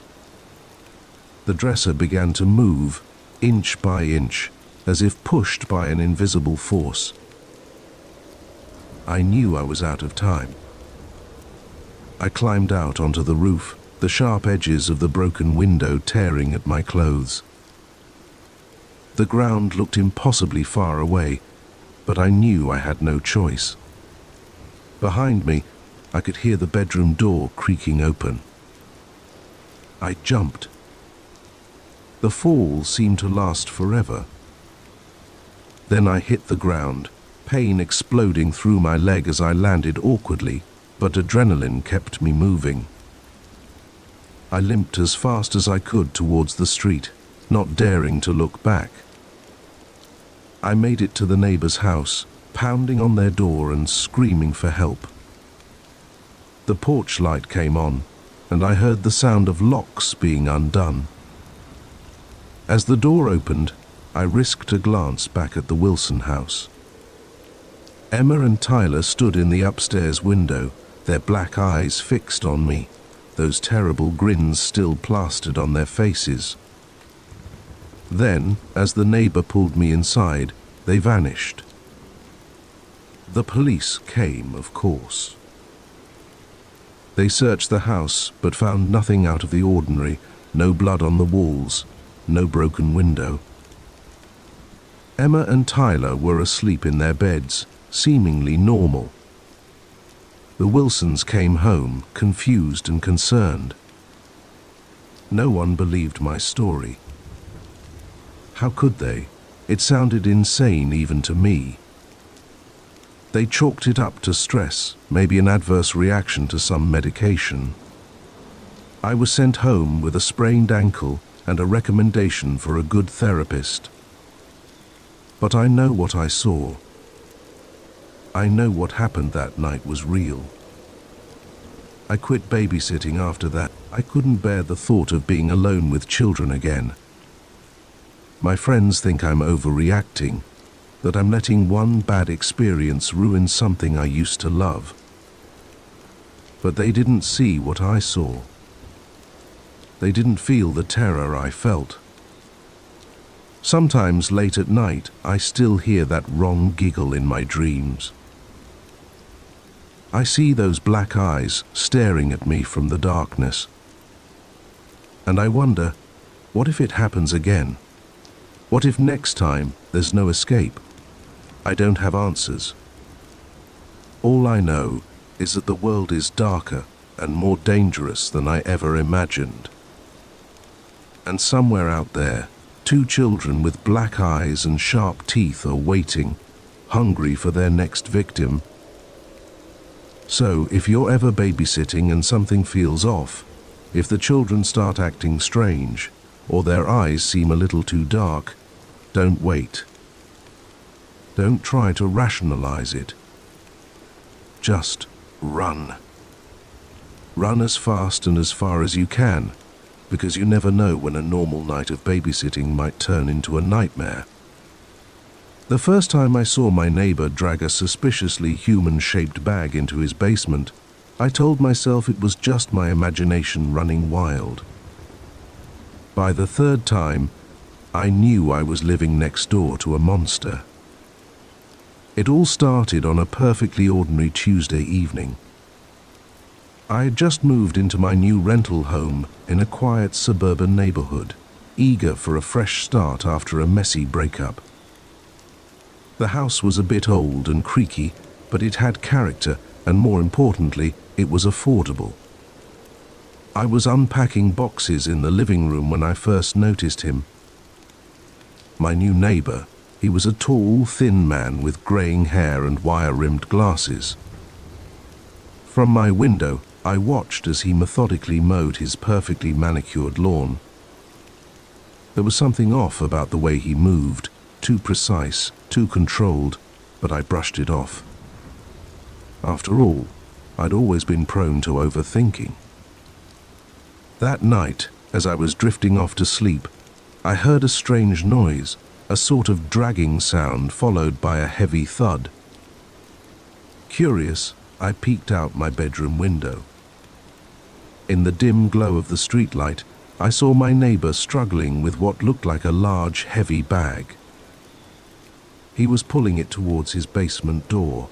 The dresser began to move, inch by inch, as if pushed by an invisible force. I knew I was out of time. I climbed out onto the roof, the sharp edges of the broken window tearing at my clothes. The ground looked impossibly far away, but I knew I had no choice. Behind me, I could hear the bedroom door creaking open. I jumped. The fall seemed to last forever. Then I hit the ground, pain exploding through my leg as I landed awkwardly, but adrenaline kept me moving. I limped as fast as I could towards the street, not daring to look back. I made it to the neighbor's house, pounding on their door and screaming for help. The porch light came on, and I heard the sound of locks being undone. As the door opened, I risked a glance back at the Wilson house. Emma and Tyler stood in the upstairs window, their black eyes fixed on me, those terrible grins still plastered on their faces. Then, as the neighbor pulled me inside, they vanished. The police came, of course. They searched the house, but found nothing out of the ordinary, no blood on the walls, no broken window. Emma and Tyler were asleep in their beds, seemingly normal. The Wilsons came home, confused and concerned. No one believed my story. How could they? It sounded insane even to me. They chalked it up to stress, maybe an adverse reaction to some medication. I was sent home with a sprained ankle and a recommendation for a good therapist. But I know what I saw. I know what happened that night was real. I quit babysitting after that. I couldn't bear the thought of being alone with children again. My friends think I'm overreacting, that I'm letting one bad experience ruin something I used to love. But they didn't see what I saw. They didn't feel the terror I felt. Sometimes late at night, I still hear that wrong giggle in my dreams. I see those black eyes staring at me from the darkness. And I wonder, what if it happens again? What if next time there's no escape? I don't have answers. All I know is that the world is darker and more dangerous than I ever imagined. And somewhere out there, 2 children with black eyes and sharp teeth are waiting, hungry for their next victim. So, if you're ever babysitting and something feels off, if the children start acting strange, or their eyes seem a little too dark, don't wait. Don't try to rationalize it. Just run. Run as fast and as far as you can, because you never know when a normal night of babysitting might turn into a nightmare. The first time I saw my neighbor drag a suspiciously human-shaped bag into his basement, I told myself it was just my imagination running wild. By the third time, I knew I was living next door to a monster. It all started on a perfectly ordinary Tuesday evening. I had just moved into my new rental home in a quiet suburban neighborhood, eager for a fresh start after a messy breakup. The house was a bit old and creaky, but it had character, and more importantly, it was affordable. I was unpacking boxes in the living room when I first noticed him. My new neighbor, he was a tall, thin man with graying hair and wire-rimmed glasses. From my window, I watched as he methodically mowed his perfectly manicured lawn. There was something off about the way he moved, too precise, too controlled, but I brushed it off. After all, I'd always been prone to overthinking. That night, as I was drifting off to sleep, I heard a strange noise, a sort of dragging sound followed by a heavy thud. Curious, I peeked out my bedroom window. In the dim glow of the streetlight, I saw my neighbor struggling with what looked like a large, heavy bag. He was pulling it towards his basement door.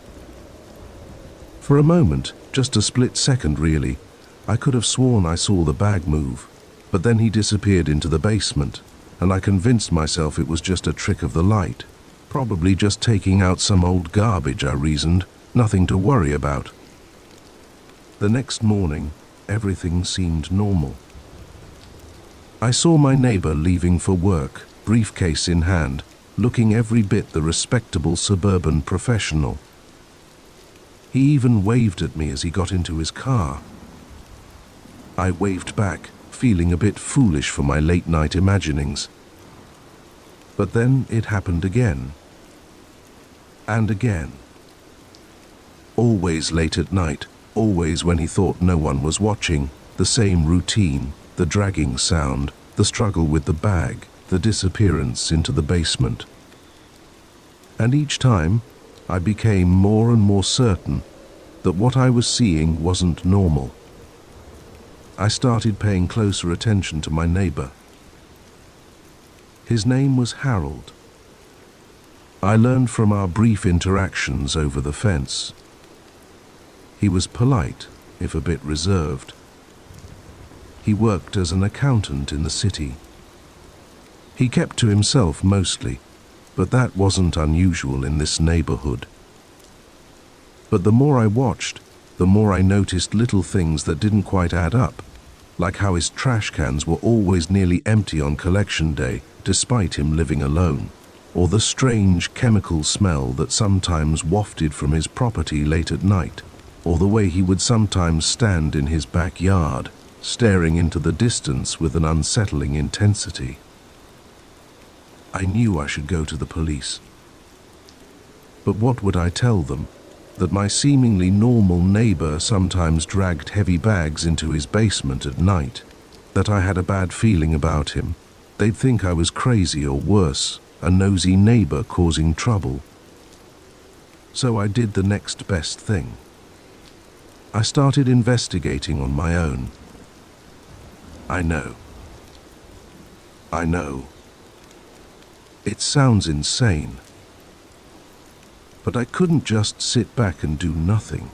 For a moment, just a split second really, I could have sworn I saw the bag move, but then he disappeared into the basement, and I convinced myself it was just a trick of the light, probably just taking out some old garbage, I reasoned, nothing to worry about. The next morning, everything seemed normal. I saw my neighbor leaving for work, briefcase in hand, looking every bit the respectable suburban professional. He even waved at me as he got into his car. I waved back, feeling a bit foolish for my late-night imaginings. But then it happened again. And again. Always late at night, always when he thought no one was watching, the same routine, the dragging sound, the struggle with the bag, the disappearance into the basement. And each time, I became more and more certain that what I was seeing wasn't normal. I started paying closer attention to my neighbor. His name was Harold. I learned from our brief interactions over the fence. He was polite, if a bit reserved. He worked as an accountant in the city. He kept to himself mostly, but that wasn't unusual in this neighborhood. But the more I watched, the more I noticed little things that didn't quite add up, like how his trash cans were always nearly empty on collection day, despite him living alone, or the strange chemical smell that sometimes wafted from his property late at night, or the way he would sometimes stand in his backyard, staring into the distance with an unsettling intensity. I knew I should go to the police. But what would I tell them? That my seemingly normal neighbor sometimes dragged heavy bags into his basement at night, that I had a bad feeling about him. They'd think I was crazy or worse, a nosy neighbor causing trouble. So I did the next best thing. I started investigating on my own. I know. It sounds insane. But I couldn't just sit back and do nothing.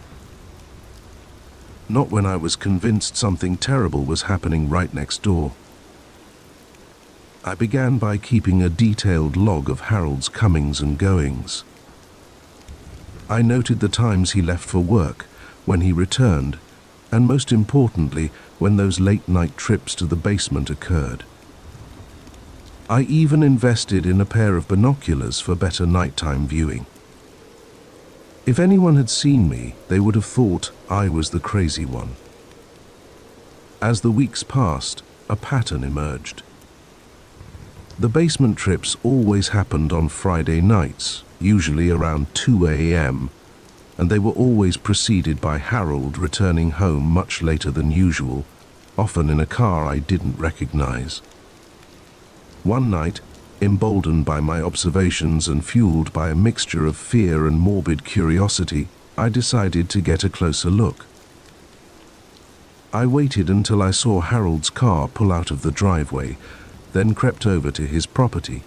Not when I was convinced something terrible was happening right next door. I began by keeping a detailed log of Harold's comings and goings. I noted the times he left for work, when he returned, and most importantly, when those late-night trips to the basement occurred. I even invested in a pair of binoculars for better nighttime viewing. If anyone had seen me, they would have thought I was the crazy one. As the weeks passed, a pattern emerged. The basement trips always happened on Friday nights, usually around 2 a.m., and they were always preceded by Harold returning home much later than usual, often in a car I didn't recognize. One night, emboldened by my observations and fueled by a mixture of fear and morbid curiosity, I decided to get a closer look. I waited until I saw Harold's car pull out of the driveway, then crept over to his property.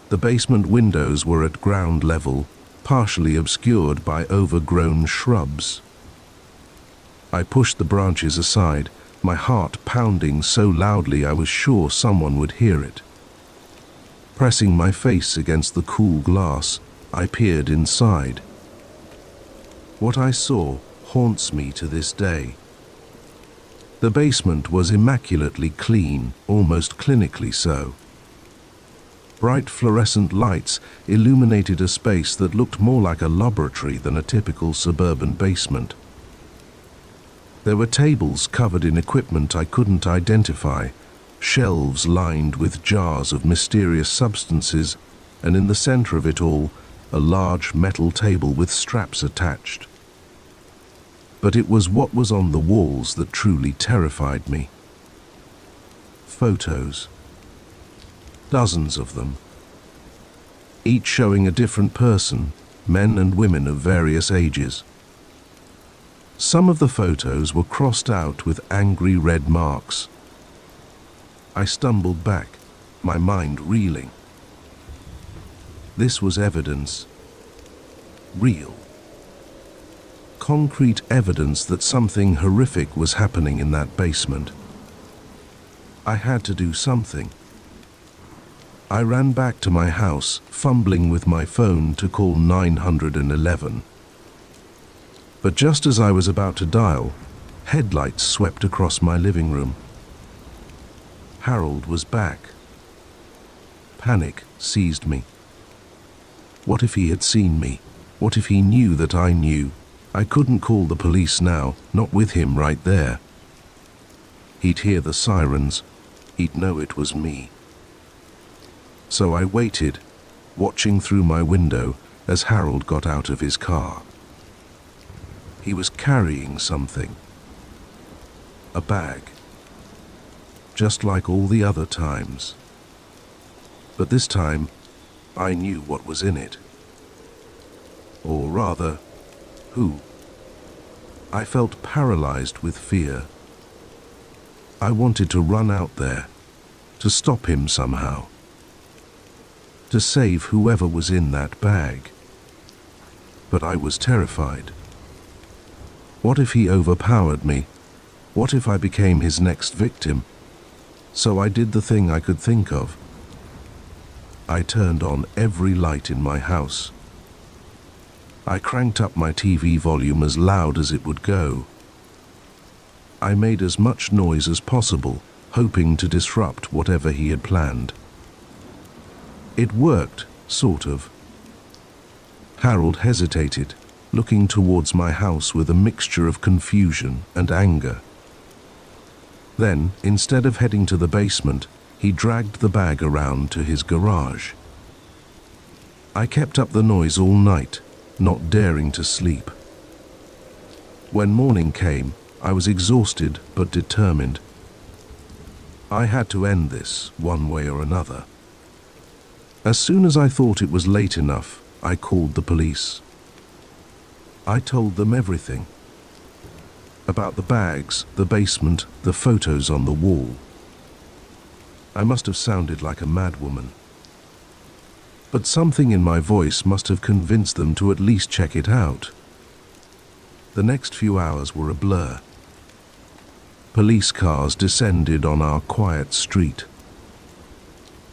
The basement windows were at ground level, partially obscured by overgrown shrubs. I pushed the branches aside, my heart pounding so loudly I was sure someone would hear it. Pressing my face against the cool glass, I peered inside. What I saw haunts me to this day. The basement was immaculately clean, almost clinically so. Bright fluorescent lights illuminated a space that looked more like a laboratory than a typical suburban basement. There were tables covered in equipment I couldn't identify, shelves lined with jars of mysterious substances, and in the center of it all, a large metal table with straps attached. But it was what was on the walls that truly terrified me. Photos. Dozens of them. Each showing a different person, men and women of various ages. Some of the photos were crossed out with angry red marks. I stumbled back, my mind reeling. This was evidence. Real. Concrete evidence that something horrific was happening in that basement. I had to do something. I ran back to my house, fumbling with my phone to call 911. But just as I was about to dial, headlights swept across my living room. Harold was back. Panic seized me. What if he had seen me? What if he knew that I knew? I couldn't call the police now, not with him right there. He'd hear the sirens. He'd know it was me. So I waited, watching through my window as Harold got out of his car. He was carrying something. A bag. Just like all the other times. But this time, I knew what was in it. Or rather, who. I felt paralyzed with fear. I wanted to run out there, to stop him somehow, to save whoever was in that bag. But I was terrified. What if he overpowered me? What if I became his next victim? So I did the thing I could think of. I turned on every light in my house. I cranked up my TV volume as loud as it would go. I made as much noise as possible, hoping to disrupt whatever he had planned. It worked, sort of. Harold hesitated, looking towards my house with a mixture of confusion and anger. Then, instead of heading to the basement, he dragged the bag around to his garage. I kept up the noise all night, not daring to sleep. When morning came, I was exhausted but determined. I had to end this, one way or another. As soon as I thought it was late enough, I called the police. I told them everything. About the bags, the basement, the photos on the wall. I must have sounded like a madwoman. But something in my voice must have convinced them to at least check it out. The next few hours were a blur. Police cars descended on our quiet street.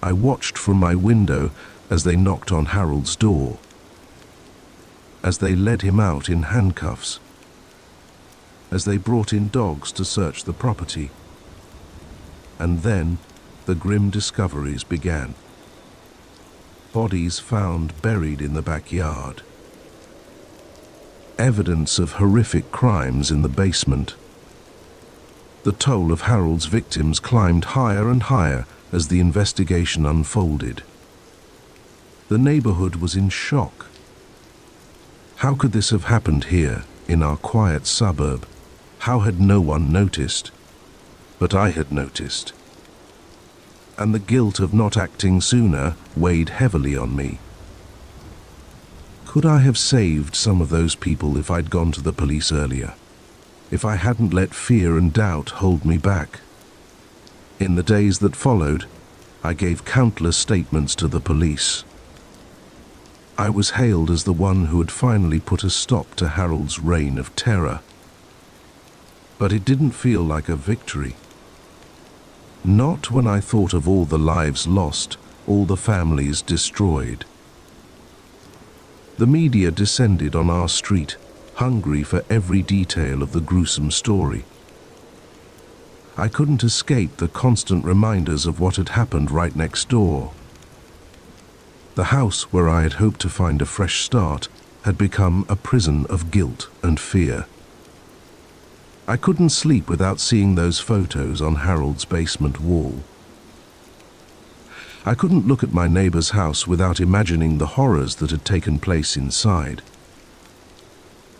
I watched from my window as they knocked on Harold's door, as they led him out in handcuffs, as they brought in dogs to search the property. And then the grim discoveries began. Bodies found buried in the backyard. Evidence of horrific crimes in the basement. The toll of Harold's victims climbed higher and higher as the investigation unfolded. The neighborhood was in shock. How could this have happened here, in our quiet suburb? How had no one noticed? But I had noticed. And the guilt of not acting sooner weighed heavily on me. Could I have saved some of those people if I'd gone to the police earlier? If I hadn't let fear and doubt hold me back? In the days that followed, I gave countless statements to the police. I was hailed as the one who had finally put a stop to Harold's reign of terror. But it didn't feel like a victory. Not when I thought of all the lives lost, all the families destroyed. The media descended on our street, hungry for every detail of the gruesome story. I couldn't escape the constant reminders of what had happened right next door. The house where I had hoped to find a fresh start had become a prison of guilt and fear. I couldn't sleep without seeing those photos on Harold's basement wall. I couldn't look at my neighbor's house without imagining the horrors that had taken place inside.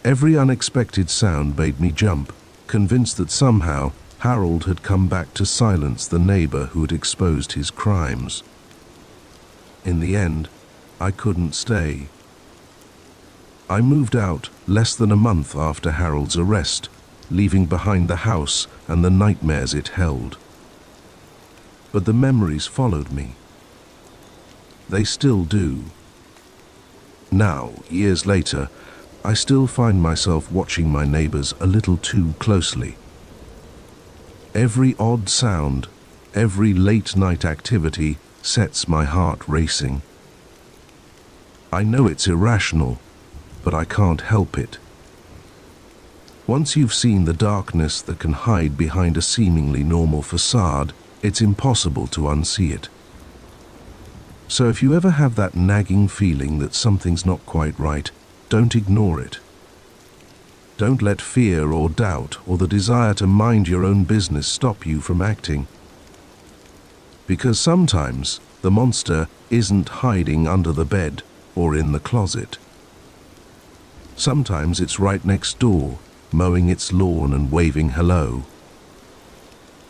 Every unexpected sound made me jump, convinced that somehow Harold had come back to silence the neighbor who had exposed his crimes. In the end, I couldn't stay. I moved out less than a month after Harold's arrest, leaving behind the house and the nightmares it held. But the memories followed me. They still do. Now, years later, I still find myself watching my neighbors a little too closely. Every odd sound, every late-night activity sets my heart racing. I know it's irrational, but I can't help it. Once you've seen the darkness that can hide behind a seemingly normal facade, it's impossible to unsee it. So if you ever have that nagging feeling that something's not quite right, don't ignore it. Don't let fear or doubt or the desire to mind your own business stop you from acting. Because sometimes the monster isn't hiding under the bed or in the closet. Sometimes it's right next door, mowing its lawn and waving hello.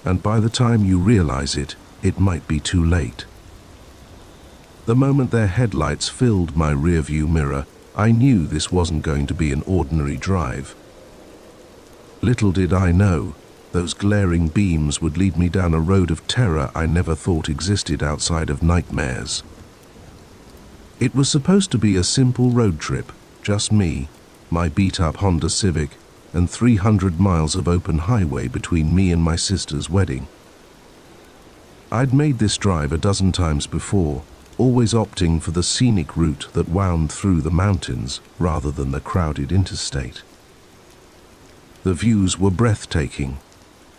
And by the time you realize it, it might be too late. The moment their headlights filled my rearview mirror, I knew this wasn't going to be an ordinary drive. Little did I know, those glaring beams would lead me down a road of terror I never thought existed outside of nightmares. It was supposed to be a simple road trip, just me, my beat-up Honda Civic, and 300 miles of open highway between me and my sister's wedding. I'd made this drive a dozen times before, always opting for the scenic route that wound through the mountains rather than the crowded interstate. The views were breathtaking,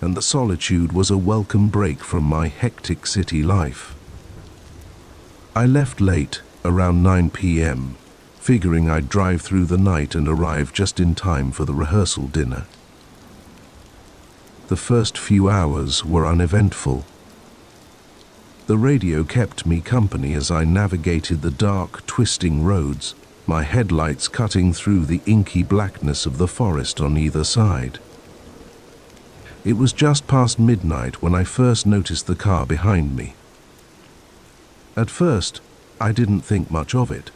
and the solitude was a welcome break from my hectic city life. I left late, around 9 p.m., figuring I'd drive through the night and arrive just in time for the rehearsal dinner. The first few hours were uneventful. The radio kept me company as I navigated the dark, twisting roads, my headlights cutting through the inky blackness of the forest on either side. It was just past midnight when I first noticed the car behind me. At first, I didn't think much of it.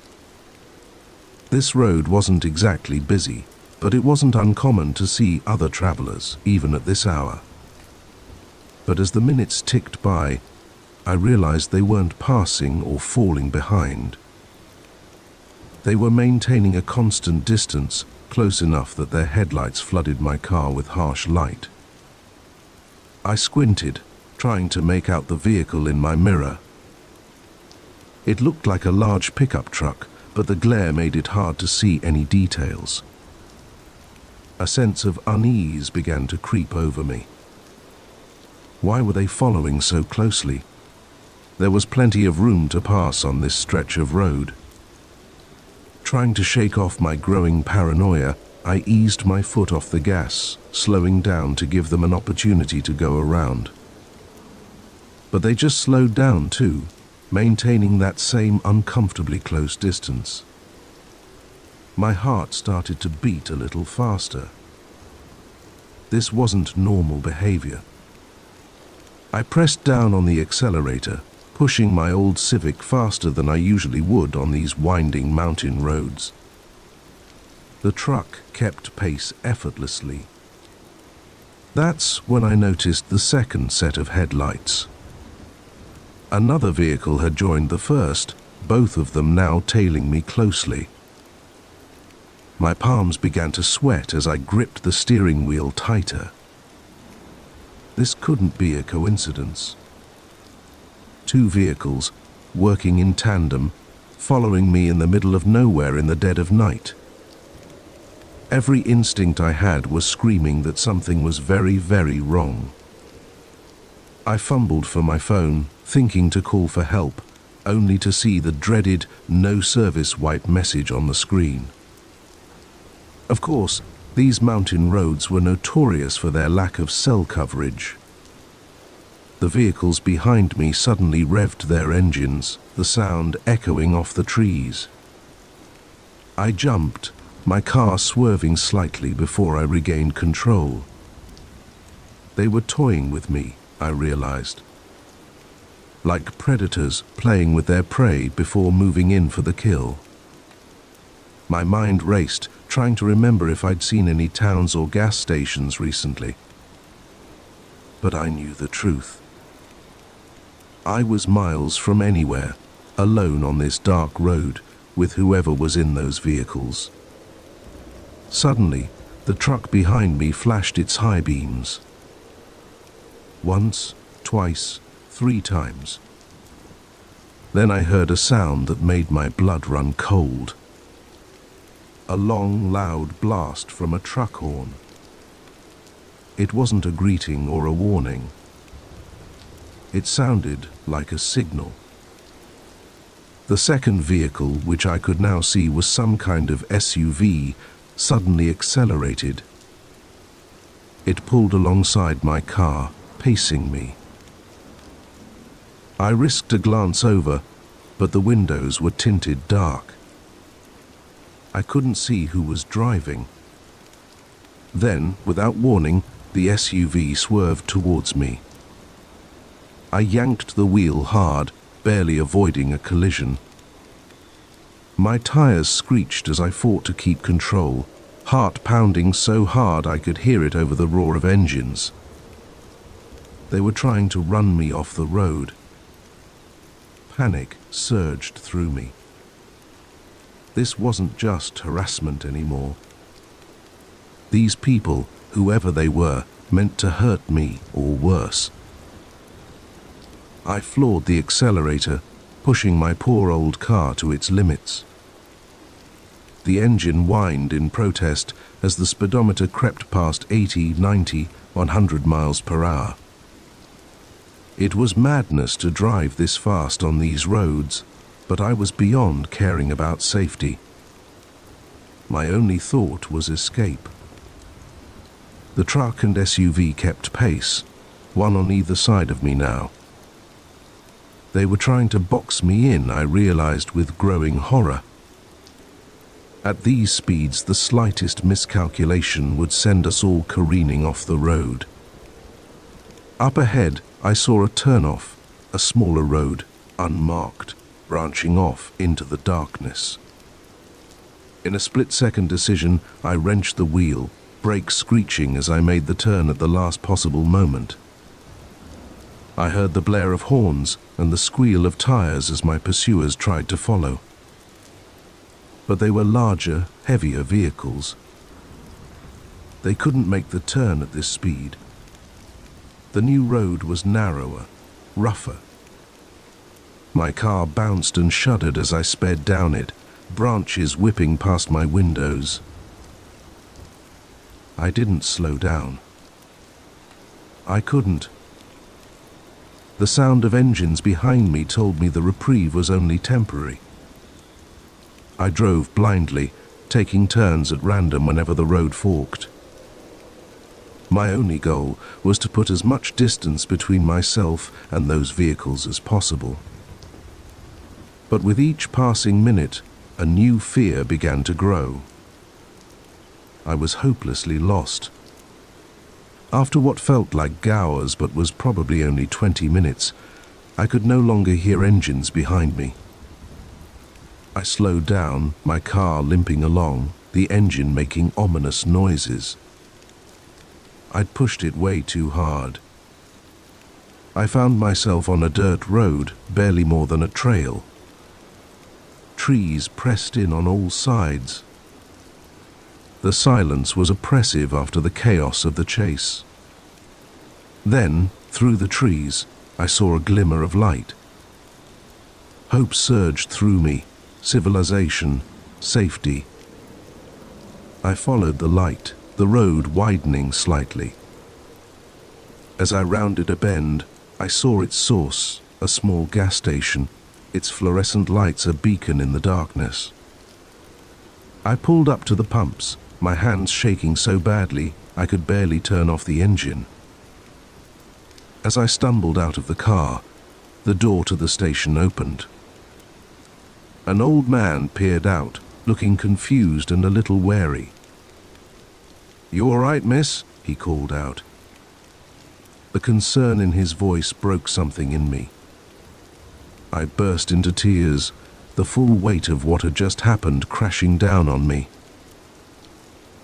This road wasn't exactly busy, but it wasn't uncommon to see other travelers, even at this hour. But as the minutes ticked by, I realized they weren't passing or falling behind. They were maintaining a constant distance, close enough that their headlights flooded my car with harsh light. I squinted, trying to make out the vehicle in my mirror. It looked like a large pickup truck, but the glare made it hard to see any details. A sense of unease began to creep over me. Why were they following so closely? There was plenty of room to pass on this stretch of road. Trying to shake off my growing paranoia, I eased my foot off the gas, slowing down to give them an opportunity to go around. But they just slowed down too, maintaining that same uncomfortably close distance. My heart started to beat a little faster. This wasn't normal behavior. I pressed down on the accelerator, pushing my old Civic faster than I usually would on these winding mountain roads. The truck kept pace effortlessly. That's when I noticed the second set of headlights. Another vehicle had joined the first, both of them now tailing me closely. My palms began to sweat as I gripped the steering wheel tighter. This couldn't be a coincidence. Two vehicles, working in tandem, following me in the middle of nowhere in the dead of night. Every instinct I had was screaming that something was very, very wrong. I fumbled for my phone, thinking to call for help, only to see the dreaded "no service" white message on the screen. Of course, these mountain roads were notorious for their lack of cell coverage. The vehicles behind me suddenly revved their engines, the sound echoing off the trees. I jumped, my car swerving slightly before I regained control. They were toying with me, I realized. Like predators playing with their prey before moving in for the kill. My mind raced, trying to remember if I'd seen any towns or gas stations recently. But I knew the truth. I was miles from anywhere, alone on this dark road, with whoever was in those vehicles. Suddenly, the truck behind me flashed its high beams. Once, twice, 3 times. Then I heard a sound that made my blood run cold. A long, loud blast from a truck horn. It wasn't a greeting or a warning. It sounded like a signal. The second vehicle, which I could now see was some kind of SUV, suddenly accelerated. It pulled alongside my car, pacing me. I risked a glance over, but the windows were tinted dark. I couldn't see who was driving. Then, without warning, the SUV swerved towards me. I yanked the wheel hard, barely avoiding a collision. My tires screeched as I fought to keep control, heart pounding so hard I could hear it over the roar of engines. They were trying to run me off the road. Panic surged through me. This wasn't just harassment anymore. These people, whoever they were, meant to hurt me or worse. I floored the accelerator, pushing my poor old car to its limits. The engine whined in protest as the speedometer crept past 80, 90, 100 miles per hour. It was madness to drive this fast on these roads, but I was beyond caring about safety. My only thought was escape. The truck and SUV kept pace, one on either side of me now. They were trying to box me in, I realized with growing horror. At these speeds, the slightest miscalculation would send us all careening off the road. Up ahead, I saw a turnoff, a smaller road, unmarked, branching off into the darkness. In a split-second decision, I wrenched the wheel, brakes screeching as I made the turn at the last possible moment. I heard the blare of horns and the squeal of tires as my pursuers tried to follow. But they were larger, heavier vehicles. They couldn't make the turn at this speed. The new road was narrower, rougher. My car bounced and shuddered as I sped down it, branches whipping past my windows. I didn't slow down. I couldn't. The sound of engines behind me told me the reprieve was only temporary. I drove blindly, taking turns at random whenever the road forked. My only goal was to put as much distance between myself and those vehicles as possible. But with each passing minute, a new fear began to grow. I was hopelessly lost. After what felt like hours but was probably only 20 minutes, I could no longer hear engines behind me. I slowed down, my car limping along, the engine making ominous noises. I'd pushed it way too hard. I found myself on a dirt road, barely more than a trail. Trees pressed in on all sides. The silence was oppressive after the chaos of the chase. Then, through the trees, I saw a glimmer of light. Hope surged through me, civilization, safety. I followed the light, the road widening slightly. As I rounded a bend, I saw its source, a small gas station, its fluorescent lights a beacon in the darkness. I pulled up to the pumps, my hands shaking so badly I could barely turn off the engine. As I stumbled out of the car, the door to the station opened. An old man peered out, looking confused and a little wary. "You all right, miss?" he called out. The concern in his voice broke something in me. I burst into tears, the full weight of what had just happened crashing down on me.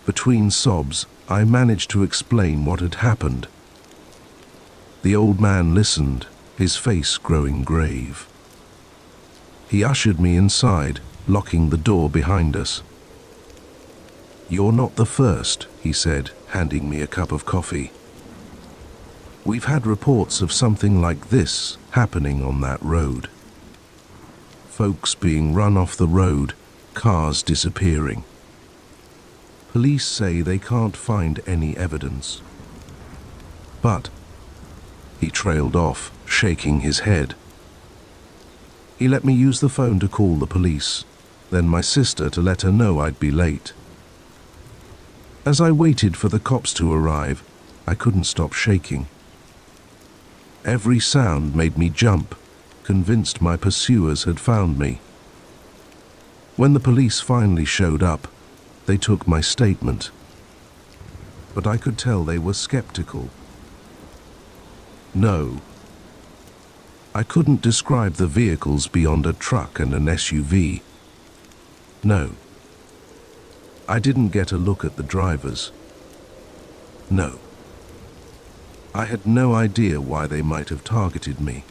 Between sobs, I managed to explain what had happened. The old man listened, his face growing grave. He ushered me inside, locking the door behind us. "You're not the first," he said, handing me a cup of coffee. "We've had reports of something like this happening on that road. Folks being run off the road, cars disappearing. Police say they can't find any evidence. But," he trailed off, shaking his head. He let me use the phone to call the police, then my sister to let her know I'd be late. As I waited for the cops to arrive, I couldn't stop shaking. Every sound made me jump, convinced my pursuers had found me. When the police finally showed up, they took my statement. But I could tell they were skeptical. No. I couldn't describe the vehicles beyond a truck and an SUV. No. I didn't get a look at the drivers. No. I had no idea why they might have targeted me.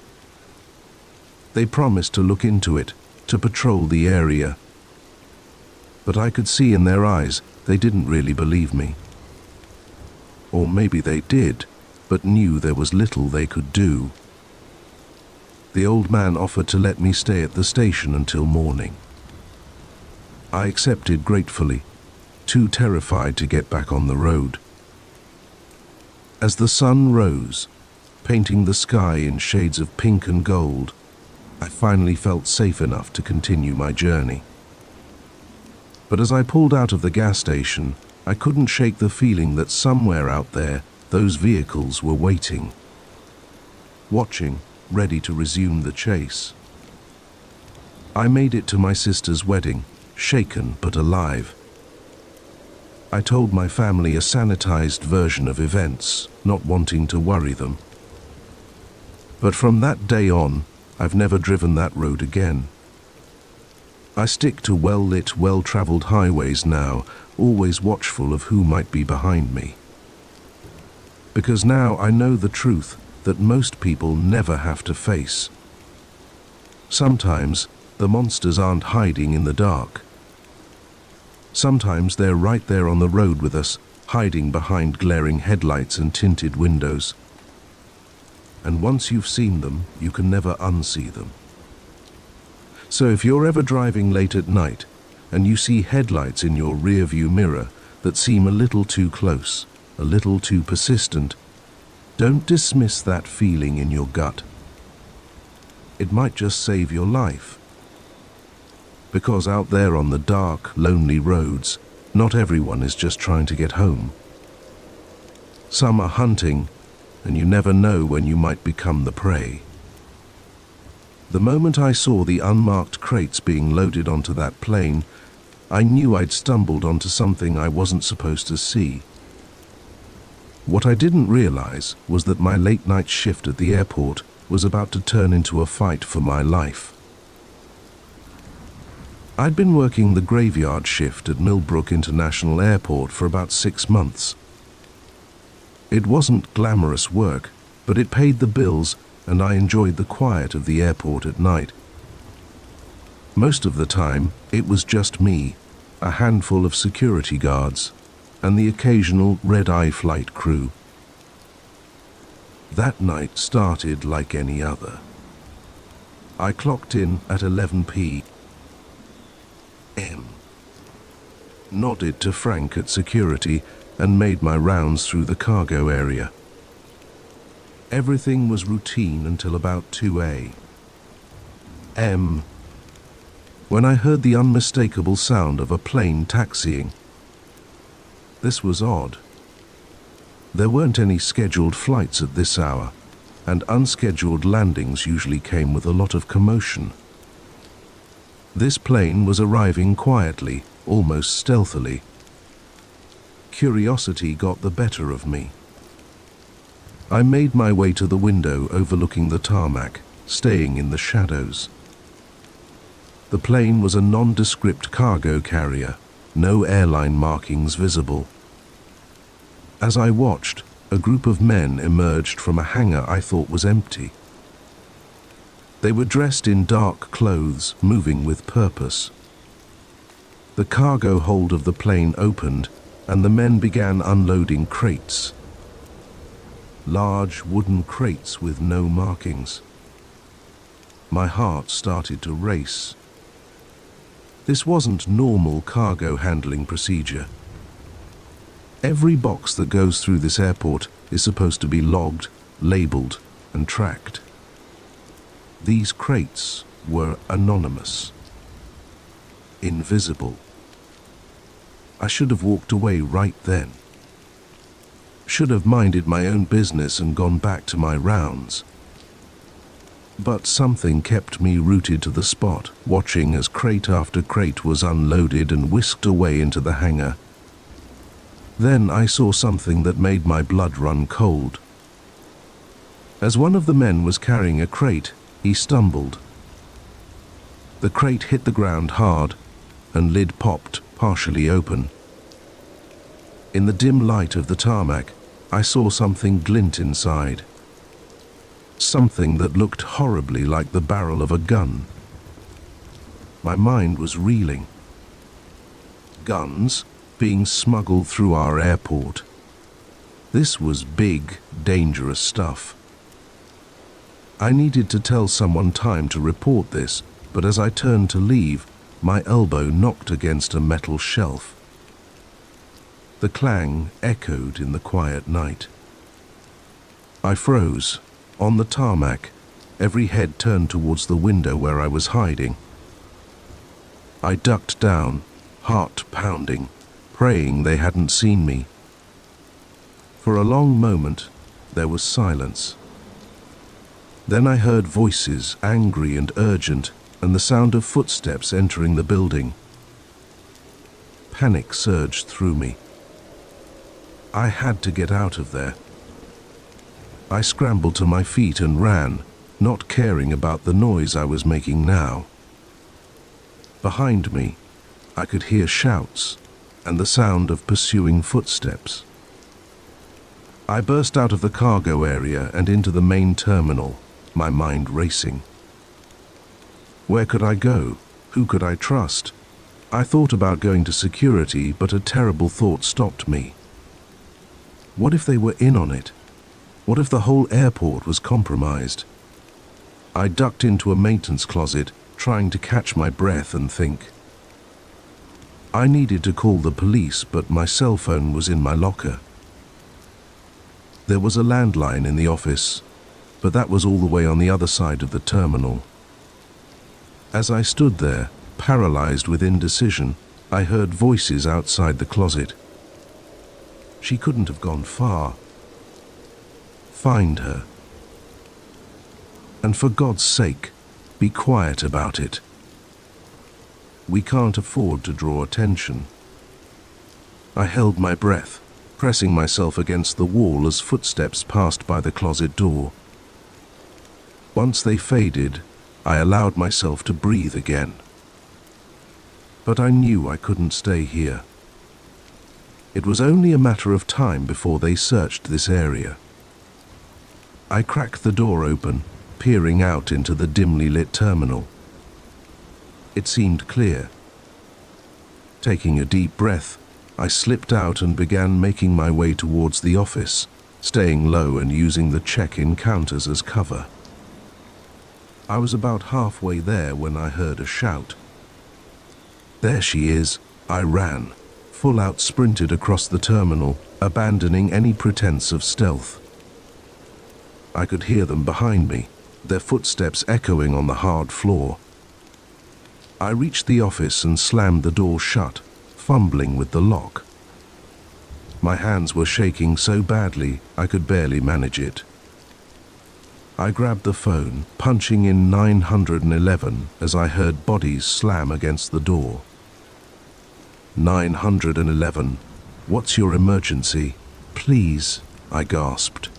They promised to look into it, to patrol the area. But I could see in their eyes they didn't really believe me. Or maybe they did, but knew there was little they could do. the old man offered to let me stay at the station until morning. I accepted gratefully, too terrified to get back on the road. As the sun rose, painting the sky in shades of pink and gold, I finally felt safe enough to continue my journey. But as I pulled out of the gas station, I couldn't shake the feeling that somewhere out there, those vehicles were waiting, watching, ready to resume the chase. I made it to my sister's wedding, shaken but alive. I told my family a sanitized version of events, not wanting to worry them. But from that day on, I've never driven that road again. I stick to well-lit, well-traveled highways now, always watchful of who might be behind me. Because now I know the truth that most people never have to face. Sometimes the monsters aren't hiding in the dark. Sometimes they're right there on the road with us, hiding behind glaring headlights and tinted windows. And once you've seen them, you can never unsee them. So if you're ever driving late at night and you see headlights in your rearview mirror that seem a little too close, a little too persistent, don't dismiss that feeling in your gut. It might just save your life. Because out there on the dark, lonely roads, not everyone is just trying to get home. Some are hunting, and you never know when you might become the prey. The moment I saw the unmarked crates being loaded onto that plane, I knew I'd stumbled onto something I wasn't supposed to see. What I didn't realize was that my late-night shift at the airport was about to turn into a fight for my life. I'd been working the graveyard shift at Millbrook International Airport for about 6 months. It wasn't glamorous work, but it paid the bills, and I enjoyed the quiet of the airport at night. Most of the time, it was just me, a handful of security guards, and the occasional red-eye flight crew. That night started like any other. I clocked in at 11 p.m. Nodded to Frank at security and made my rounds through the cargo area. Everything was routine until about 2 a.m. when I heard the unmistakable sound of a plane taxiing. This was odd. There weren't any scheduled flights at this hour, and unscheduled landings usually came with a lot of commotion. This plane was arriving quietly, almost stealthily. Curiosity got the better of me. I made my way to the window overlooking the tarmac, staying in the shadows. The plane was a nondescript cargo carrier, no airline markings visible. As I watched, a group of men emerged from a hangar I thought was empty. They were dressed in dark clothes, moving with purpose. The cargo hold of the plane opened, and the men began unloading crates. Large wooden crates with no markings. My heart started to race. This wasn't normal cargo handling procedure. Every box that goes through this airport is supposed to be logged, labeled, and tracked. These crates were anonymous, invisible. I should have walked away right then. Should have minded my own business and gone back to my rounds. But something kept me rooted to the spot, watching as crate after crate was unloaded and whisked away into the hangar. Then I saw something that made my blood run cold. As one of the men was carrying a crate, he stumbled. The crate hit the ground hard, and lid popped, partially open. In the dim light of the tarmac, I saw something glint inside. Something that looked horribly like the barrel of a gun. My mind was reeling. Guns being smuggled through our airport. This was big, dangerous stuff. I needed to tell someone time to report this, but as I turned to leave, my elbow knocked against a metal shelf. The clang echoed in the quiet night. I froze, on the tarmac, every head turned towards the window where I was hiding. I ducked down, heart pounding, praying they hadn't seen me. For a long moment, there was silence. Then I heard voices, angry and urgent, and the sound of footsteps entering the building. Panic surged through me. I had to get out of there. I scrambled to my feet and ran, not caring about the noise I was making now. Behind me, I could hear shouts and the sound of pursuing footsteps. I burst out of the cargo area and into the main terminal, my mind racing. Where could I go? Who could I trust? I thought about going to security, but a terrible thought stopped me. What if they were in on it? What if the whole airport was compromised? I ducked into a maintenance closet, trying to catch my breath and think. I needed to call the police, but my cell phone was in my locker. There was a landline in the office, but that was all the way on the other side of the terminal. As I stood there, paralyzed with indecision, I heard voices outside the closet. She couldn't have gone far. Find her. And for God's sake, be quiet about it. We can't afford to draw attention. I held my breath, pressing myself against the wall as footsteps passed by the closet door. Once they faded, I allowed myself to breathe again. But I knew I couldn't stay here. It was only a matter of time before they searched this area. I cracked the door open, peering out into the dimly lit terminal. It seemed clear. Taking a deep breath, I slipped out and began making my way towards the office, staying low and using the check-in counters as cover. I was about halfway there when I heard a shout. There she is, I ran, full out sprinted across the terminal, abandoning any pretense of stealth. I could hear them behind me, their footsteps echoing on the hard floor. I reached the office and slammed the door shut, fumbling with the lock. My hands were shaking so badly I could barely manage it. I grabbed the phone, punching in 911 as I heard bodies slam against the door. 911, what's your emergency? Please, I gasped.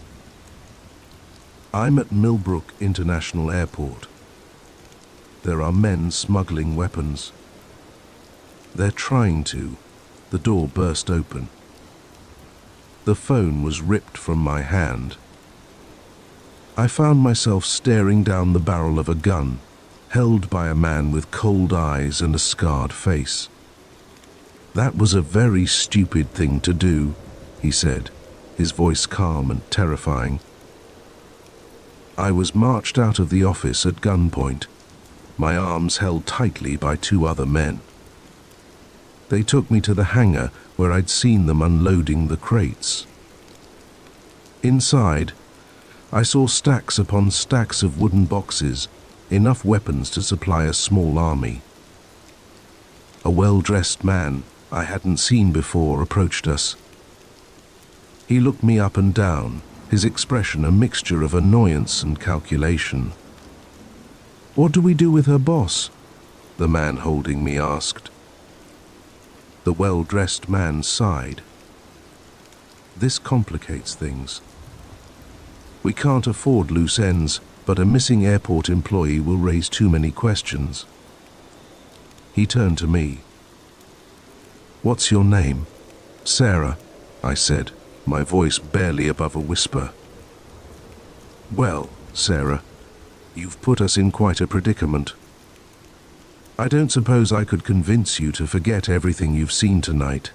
I'm at Millbrook International Airport. There are men smuggling weapons. They're trying to. The door burst open. The phone was ripped from my hand. I found myself staring down the barrel of a gun, held by a man with cold eyes and a scarred face. That was a very stupid thing to do, he said, his voice calm and terrifying. I was marched out of the office at gunpoint, my arms held tightly by two other men. They took me to the hangar where I'd seen them unloading the crates. Inside, I saw stacks upon stacks of wooden boxes, enough weapons to supply a small army. A well-dressed man I hadn't seen before approached us. He looked me up and down, his expression a mixture of annoyance and calculation. "What do we do with her boss?" the man holding me asked. The well-dressed man sighed. "This complicates things. We can't afford loose ends, but a missing airport employee will raise too many questions." He turned to me. "What's your name?" "Sarah," I said, my voice barely above a whisper. "Well, Sarah, you've put us in quite a predicament. I don't suppose I could convince you to forget everything you've seen tonight."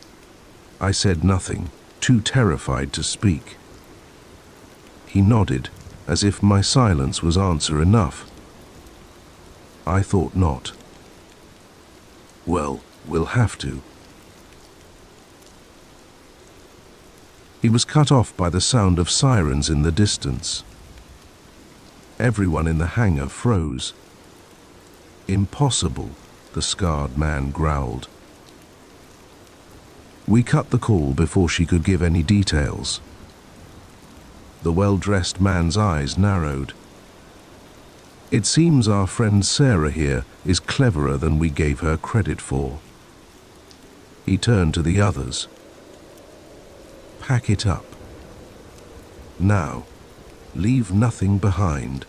I said nothing, too terrified to speak. He nodded, as if my silence was answer enough. I thought not. Well, we'll have to. He was cut off by the sound of sirens in the distance. Everyone in the hangar froze. Impossible, the scarred man growled. We cut the call before she could give any details. The well-dressed man's eyes narrowed. It seems our friend Sarah here is cleverer than we gave her credit for. He turned to the others. Pack it up. Now, leave nothing behind.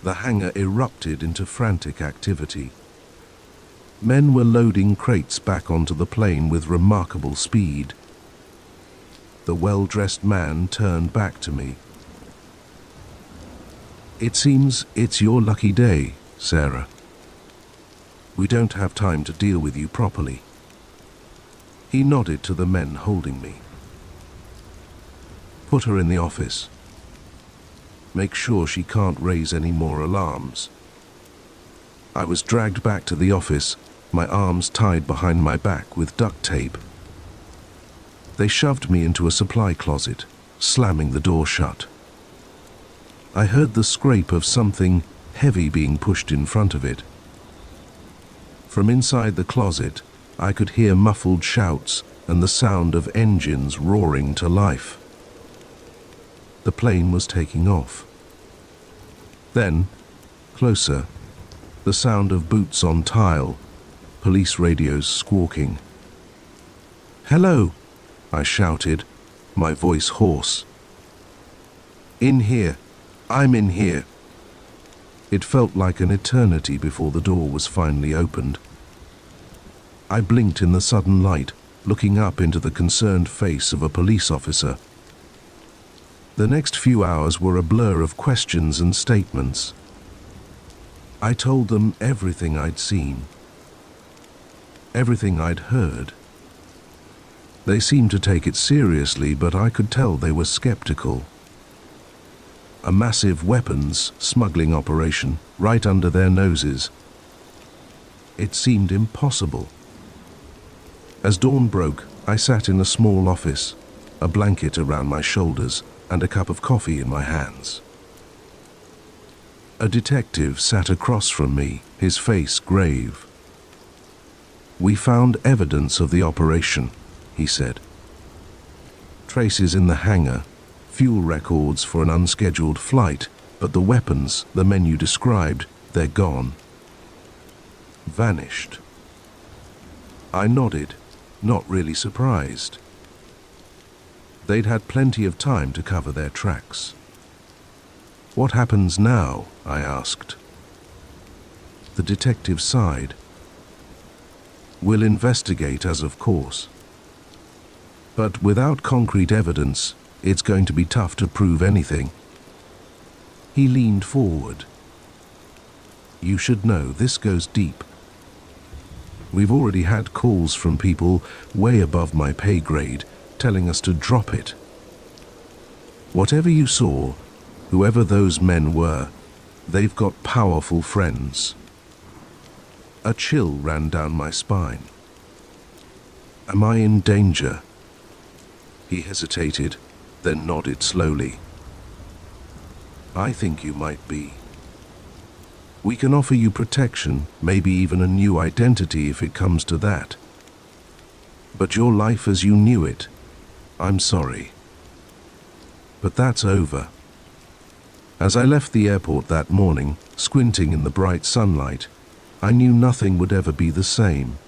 The hangar erupted into frantic activity. Men were loading crates back onto the plane with remarkable speed. The well-dressed man turned back to me. It seems it's your lucky day, Sarah. We don't have time to deal with you properly. He nodded to the men holding me. Put her in the office. Make sure she can't raise any more alarms. I was dragged back to the office, my arms tied behind my back with duct tape. They shoved me into a supply closet, slamming the door shut. I heard the scrape of something heavy being pushed in front of it. From inside the closet, I could hear muffled shouts and the sound of engines roaring to life. The plane was taking off. Then, closer, the sound of boots on tile, police radios squawking. "Hello," I shouted, my voice hoarse. "In here. I'm in here." It felt like an eternity before the door was finally opened. I blinked in the sudden light, looking up into the concerned face of a police officer. The next few hours were a blur of questions and statements. I told them everything I'd seen, everything I'd heard. They seemed to take it seriously, but I could tell they were skeptical. A massive weapons smuggling operation right under their noses. It seemed impossible. As dawn broke, I sat in a small office, a blanket around my shoulders and a cup of coffee in my hands. A detective sat across from me, his face grave. "We found evidence of the operation," he said. "Traces in the hangar, fuel records for an unscheduled flight, but the weapons, the men you described, they're gone. Vanished." I nodded, not really surprised. They'd had plenty of time to cover their tracks. "What happens now?" I asked. The detective sighed. "We'll investigate as of course. But without concrete evidence, it's going to be tough to prove anything." He leaned forward. "You should know this goes deep. We've already had calls from people way above my pay grade telling us to drop it. Whatever you saw, whoever those men were, they've got powerful friends." A chill ran down my spine. "Am I in danger?" He hesitated, then nodded slowly. "I think you might be. We can offer you protection, maybe even a new identity if it comes to that. But your life as you knew it, I'm sorry. But that's over." As I left the airport that morning, squinting in the bright sunlight, I knew nothing would ever be the same.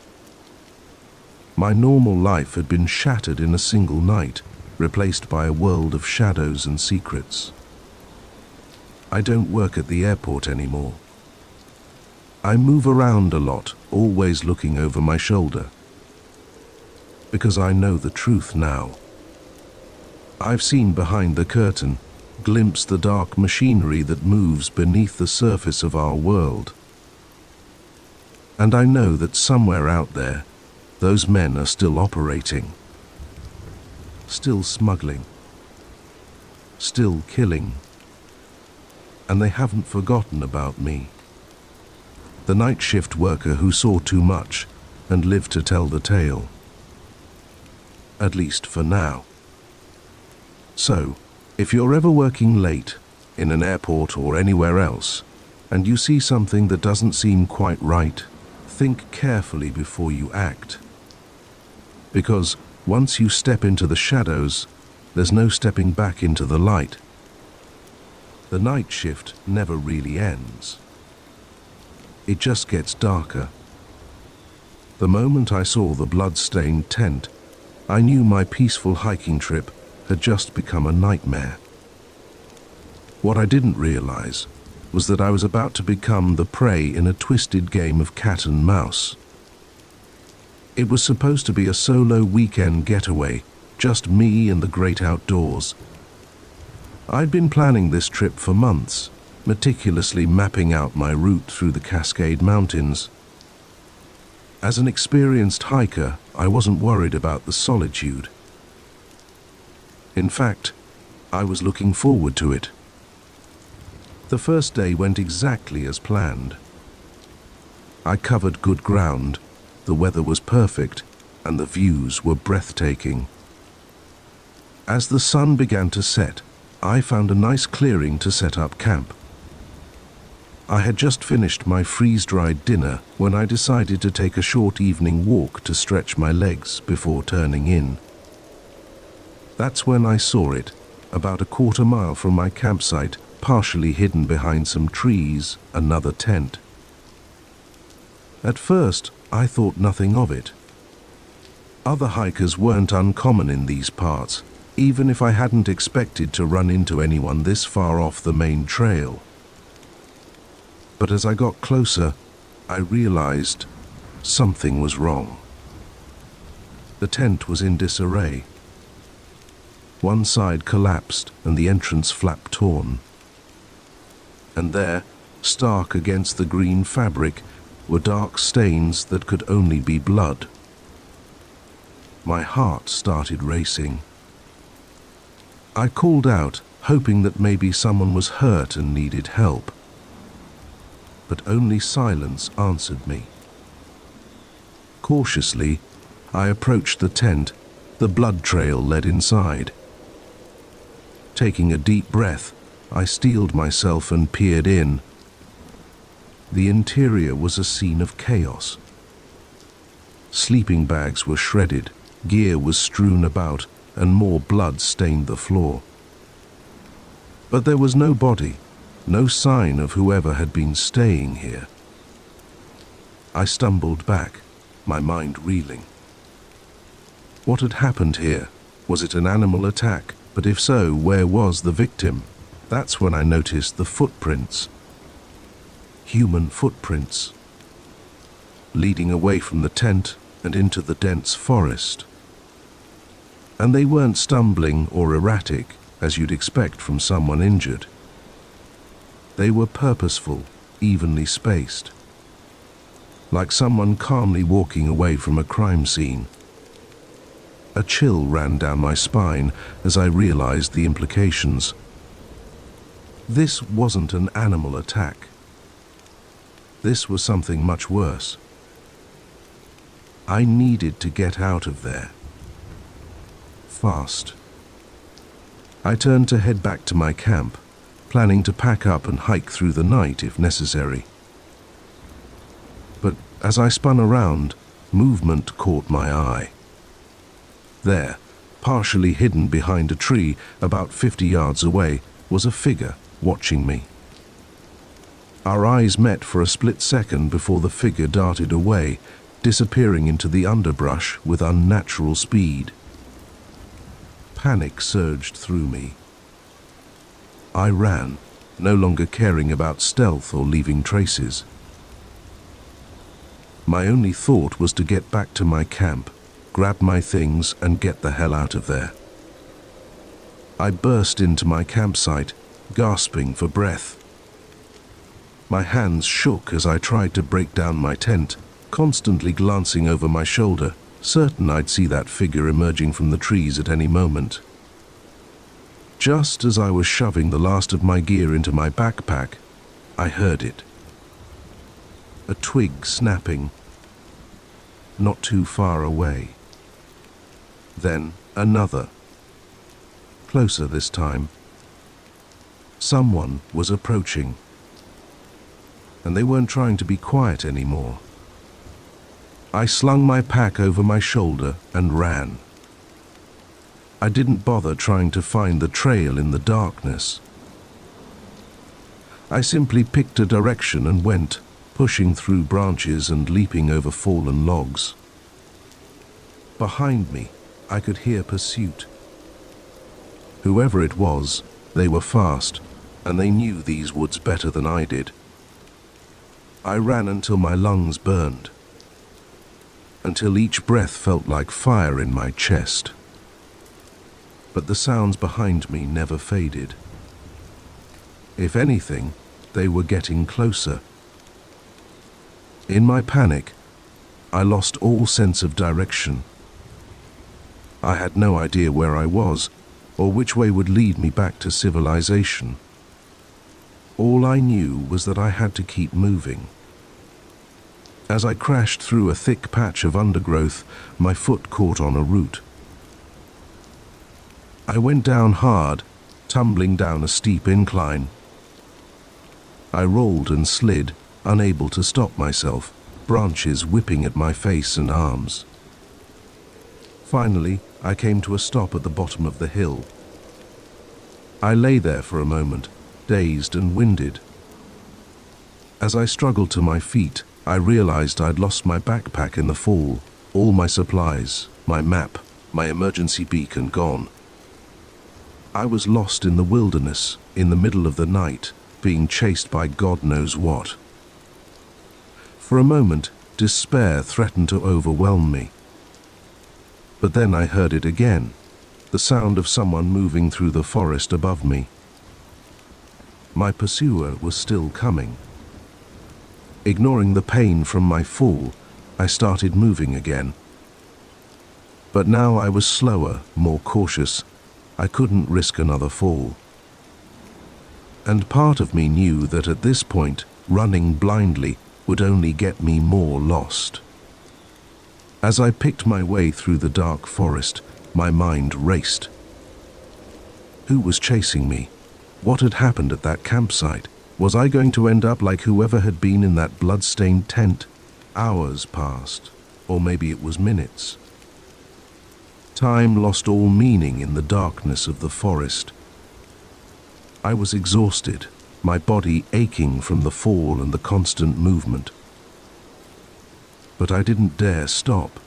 My normal life had been shattered in a single night, replaced by a world of shadows and secrets. I don't work at the airport anymore. I move around a lot, always looking over my shoulder. Because I know the truth now. I've seen behind the curtain, glimpsed the dark machinery that moves beneath the surface of our world. And I know that somewhere out there, those men are still operating. Still smuggling. Still killing. and they haven't forgotten about me. The night shift worker who saw too much and lived to tell the tale. At least for now. So, if you're ever working late, in an airport or anywhere else, and you see something that doesn't seem quite right, think carefully before you act. Because once you step into the shadows, there's no stepping back into the light. The night shift never really ends. It just gets darker. The moment I saw the blood-stained tent, I knew my peaceful hiking trip had just become a nightmare. What I didn't realize was that I was about to become the prey in a twisted game of cat and mouse. It was supposed to be a solo weekend getaway, just me and the great outdoors. I'd been planning this trip for months, meticulously mapping out my route through the Cascade Mountains. As an experienced hiker, I wasn't worried about the solitude. In fact, I was looking forward to it. The first day went exactly as planned. I covered good ground, the weather was perfect, and the views were breathtaking. As the sun began to set, I found a nice clearing to set up camp. I had just finished my freeze-dried dinner when I decided to take a short evening walk to stretch my legs before turning in. That's when I saw it, about a quarter mile from my campsite, partially hidden behind some trees, another tent. At first, I thought nothing of it. Other hikers weren't uncommon in these parts, even if I hadn't expected to run into anyone this far off the main trail. But as I got closer, I realized something was wrong. The tent was in disarray. One side collapsed and the entrance flap torn. And there, stark against the green fabric, were dark stains that could only be blood. My heart started racing. I called out, hoping that maybe someone was hurt and needed help. But only silence answered me. Cautiously, I approached the tent. The blood trail led inside. Taking a deep breath, I steeled myself and peered in. The interior was a scene of chaos. Sleeping bags were shredded, gear was strewn about, and more blood stained the floor. But there was no body, no sign of whoever had been staying here. I stumbled back, my mind reeling. What had happened here? Was it an animal attack? But if so, where was the victim? That's when I noticed the footprints. Human footprints. Leading away from the tent and into the dense forest. And they weren't stumbling or erratic, as you'd expect from someone injured. They were purposeful, evenly spaced. Like someone calmly walking away from a crime scene. A chill ran down my spine as I realized the implications. This wasn't an animal attack. This was something much worse. I needed to get out of there. Fast. I turned to head back to my camp, planning to pack up and hike through the night if necessary. But as I spun around, movement caught my eye. There, partially hidden behind a tree about 50 yards away, was a figure watching me. Our eyes met for a split second before the figure darted away, disappearing into the underbrush with unnatural speed. Panic surged through me. I ran, no longer caring about stealth or leaving traces. My only thought was to get back to my camp, grab my things and get the hell out of there. I burst into my campsite, gasping for breath. My hands shook as I tried to break down my tent, constantly glancing over my shoulder, certain I'd see that figure emerging from the trees at any moment. Just as I was shoving the last of my gear into my backpack, I heard it. A twig snapping, not too far away. Then another, closer this time. Someone was approaching, and they weren't trying to be quiet anymore. I slung my pack over my shoulder and ran. I didn't bother trying to find the trail in the darkness. I simply picked a direction and went, pushing through branches and leaping over fallen logs. Behind me, I could hear pursuit. Whoever it was, they were fast, and they knew these woods better than I did. I ran until my lungs burned, until each breath felt like fire in my chest. But the sounds behind me never faded. If anything, they were getting closer. In my panic, I lost all sense of direction. I had no idea where I was, or which way would lead me back to civilization. All I knew was that I had to keep moving. As I crashed through a thick patch of undergrowth, my foot caught on a root. I went down hard, tumbling down a steep incline. I rolled and slid, unable to stop myself, branches whipping at my face and arms. Finally, I came to a stop at the bottom of the hill. I lay there for a moment, dazed and winded. As I struggled to my feet, I realized I'd lost my backpack in the fall, all my supplies, my map, my emergency beacon gone. I was lost in the wilderness, in the middle of the night, being chased by God knows what. For a moment, despair threatened to overwhelm me. But then I heard it again, the sound of someone moving through the forest above me. My pursuer was still coming. Ignoring the pain from my fall, I started moving again. But now I was slower, more cautious. I couldn't risk another fall. And part of me knew that at this point, running blindly would only get me more lost. As I picked my way through the dark forest, my mind raced. Who was chasing me? What had happened at that campsite? Was I going to end up like whoever had been in that blood-stained tent? Hours passed, or maybe it was minutes. Time lost all meaning in the darkness of the forest. I was exhausted, my body aching from the fall and the constant movement. But I didn't dare stop.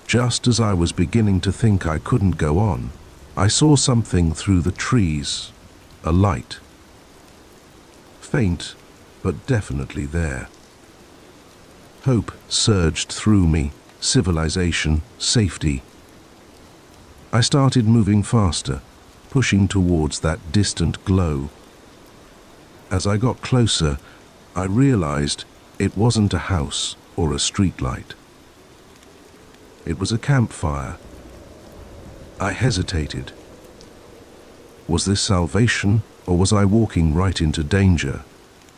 Just as I was beginning to think I couldn't go on, I saw something through the trees, a light. Faint, but definitely there. Hope surged through me, civilization, safety. I started moving faster, pushing towards that distant glow. As I got closer, I realized it wasn't a house or a streetlight. It was a campfire. I hesitated. Was this salvation, or was I walking right into danger?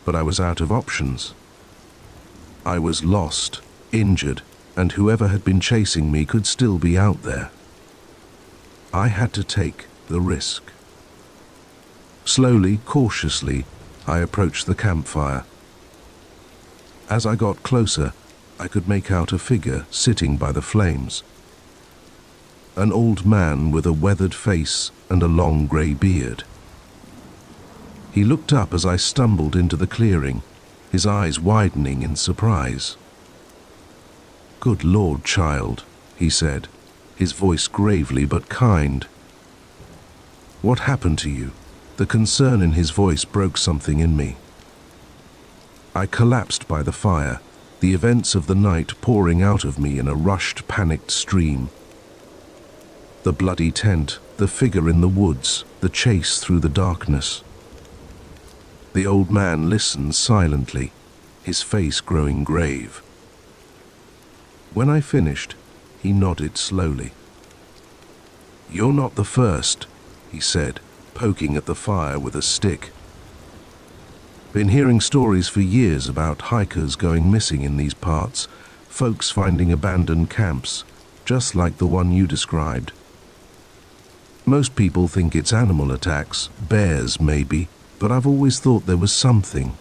But I was out of options. I was lost, injured, and whoever had been chasing me could still be out there. I had to take the risk. Slowly, cautiously, I approached the campfire. As I got closer, I could make out a figure sitting by the flames. An old man with a weathered face and a long grey beard. He looked up as I stumbled into the clearing, his eyes widening in surprise. "Good Lord, child," he said, his voice gravely but kind. "What happened to you?" The concern in his voice broke something in me. I collapsed by the fire, the events of the night pouring out of me in a rushed, panicked stream. The bloody tent, the figure in the woods, the chase through the darkness. The old man listened silently, his face growing grave. When I finished, he nodded slowly. "You're not the first," he said, poking at the fire with a stick. Been hearing stories for years about hikers going missing in these parts, folks finding abandoned camps, just like the one you described. Most people think it's animal attacks, bears maybe, but I've always thought there was something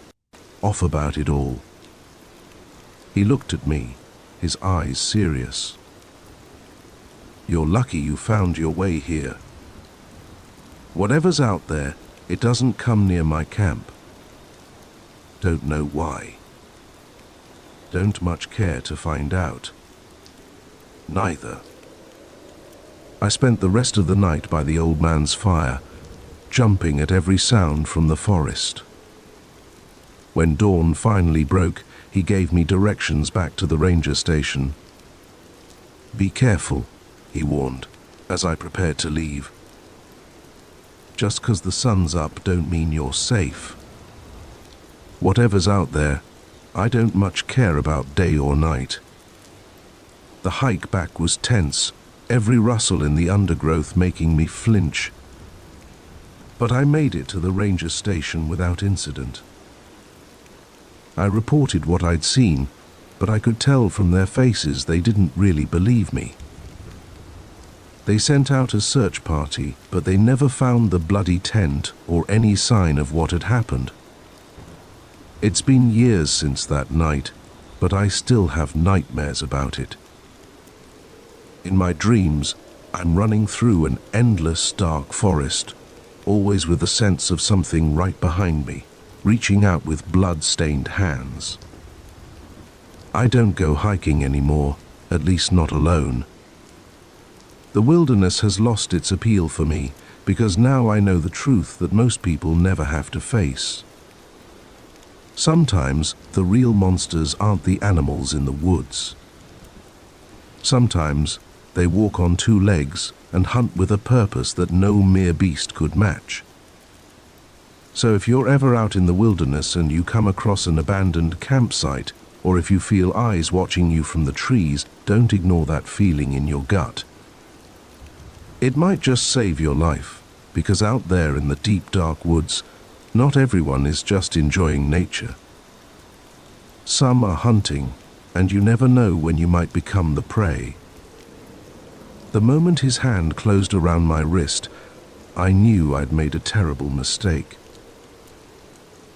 off about it all. He looked at me, his eyes serious. You're lucky you found your way here. Whatever's out there, it doesn't come near my camp. Don't know why. Don't much care to find out. Neither. I spent the rest of the night by the old man's fire, jumping at every sound from the forest. When dawn finally broke, he gave me directions back to the ranger station. Be careful, he warned, as I prepared to leave. Just 'cause the sun's up don't mean you're safe. Whatever's out there, I don't much care about day or night. The hike back was tense, every rustle in the undergrowth making me flinch. But I made it to the ranger station without incident. I reported what I'd seen, but I could tell from their faces they didn't really believe me. They sent out a search party, but they never found the bloody tent or any sign of what had happened. It's been years since that night, but I still have nightmares about it. In my dreams, I'm running through an endless dark forest, always with a sense of something right behind me, reaching out with blood-stained hands. I don't go hiking anymore, at least not alone. The wilderness has lost its appeal for me, because now I know the truth that most people never have to face. Sometimes the real monsters aren't the animals in the woods. Sometimes they walk on two legs and hunt with a purpose that no mere beast could match. So if you're ever out in the wilderness and you come across an abandoned campsite, or if you feel eyes watching you from the trees, don't ignore that feeling in your gut. It might just save your life, because out there in the deep dark woods, not everyone is just enjoying nature. Some are hunting, and you never know when you might become the prey. The moment his hand closed around my wrist, I knew I'd made a terrible mistake.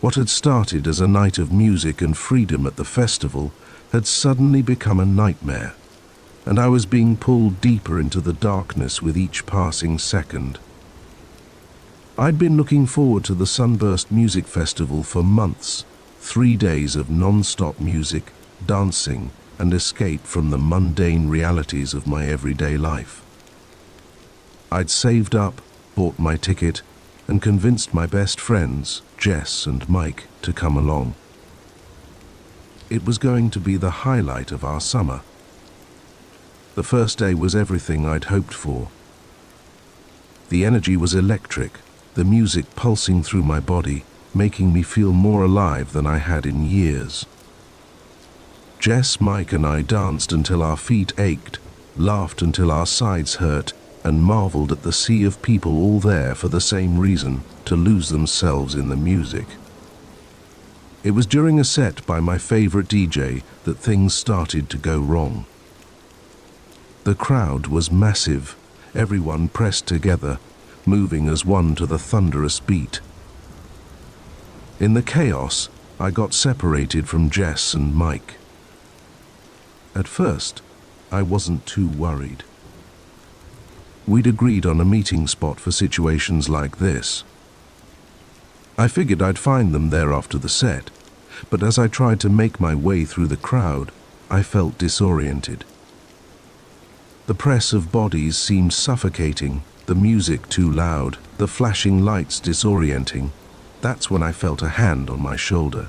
What had started as a night of music and freedom at the festival had suddenly become a nightmare, and I was being pulled deeper into the darkness with each passing second. I'd been looking forward to the Sunburst Music Festival for months, 3 days of non-stop music, dancing, and escape from the mundane realities of my everyday life. I'd saved up, bought my ticket, and convinced my best friends, Jess and Mike, to come along. It was going to be the highlight of our summer. The first day was everything I'd hoped for. The energy was electric, the music pulsing through my body, making me feel more alive than I had in years. Jess, Mike, and I danced until our feet ached, laughed until our sides hurt, and marveled at the sea of people all there for the same reason, to lose themselves in the music. It was during a set by my favorite DJ that things started to go wrong. The crowd was massive, everyone pressed together, moving as one to the thunderous beat. In the chaos, I got separated from Jess and Mike. At first, I wasn't too worried. We'd agreed on a meeting spot for situations like this. I figured I'd find them there after the set, but as I tried to make my way through the crowd, I felt disoriented. The press of bodies seemed suffocating, the music too loud, the flashing lights disorienting. That's when I felt a hand on my shoulder.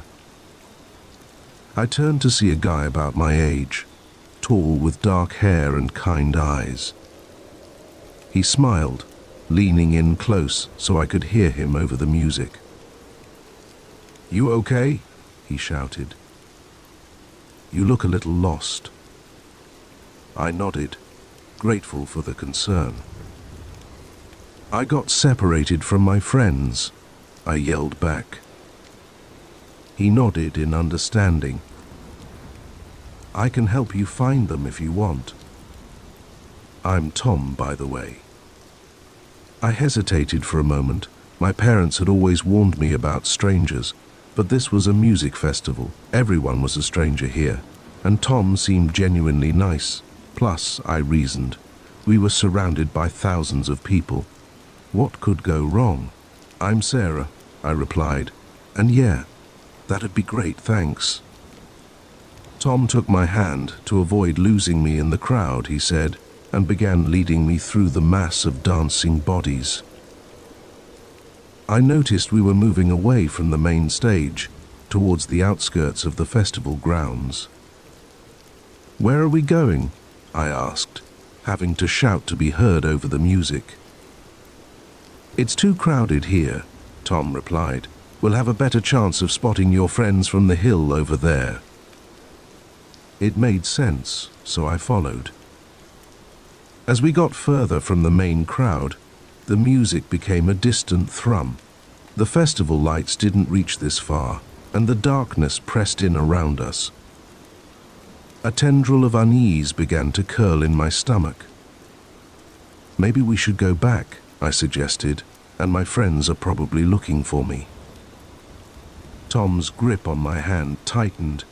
I turned to see a guy about my age, tall with dark hair and kind eyes. He smiled, leaning in close so I could hear him over the music. "You okay?" he shouted. "You look a little lost." I nodded, grateful for the concern. "I got separated from my friends," I yelled back. He nodded in understanding. "I can help you find them if you want. I'm Tom, by the way." I hesitated for a moment. My parents had always warned me about strangers, but this was a music festival. Everyone was a stranger here, and Tom seemed genuinely nice. Plus, I reasoned, we were surrounded by thousands of people. What could go wrong? "I'm Sarah," I replied, "and yeah, that'd be great, thanks." Tom took my hand to avoid losing me in the crowd, he said, and began leading me through the mass of dancing bodies. I noticed we were moving away from the main stage, towards the outskirts of the festival grounds. "Where are we going?" I asked, having to shout to be heard over the music. "It's too crowded here," Tom replied. "We'll have a better chance of spotting your friends from the hill over there." It made sense, so I followed. As we got further from the main crowd, the music became a distant thrum. The festival lights didn't reach this far, and the darkness pressed in around us. A tendril of unease began to curl in my stomach. "Maybe we should go back," I suggested, "and my friends are probably looking for me." Tom's grip on my hand tightened.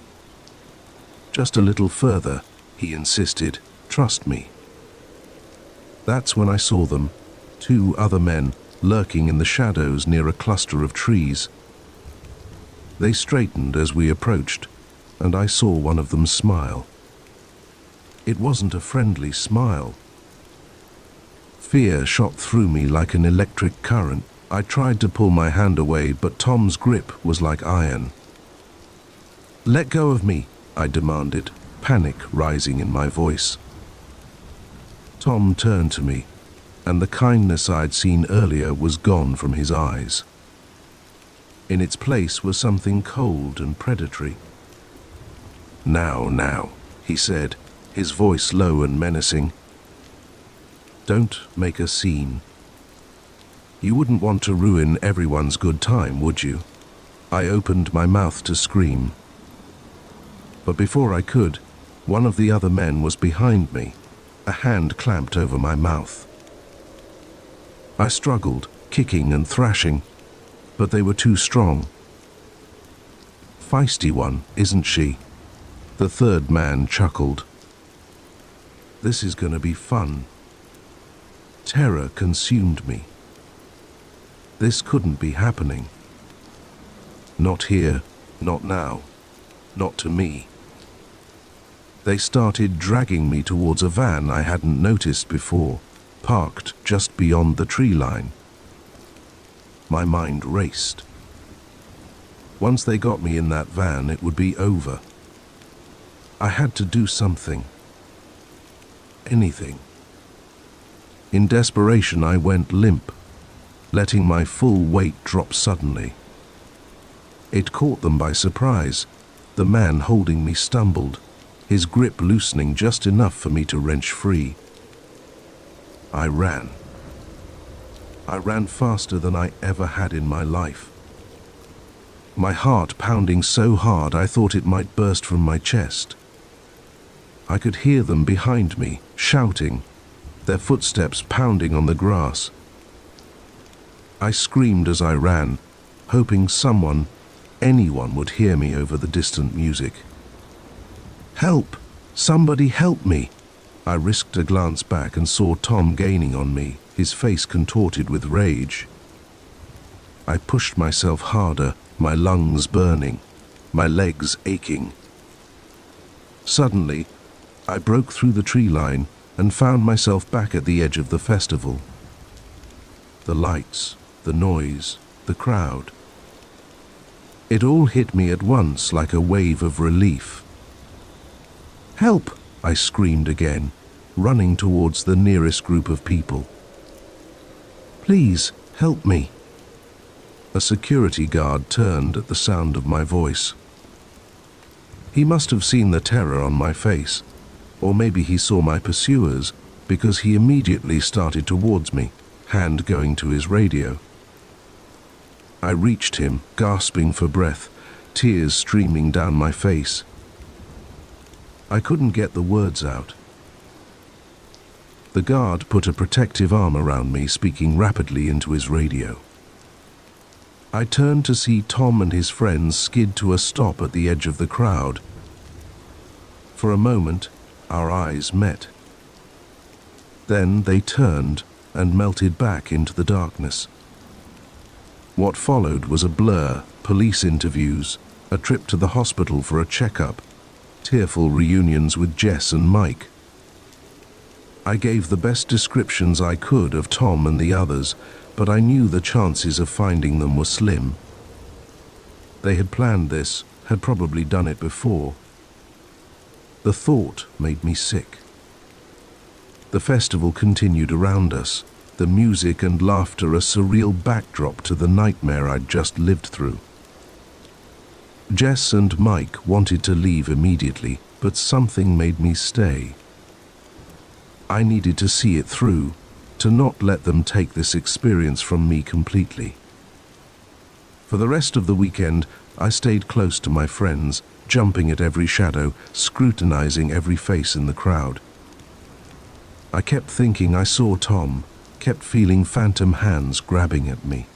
"Just a little further," he insisted. "Trust me." That's when I saw them, 2 other men lurking in the shadows near a cluster of trees. They straightened as we approached, and I saw one of them smile. It wasn't a friendly smile. Fear shot through me like an electric current. I tried to pull my hand away, but Tom's grip was like iron. "Let go of me," I demanded, panic rising in my voice. Tom turned to me, and the kindness I'd seen earlier was gone from his eyes. In its place was something cold and predatory. Now," he said, his voice low and menacing. "Don't make a scene. You wouldn't want to ruin everyone's good time, would you?" I opened my mouth to scream. But before I could, one of the other men was behind me, a hand clamped over my mouth. I struggled, kicking and thrashing, but they were too strong. "Feisty one, isn't she?" The third man chuckled. "This is gonna be fun." Terror consumed me. This couldn't be happening. Not here, not now, not to me. They started dragging me towards a van I hadn't noticed before, parked just beyond the tree line. My mind raced. Once they got me in that van, it would be over. I had to do something. Anything. In desperation, I went limp, letting my full weight drop suddenly. It caught them by surprise. The man holding me stumbled, his grip loosening just enough for me to wrench free. I ran. I ran faster than I ever had in my life. My heart pounding so hard I thought it might burst from my chest. I could hear them behind me, shouting, their footsteps pounding on the grass. I screamed as I ran, hoping someone, anyone would hear me over the distant music. "Help! Somebody help me!" I risked a glance back and saw Tom gaining on me, his face contorted with rage. I pushed myself harder, my lungs burning, my legs aching. Suddenly, I broke through the tree line and found myself back at the edge of the festival. The lights, the noise, the crowd. It all hit me at once like a wave of relief. "Help!" I screamed again, running towards the nearest group of people. "Please, help me." A security guard turned at the sound of my voice. He must have seen the terror on my face, or maybe he saw my pursuers, because he immediately started towards me, hand going to his radio. I reached him, gasping for breath, tears streaming down my face. I couldn't get the words out. The guard put a protective arm around me, speaking rapidly into his radio. I turned to see Tom and his friends skid to a stop at the edge of the crowd. For a moment, our eyes met. Then they turned and melted back into the darkness. What followed was a blur: police interviews, a trip to the hospital for a checkup, tearful reunions with Jess and Mike. I gave the best descriptions I could of Tom and the others, but I knew the chances of finding them were slim. They had planned this, had probably done it before. The thought made me sick. The festival continued around us, the music and laughter a surreal backdrop to the nightmare I'd just lived through. Jess and Mike wanted to leave immediately, but something made me stay. I needed to see it through, to not let them take this experience from me completely. For the rest of the weekend, I stayed close to my friends, jumping at every shadow, scrutinizing every face in the crowd. I kept thinking I saw Tom, kept feeling phantom hands grabbing at me.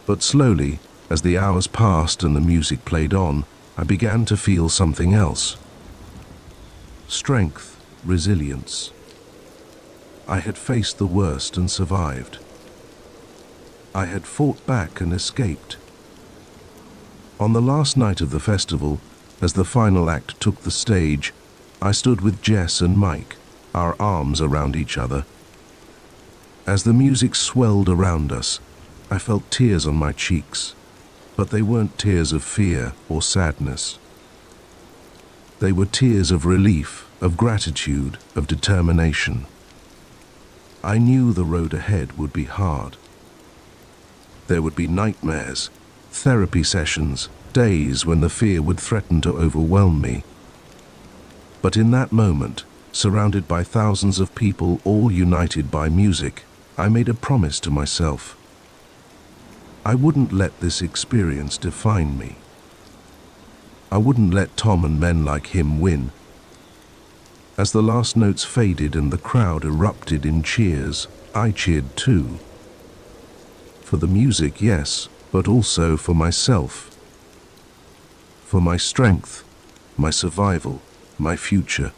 But slowly, as the hours passed and the music played on, I began to feel something else. Strength, resilience. I had faced the worst and survived. I had fought back and escaped. On the last night of the festival, as the final act took the stage, I stood with Jess and Mike, our arms around each other. As the music swelled around us, I felt tears on my cheeks, but they weren't tears of fear or sadness. They were tears of relief, of gratitude, of determination. I knew the road ahead would be hard. There would be nightmares, therapy sessions, days when the fear would threaten to overwhelm me. But in that moment, surrounded by thousands of people all united by music, I made a promise to myself. I wouldn't let this experience define me. I wouldn't let Tom and men like him win. As the last notes faded and the crowd erupted in cheers, I cheered too. For the music, yes, but also for myself. For my strength, my survival, my future.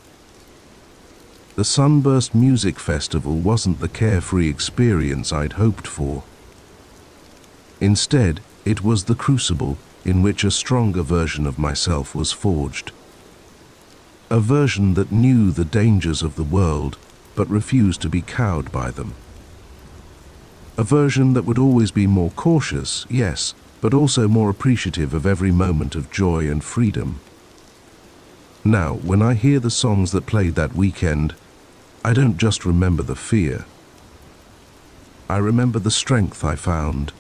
The Sunburst Music Festival wasn't the carefree experience I'd hoped for. Instead, it was the crucible in which a stronger version of myself was forged. A version that knew the dangers of the world, but refused to be cowed by them. A version that would always be more cautious, yes, but also more appreciative of every moment of joy and freedom. Now, when I hear the songs that played that weekend, I don't just remember the fear. I remember the strength I found,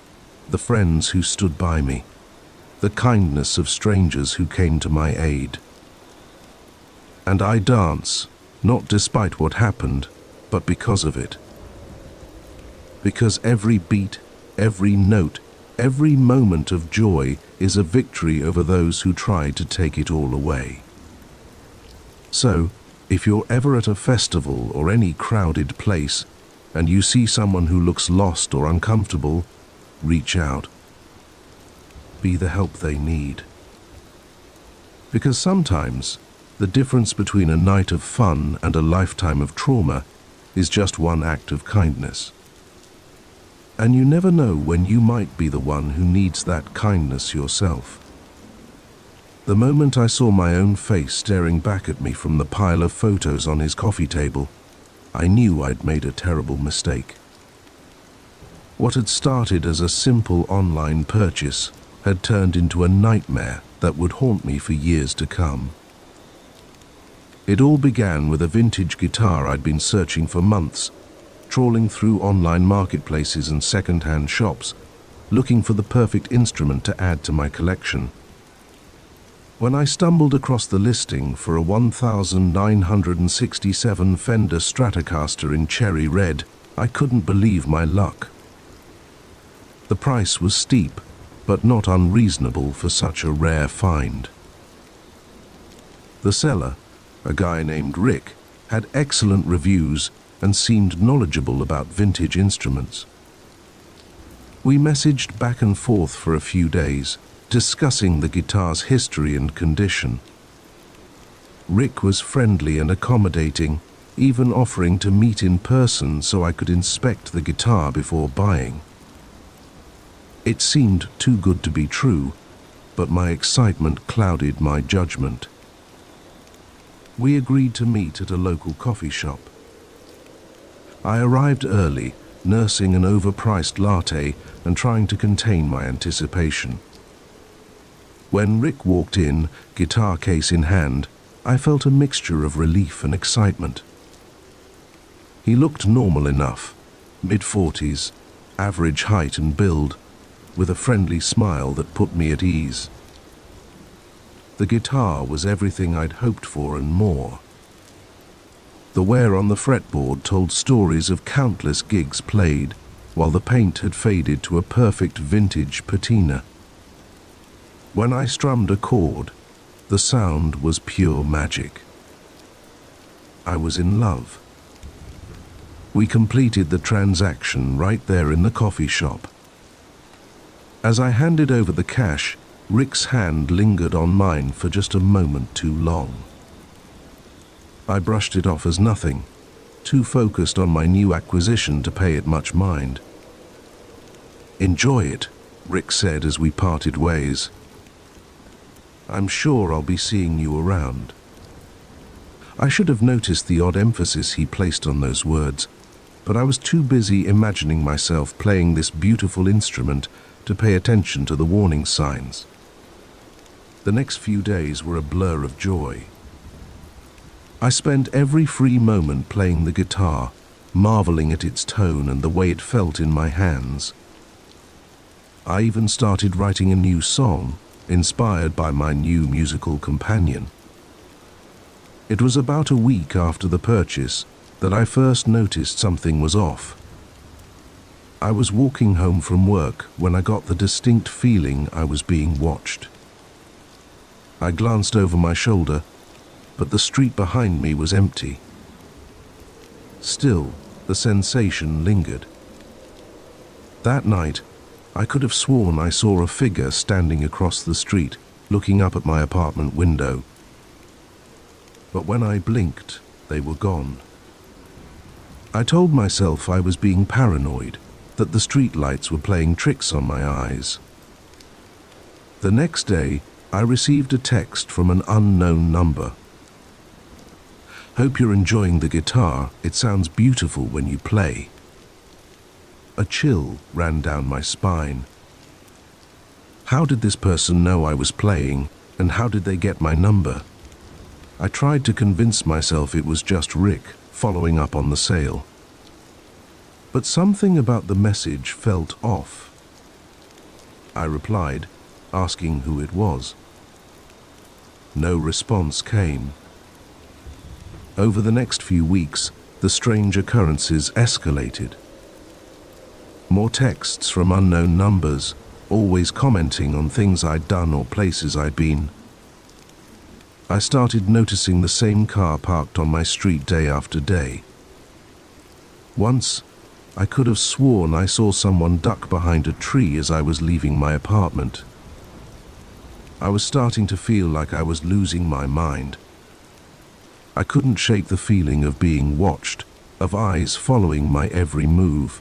the friends who stood by me, the kindness of strangers who came to my aid. And I dance, not despite what happened, but because of it. Because every beat, every note, every moment of joy is a victory over those who tried to take it all away. So, if you're ever at a festival or any crowded place, and you see someone who looks lost or uncomfortable, reach out. Be the help they need. Because sometimes, the difference between a night of fun and a lifetime of trauma is just one act of kindness. And you never know when you might be the one who needs that kindness yourself. The moment I saw my own face staring back at me from the pile of photos on his coffee table, I knew I'd made a terrible mistake. What had started as a simple online purchase had turned into a nightmare that would haunt me for years to come. It all began with a vintage guitar I'd been searching for months, trawling through online marketplaces and second-hand shops, looking for the perfect instrument to add to my collection. When I stumbled across the listing for a 1967 Fender Stratocaster in cherry red, I couldn't believe my luck. The price was steep, but not unreasonable for such a rare find. The seller, a guy named Rick, had excellent reviews and seemed knowledgeable about vintage instruments. We messaged back and forth for a few days, discussing the guitar's history and condition. Rick was friendly and accommodating, even offering to meet in person so I could inspect the guitar before buying. It seemed too good to be true, but my excitement clouded my judgment. We agreed to meet at a local coffee shop. I arrived early, nursing an overpriced latte and trying to contain my anticipation. When Rick walked in, guitar case in hand, I felt a mixture of relief and excitement. He looked normal enough, mid-40s, average height and build, with a friendly smile that put me at ease. The guitar was everything I'd hoped for and more. The wear on the fretboard told stories of countless gigs played, while the paint had faded to a perfect vintage patina. When I strummed a chord, the sound was pure magic. I was in love. We completed the transaction right there in the coffee shop. As I handed over the cash, Rick's hand lingered on mine for just a moment too long. I brushed it off as nothing, too focused on my new acquisition to pay it much mind. "Enjoy it," Rick said as we parted ways. "I'm sure I'll be seeing you around." I should have noticed the odd emphasis he placed on those words, but I was too busy imagining myself playing this beautiful instrument to pay attention to the warning signs. The next few days were a blur of joy. I spent every free moment playing the guitar, marveling at its tone and the way it felt in my hands. I even started writing a new song, inspired by my new musical companion. It was about a week after the purchase that I first noticed something was off. I was walking home from work when I got the distinct feeling I was being watched. I glanced over my shoulder, but the street behind me was empty. Still, the sensation lingered. That night, I could have sworn I saw a figure standing across the street, looking up at my apartment window. But when I blinked, they were gone. I told myself I was being paranoid, that the streetlights were playing tricks on my eyes. The next day, I received a text from an unknown number. "Hope you're enjoying the guitar. It sounds beautiful when you play." A chill ran down my spine. How did this person know I was playing, and how did they get my number? I tried to convince myself it was just Rick following up on the sale. But something about the message felt off. I replied, asking who it was. No response came. Over the next few weeks, the strange occurrences escalated. More texts from unknown numbers, always commenting on things I'd done or places I'd been. I started noticing the same car parked on my street day after day. Once, I could have sworn I saw someone duck behind a tree as I was leaving my apartment. I was starting to feel like I was losing my mind. I couldn't shake the feeling of being watched, of eyes following my every move.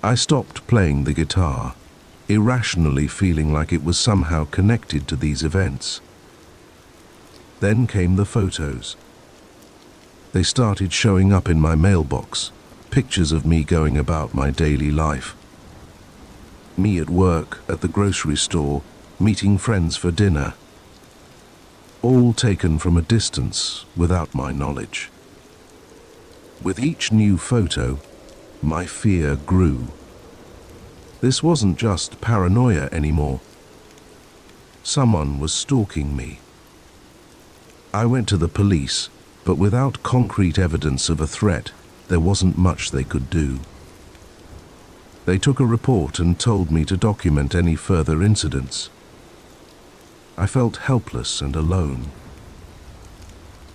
I stopped playing the guitar, irrationally feeling like it was somehow connected to these events. Then came the photos. They started showing up in my mailbox, pictures of me going about my daily life. Me at work, at the grocery store, meeting friends for dinner. All taken from a distance without my knowledge. With each new photo, my fear grew. This wasn't just paranoia anymore. Someone was stalking me. I went to the police, but without concrete evidence of a threat, there wasn't much they could do. They took a report and told me to document any further incidents. I felt helpless and alone.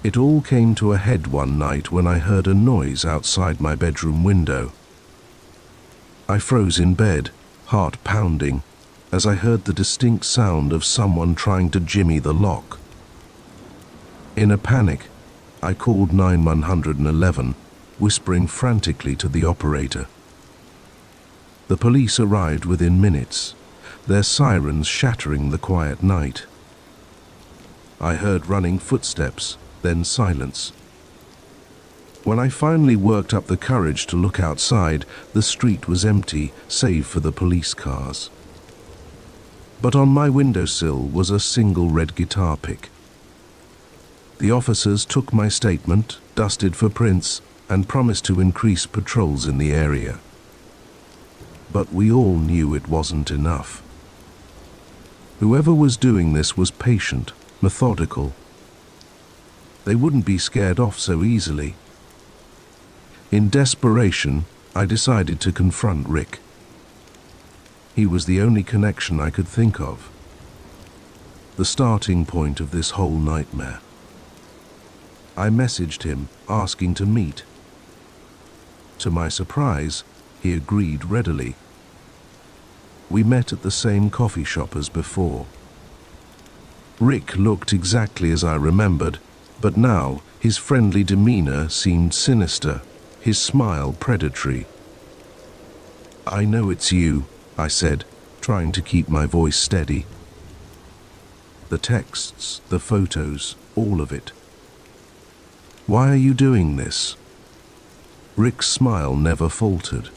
It all came to a head one night when I heard a noise outside my bedroom window. I froze in bed, heart pounding, as I heard the distinct sound of someone trying to jimmy the lock. In a panic, I called 911, whispering frantically to the operator. The police arrived within minutes, their sirens shattering the quiet night. I heard running footsteps, then silence. When I finally worked up the courage to look outside, the street was empty, save for the police cars. But on my windowsill was a single red guitar pick. The officers took my statement, dusted for prints, and promised to increase patrols in the area. But we all knew it wasn't enough. Whoever was doing this was patient, methodical. They wouldn't be scared off so easily. In desperation, I decided to confront Rick. He was the only connection I could think of. The starting point of this whole nightmare. I messaged him, asking to meet. To my surprise, he agreed readily. We met at the same coffee shop as before. Rick looked exactly as I remembered, but now his friendly demeanor seemed sinister, his smile predatory. "I know it's you," I said, trying to keep my voice steady. The texts, the photos, all of it. "Why are you doing this?" Rick's smile never faltered.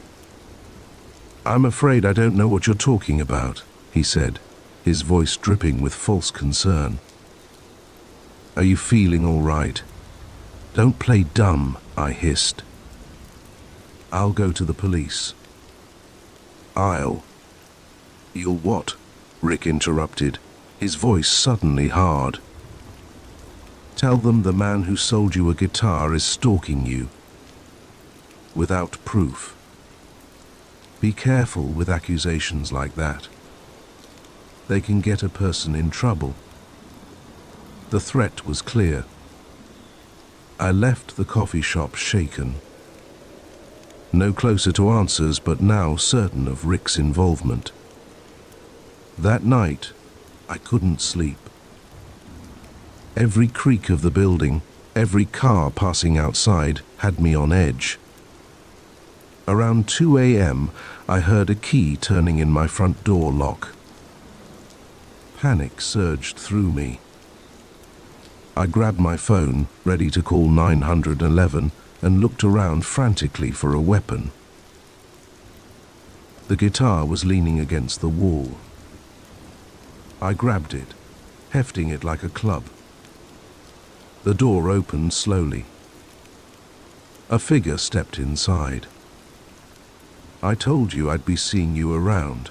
"I'm afraid I don't know what you're talking about," he said, his voice dripping with false concern. "Are you feeling all right?" "Don't play dumb," I hissed. "I'll go to the police." "You'll what?" Rick interrupted, his voice suddenly hard. "Tell them the man who sold you a guitar is stalking you. Without proof. Be careful with accusations like that. They can get a person in trouble." The threat was clear. I left the coffee shop shaken. No closer to answers, but now certain of Rick's involvement. That night, I couldn't sleep. Every creak of the building, every car passing outside, had me on edge. Around 2 a.m., I heard a key turning in my front door lock. Panic surged through me. I grabbed my phone, ready to call 911, and looked around frantically for a weapon. The guitar was leaning against the wall. I grabbed it, hefting it like a club. The door opened slowly. A figure stepped inside. "I told you I'd be seeing you around."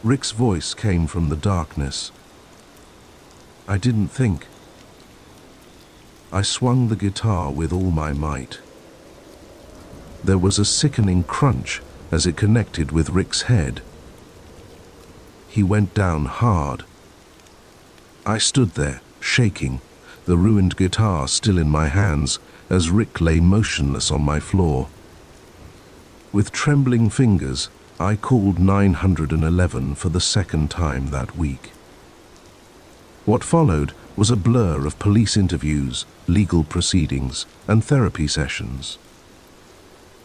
Rick's voice came from the darkness. I didn't think. I swung the guitar with all my might. There was a sickening crunch as it connected with Rick's head. He went down hard. I stood there, shaking, the ruined guitar still in my hands, as Rick lay motionless on my floor. With trembling fingers, I called 911 for the second time that week. What followed was a blur of police interviews, legal proceedings, and therapy sessions.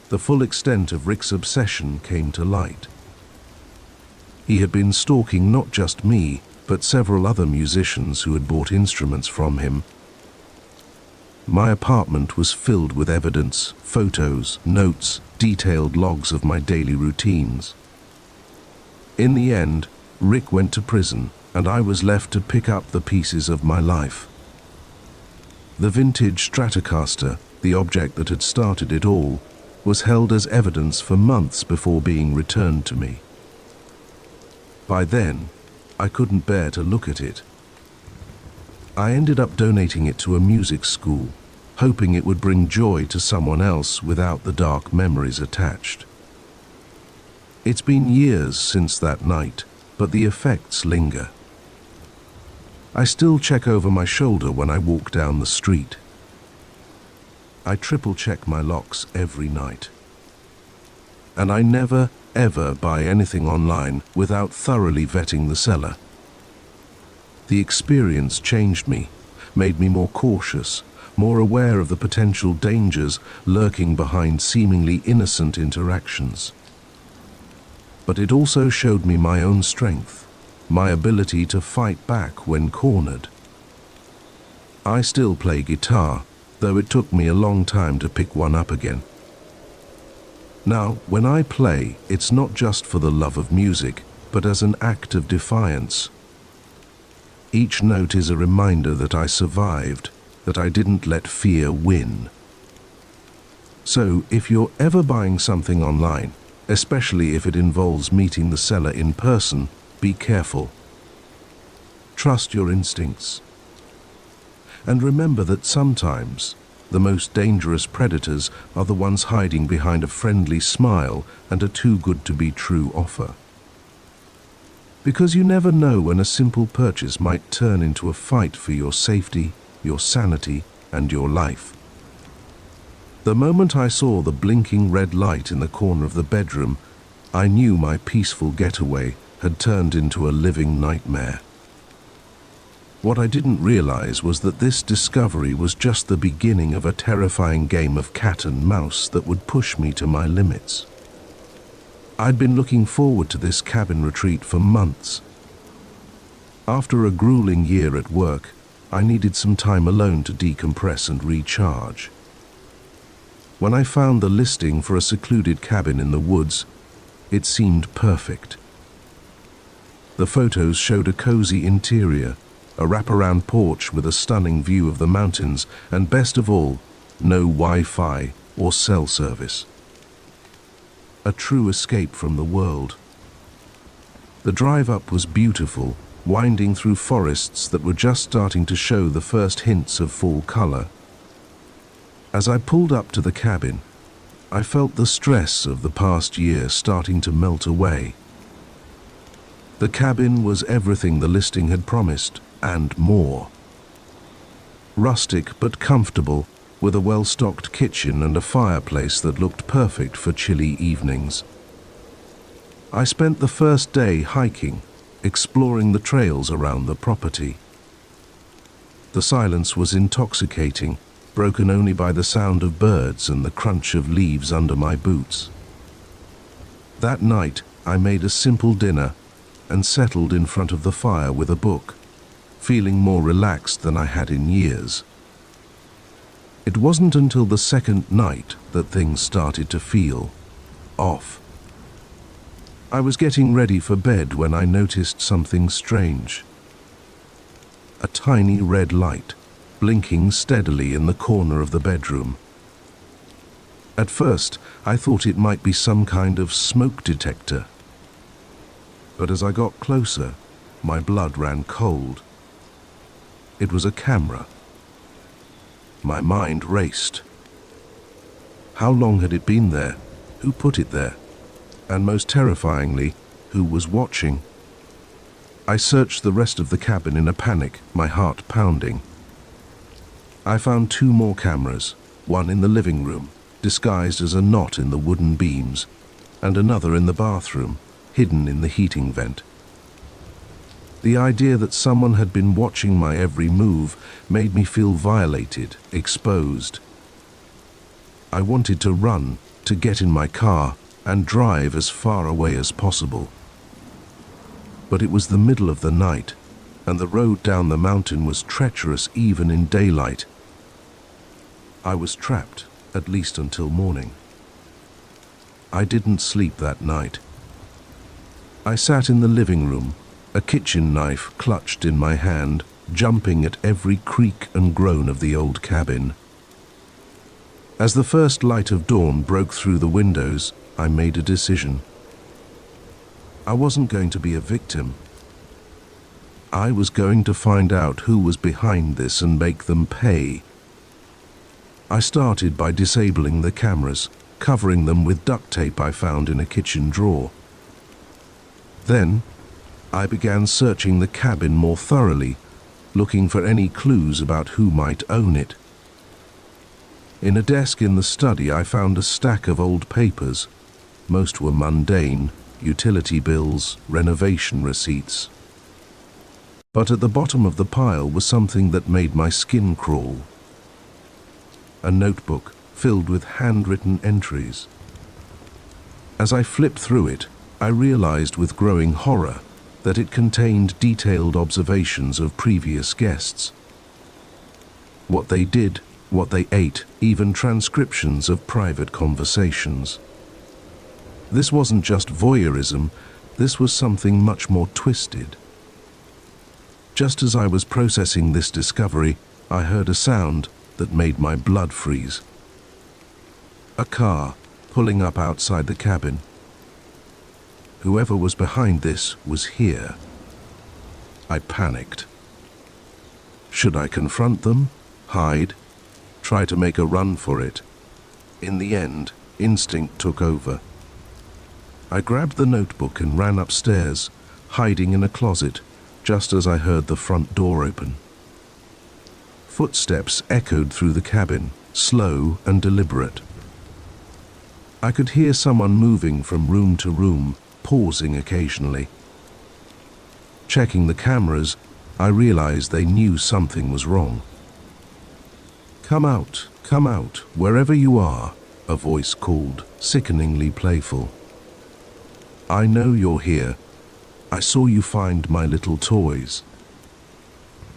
The full extent of Rick's obsession came to light. He had been stalking not just me, but several other musicians who had bought instruments from him. My apartment was filled with evidence, photos, notes, detailed logs of my daily routines. In the end, Rick went to prison, and I was left to pick up the pieces of my life. The vintage Stratocaster, the object that had started it all, was held as evidence for months before being returned to me. By then, I couldn't bear to look at it. I ended up donating it to a music school, hoping it would bring joy to someone else without the dark memories attached. It's been years since that night, but the effects linger. I still check over my shoulder when I walk down the street. I triple-check my locks every night. And I never, ever buy anything online without thoroughly vetting the seller. The experience changed me, made me more cautious, more aware of the potential dangers lurking behind seemingly innocent interactions. But it also showed me my own strength, my ability to fight back when cornered. I still play guitar, though it took me a long time to pick one up again. Now, when I play, it's not just for the love of music, but as an act of defiance. Each note is a reminder that I survived, that I didn't let fear win. So, if you're ever buying something online, especially if it involves meeting the seller in person, be careful. Trust your instincts. And remember that sometimes the most dangerous predators are the ones hiding behind a friendly smile and a too-good-to-be-true offer. Because you never know when a simple purchase might turn into a fight for your safety, your sanity, and your life. The moment I saw the blinking red light in the corner of the bedroom, I knew my peaceful getaway had turned into a living nightmare. What I didn't realize was that this discovery was just the beginning of a terrifying game of cat and mouse that would push me to my limits. I'd been looking forward to this cabin retreat for months. After a grueling year at work, I needed some time alone to decompress and recharge. When I found the listing for a secluded cabin in the woods, it seemed perfect. The photos showed a cozy interior, a wraparound porch with a stunning view of the mountains, and best of all, no Wi-Fi or cell service. A true escape from the world. The drive up was beautiful, winding through forests that were just starting to show the first hints of fall color. As I pulled up to the cabin, I felt the stress of the past year starting to melt away. The cabin was everything the listing had promised, and more. Rustic but comfortable, with a well-stocked kitchen and a fireplace that looked perfect for chilly evenings. I spent the first day hiking, exploring the trails around the property. The silence was intoxicating, broken only by the sound of birds and the crunch of leaves under my boots. That night, I made a simple dinner and settled in front of the fire with a book, feeling more relaxed than I had in years. It wasn't until the second night that things started to feel off. I was getting ready for bed when I noticed something strange. A tiny red light, blinking steadily in the corner of the bedroom. At first, I thought it might be some kind of smoke detector. But as I got closer, my blood ran cold. It was a camera. My mind raced. How long had it been there? Who put it there? And most terrifyingly, who was watching? I searched the rest of the cabin in a panic, my heart pounding. I found 2 more cameras, one in the living room, disguised as a knot in the wooden beams, and another in the bathroom, hidden in the heating vent. The idea that someone had been watching my every move made me feel violated, exposed. I wanted to run, to get in my car, and drive as far away as possible. But it was the middle of the night, and the road down the mountain was treacherous even in daylight. I was trapped, at least until morning. I didn't sleep that night. I sat in the living room, a kitchen knife clutched in my hand, jumping at every creak and groan of the old cabin. As the first light of dawn broke through the windows, I made a decision. I wasn't going to be a victim. I was going to find out who was behind this and make them pay. I started by disabling the cameras, covering them with duct tape I found in a kitchen drawer. Then, I began searching the cabin more thoroughly, looking for any clues about who might own it. In a desk in the study, I found a stack of old papers. Most were mundane, utility bills, renovation receipts. But at the bottom of the pile was something that made my skin crawl. A notebook filled with handwritten entries. As I flipped through it, I realized with growing horror that it contained detailed observations of previous guests. What they did, what they ate, even transcriptions of private conversations. This wasn't just voyeurism, this was something much more twisted. Just as I was processing this discovery, I heard a sound that made my blood freeze. A car pulling up outside the cabin. Whoever was behind this was here. I panicked. Should I confront them, hide, try to make a run for it? In the end, instinct took over. I grabbed the notebook and ran upstairs, hiding in a closet, just as I heard the front door open. Footsteps echoed through the cabin, slow and deliberate. I could hear someone moving from room to room, pausing occasionally. Checking the cameras, I realized they knew something was wrong. Come out, wherever you are," a voice called, sickeningly playful. "I know you're here. I saw you find my little toys."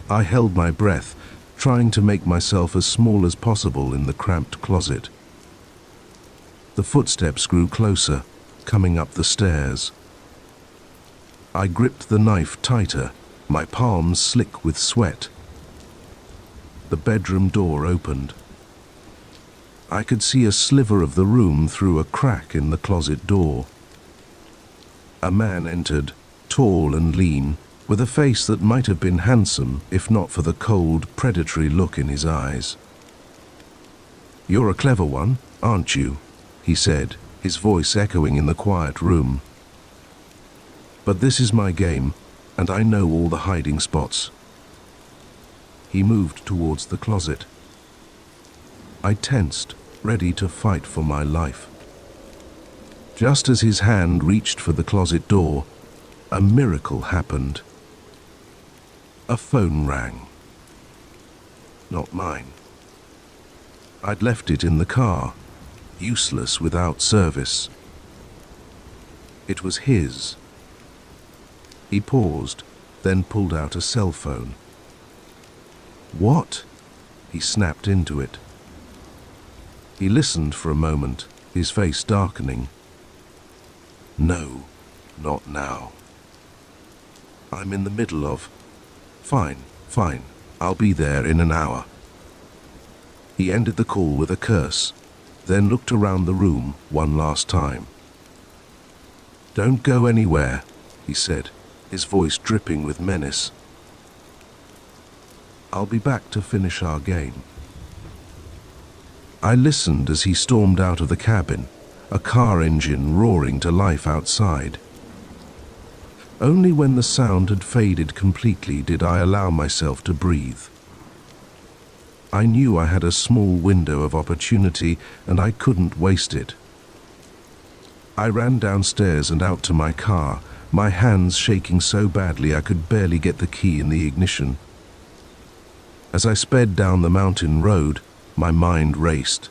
I held my breath, trying to make myself as small as possible in the cramped closet. The footsteps grew closer, coming up the stairs. I gripped the knife tighter, my palms slick with sweat. The bedroom door opened. I could see a sliver of the room through a crack in the closet door. A man entered, tall and lean, with a face that might have been handsome if not for the cold, predatory look in his eyes. "You're a clever one, aren't you?" he said, his voice echoing in the quiet room. "But this is my game, and I know all the hiding spots." He moved towards the closet. I tensed, ready to fight for my life. Just as his hand reached for the closet door, a miracle happened. A phone rang. Not mine. I'd left it in the car, useless without service. It was his. He paused, then pulled out a cell phone. "What?" He snapped into it. He listened for a moment, his face darkening. "No, not now. I'm in the middle of... Fine, I'll be there in an hour." He ended the call with a curse, then looked around the room one last time. "Don't go anywhere," he said, his voice dripping with menace. "I'll be back to finish our game." I listened as he stormed out of the cabin, a car engine roaring to life outside. Only when the sound had faded completely did I allow myself to breathe. I knew I had a small window of opportunity, and I couldn't waste it. I ran downstairs and out to my car, my hands shaking so badly I could barely get the key in the ignition. As I sped down the mountain road, my mind raced.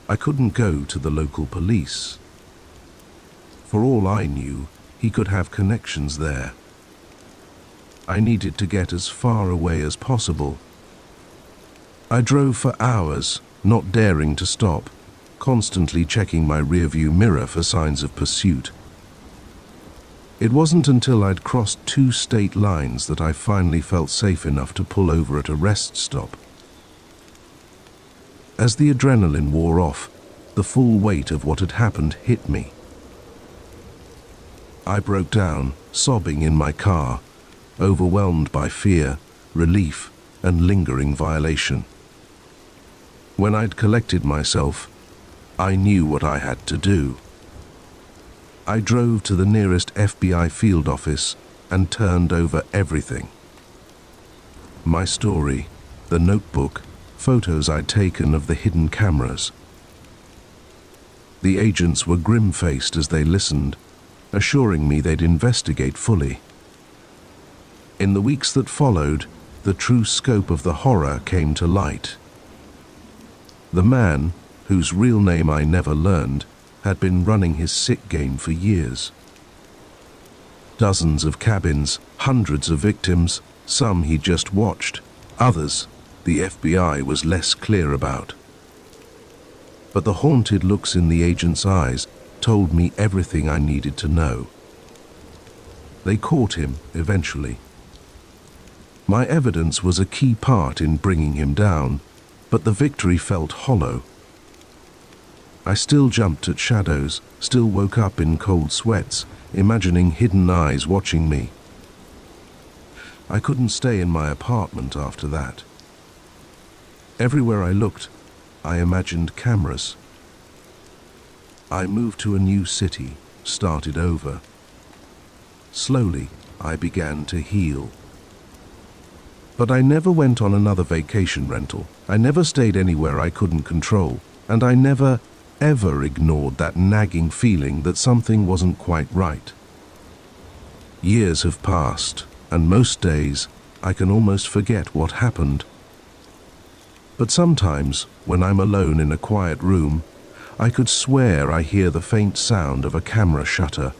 I couldn't go to the local police. For all I knew, he could have connections there. I needed to get as far away as possible. I drove for hours, not daring to stop, constantly checking my rearview mirror for signs of pursuit. It wasn't until I'd crossed 2 state lines that I finally felt safe enough to pull over at a rest stop. As the adrenaline wore off, the full weight of what had happened hit me. I broke down, sobbing in my car, overwhelmed by fear, relief, and lingering violation. When I'd collected myself, I knew what I had to do. I drove to the nearest FBI field office and turned over everything. My story, the notebook, photos I'd taken of the hidden cameras. The agents were grim-faced as they listened, assuring me they'd investigate fully. In the weeks that followed, the true scope of the horror came to light. The man, whose real name I never learned, had been running his sick game for years. Dozens of cabins, hundreds of victims, some he just watched, others the FBI was less clear about. But the haunted looks in the agent's eyes told me everything I needed to know. They caught him eventually. My evidence was a key part in bringing him down, but the victory felt hollow. I still jumped at shadows, still woke up in cold sweats, imagining hidden eyes watching me. I couldn't stay in my apartment after that. Everywhere I looked, I imagined cameras. I moved to a new city, started over. Slowly, I began to heal. But I never went on another vacation rental. I never stayed anywhere I couldn't control, and I never, ever ignored that nagging feeling that something wasn't quite right. Years have passed, and most days I can almost forget what happened. But sometimes, when I'm alone in a quiet room, I could swear I hear the faint sound of a camera shutter.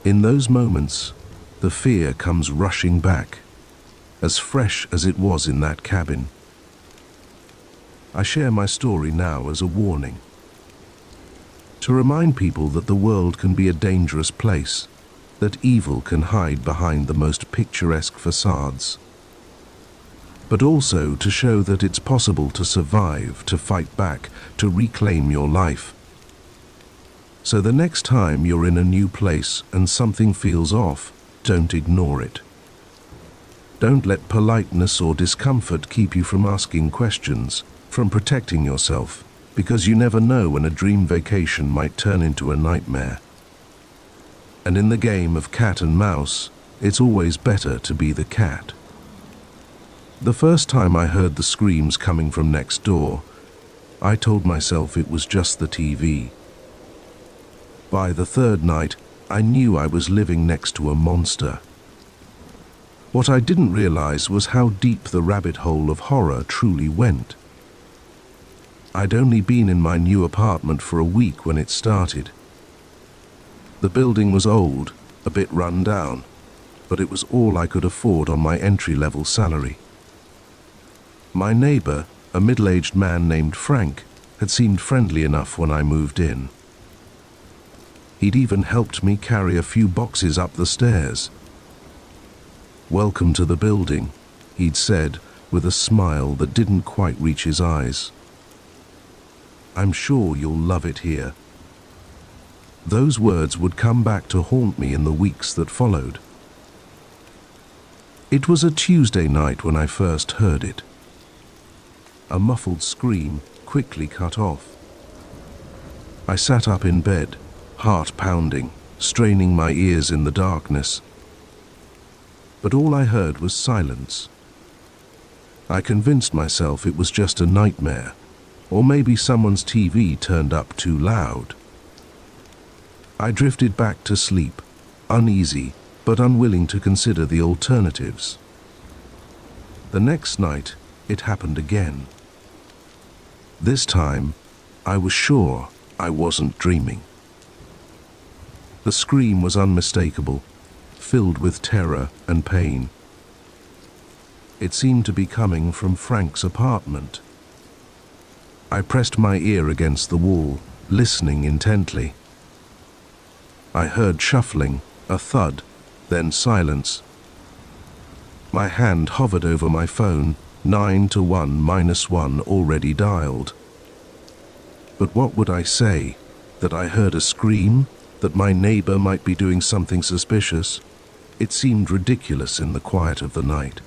In those moments, the fear comes rushing back, as fresh as it was in that cabin. I share my story now as a warning, to remind people that the world can be a dangerous place, that evil can hide behind the most picturesque facades, but also to show that it's possible to survive, to fight back, to reclaim your life. So the next time you're in a new place and something feels off, don't ignore it. Don't let politeness or discomfort keep you from asking questions, from protecting yourself, because you never know when a dream vacation might turn into a nightmare. And in the game of cat and mouse, it's always better to be the cat. The first time I heard the screams coming from next door, I told myself it was just the TV. By the third night, I knew I was living next to a monster. What I didn't realize was how deep the rabbit hole of horror truly went. I'd only been in my new apartment for a week when it started. The building was old, a bit run down, but it was all I could afford on my entry-level salary. My neighbor, a middle-aged man named Frank, had seemed friendly enough when I moved in. He'd even helped me carry a few boxes up the stairs. "Welcome to the building," he'd said, with a smile that didn't quite reach his eyes. "I'm sure you'll love it here." Those words would come back to haunt me in the weeks that followed. It was a Tuesday night when I first heard it. A muffled scream quickly cut off. I sat up in bed, heart pounding, straining my ears in the darkness. But all I heard was silence. I convinced myself it was just a nightmare, or maybe someone's TV turned up too loud. I drifted back to sleep, uneasy but unwilling to consider the alternatives. The next night, it happened again. This time, I was sure I wasn't dreaming. The scream was unmistakable, filled with terror and pain. It seemed to be coming from Frank's apartment. I pressed my ear against the wall, listening intently. I heard shuffling, a thud, then silence. My hand hovered over my phone, 9 to 1 minus 1 already dialed. But what would I say? That I heard a scream? That my neighbor might be doing something suspicious? It seemed ridiculous in the quiet of the night.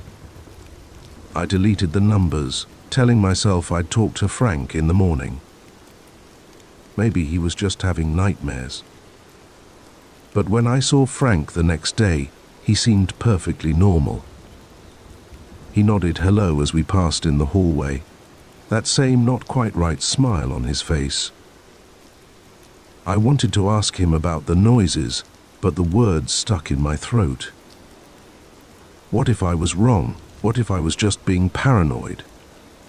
I deleted the numbers, telling myself I'd talk to Frank in the morning. Maybe he was just having nightmares. But when I saw Frank the next day, he seemed perfectly normal. He nodded hello as we passed in the hallway, that same not quite right smile on his face. I wanted to ask him about the noises, but the words stuck in my throat. What if I was wrong? What if I was just being paranoid?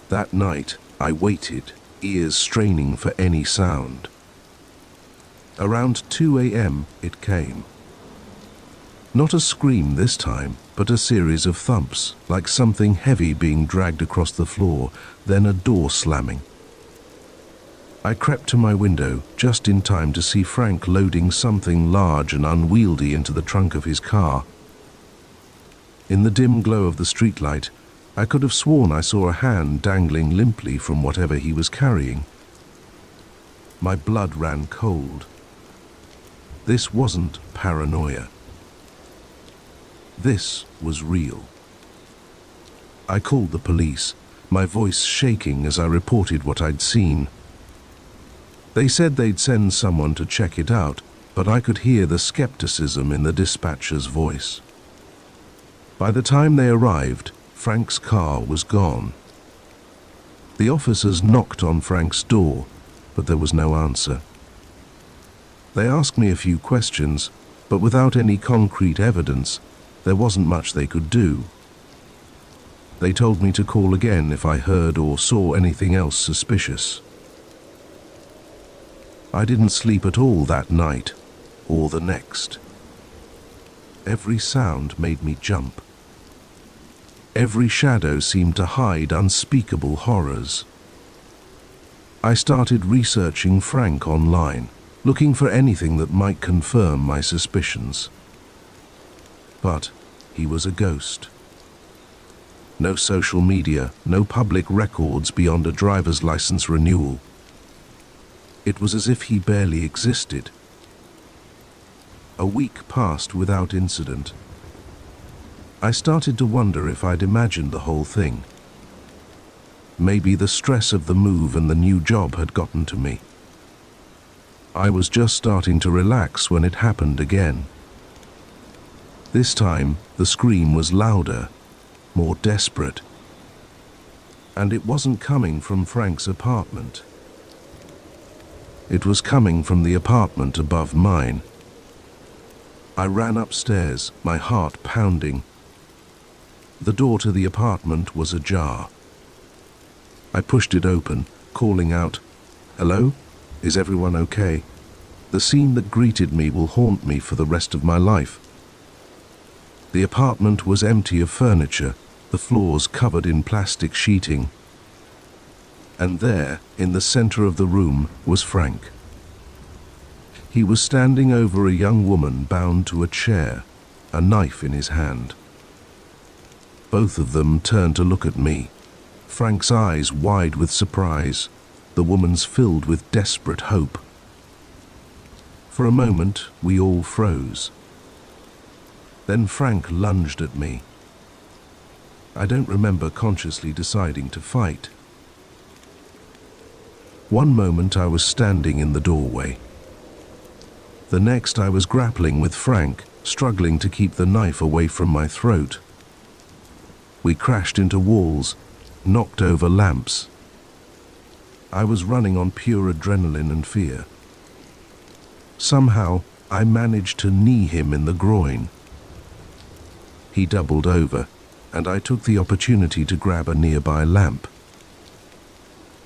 That night, I waited, ears straining for any sound. Around 2 a.m., it came. Not a scream this time, but a series of thumps, like something heavy being dragged across the floor, then a door slamming. I crept to my window, just in time to see Frank loading something large and unwieldy into the trunk of his car. In the dim glow of the streetlight, I could have sworn I saw a hand dangling limply from whatever he was carrying. My blood ran cold. This wasn't paranoia. This was real. I called the police, my voice shaking as I reported what I'd seen. They said they'd send someone to check it out, but I could hear the skepticism in the dispatcher's voice. By the time they arrived, Frank's car was gone. The officers knocked on Frank's door, but there was no answer. They asked me a few questions, but without any concrete evidence, there wasn't much they could do. They told me to call again if I heard or saw anything else suspicious. I didn't sleep at all that night, or the next. Every sound made me jump. Every shadow seemed to hide unspeakable horrors. I started researching Frank online, looking for anything that might confirm my suspicions. But he was a ghost. No social media, no public records beyond a driver's license renewal. It was as if he barely existed. A week passed without incident. I started to wonder if I'd imagined the whole thing. Maybe the stress of the move and the new job had gotten to me. I was just starting to relax when it happened again. This time, the scream was louder, more desperate. And it wasn't coming from Frank's apartment. It was coming from the apartment above mine. I ran upstairs, my heart pounding. The door to the apartment was ajar. I pushed it open, calling out, "Hello? Is everyone okay?" The scene that greeted me will haunt me for the rest of my life. The apartment was empty of furniture, the floors covered in plastic sheeting. And there, in the center of the room, was Frank. He was standing over a young woman bound to a chair, a knife in his hand. Both of them turned to look at me, Frank's eyes wide with surprise, the woman's filled with desperate hope. For a moment, we all froze. Then Frank lunged at me. I don't remember consciously deciding to fight. One moment I was standing in the doorway. The next I was grappling with Frank, struggling to keep the knife away from my throat. We crashed into walls, knocked over lamps. I was running on pure adrenaline and fear. Somehow, I managed to knee him in the groin. He doubled over, and I took the opportunity to grab a nearby lamp.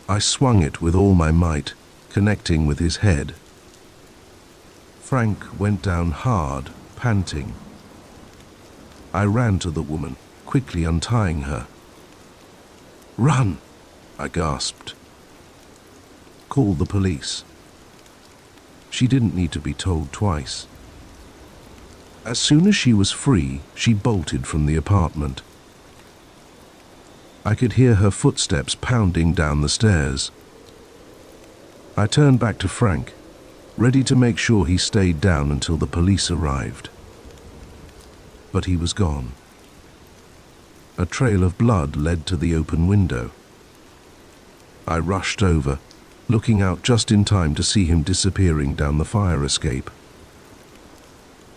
I swung it with all my might, connecting with his head. Frank went down hard, panting. I ran to the woman, quickly untying her. "Run!" I gasped. "Call the police." She didn't need to be told twice. As soon as she was free, she bolted from the apartment. I could hear her footsteps pounding down the stairs. I turned back to Frank, ready to make sure he stayed down until the police arrived. But he was gone. A trail of blood led to the open window. I rushed over, looking out just in time to see him disappearing down the fire escape.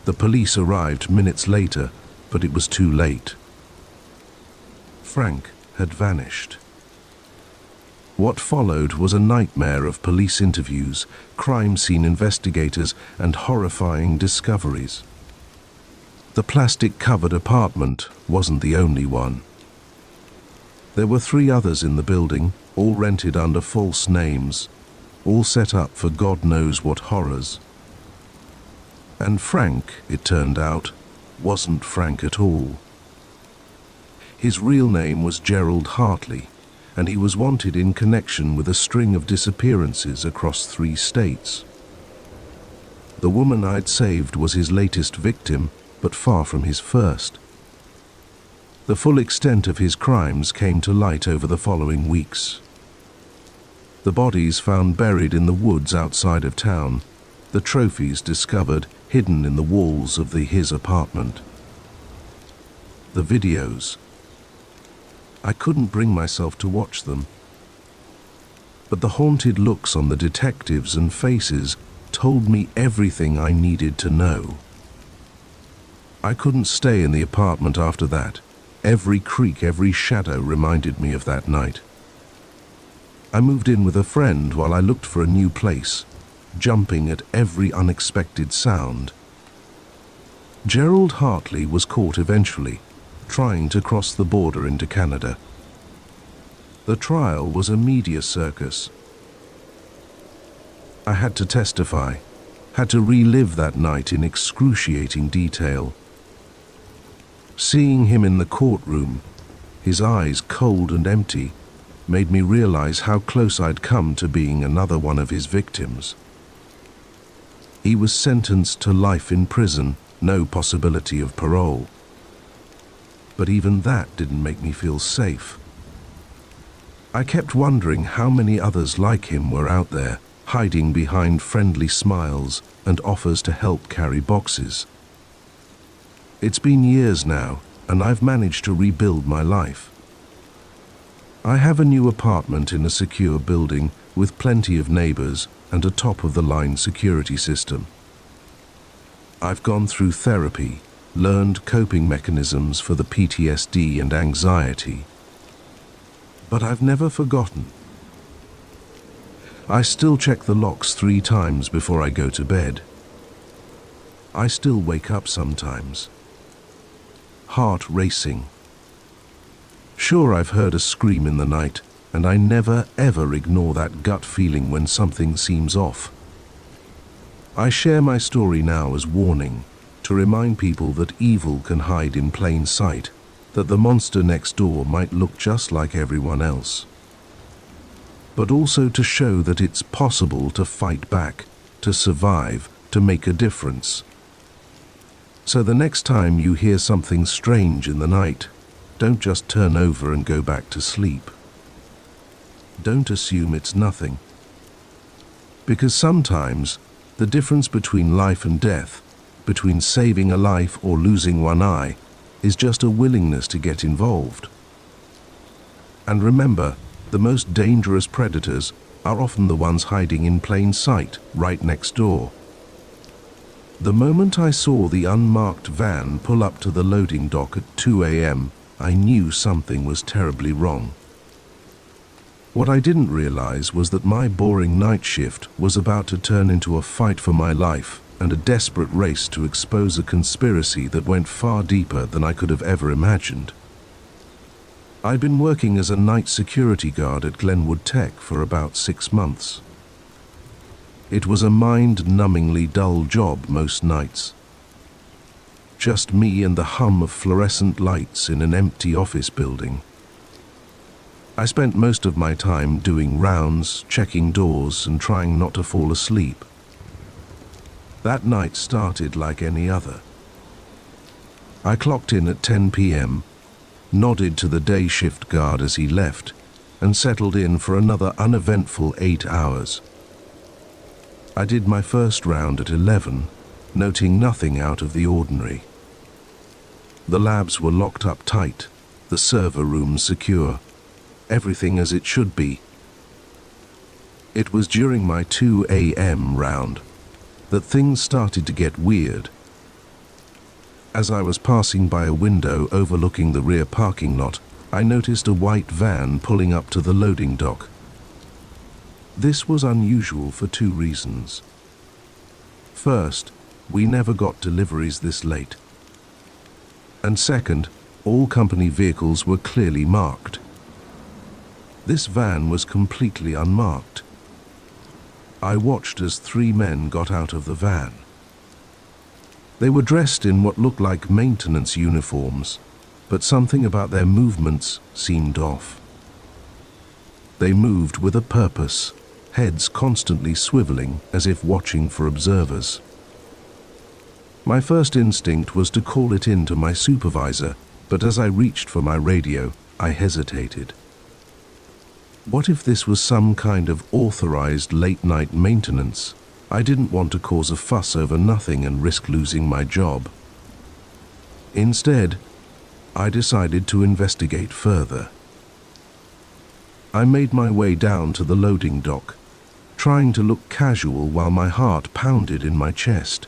The police arrived minutes later, but it was too late. Frank had vanished. What followed was a nightmare of police interviews, crime scene investigators, and horrifying discoveries. The plastic-covered apartment wasn't the only one. There were 3 others in the building, all rented under false names, all set up for God knows what horrors. And Frank, it turned out, wasn't Frank at all. His real name was Gerald Hartley, and he was wanted in connection with a string of disappearances across 3 states. The woman I'd saved was his latest victim, but far from his first. The full extent of his crimes came to light over the following weeks. The bodies found buried in the woods outside of town, the trophies discovered hidden in the walls of his apartment. The videos. I couldn't bring myself to watch them. But the haunted looks on the detectives and faces told me everything I needed to know. I couldn't stay in the apartment after that. Every creak, every shadow reminded me of that night. I moved in with a friend while I looked for a new place, jumping at every unexpected sound. Gerald Hartley was caught eventually, trying to cross the border into Canada. The trial was a media circus. I had to testify, had to relive that night in excruciating detail. Seeing him in the courtroom, his eyes cold and empty, made me realize how close I'd come to being another one of his victims. He was sentenced to life in prison, no possibility of parole. But even that didn't make me feel safe. I kept wondering how many others like him were out there, hiding behind friendly smiles and offers to help carry boxes. It's been years now, and I've managed to rebuild my life. I have a new apartment in a secure building with plenty of neighbors and a top-of-the-line security system. I've gone through therapy, learned coping mechanisms for the PTSD and anxiety. But I've never forgotten. I still check the locks 3 times before I go to bed. I still wake up sometimes. Heart racing. Sure, I've heard a scream in the night, and I never ever ignore that gut feeling when something seems off. I share my story now as warning, to remind people that evil can hide in plain sight, that the monster next door might look just like everyone else. But also to show that it's possible to fight back, to survive, to make a difference. So the next time you hear something strange in the night, don't just turn over and go back to sleep. Don't assume it's nothing. Because sometimes the difference between life and death, between saving a life or losing one eye, is just a willingness to get involved. And remember, the most dangerous predators are often the ones hiding in plain sight, right next door. The moment I saw the unmarked van pull up to the loading dock at 2 a.m., I knew something was terribly wrong. What I didn't realize was that my boring night shift was about to turn into a fight for my life and a desperate race to expose a conspiracy that went far deeper than I could have ever imagined. I'd been working as a night security guard at Glenwood Tech for about 6 months. It was a mind-numbingly dull job most nights. Just me and the hum of fluorescent lights in an empty office building. I spent most of my time doing rounds, checking doors, and trying not to fall asleep. That night started like any other. I clocked in at 10 p.m., nodded to the day shift guard as he left, and settled in for another uneventful 8 hours. I did my first round at 11, noting nothing out of the ordinary. The labs were locked up tight, the server rooms secure, everything as it should be, It was during my 2 a.m. round that things started to get weird. As I was passing by a window overlooking the rear parking lot, I noticed a white van pulling up to the loading dock. This was unusual for 2 reasons. First, we never got deliveries this late. And second, all company vehicles were clearly marked. This van was completely unmarked. I watched as 3 men got out of the van. They were dressed in what looked like maintenance uniforms, but something about their movements seemed off. They moved with a purpose, heads constantly swiveling as if watching for observers. My first instinct was to call it in to my supervisor, but as I reached for my radio, I hesitated. What if this was some kind of authorized late-night maintenance? I didn't want to cause a fuss over nothing and risk losing my job. Instead, I decided to investigate further. I made my way down to the loading dock, trying to look casual while my heart pounded in my chest.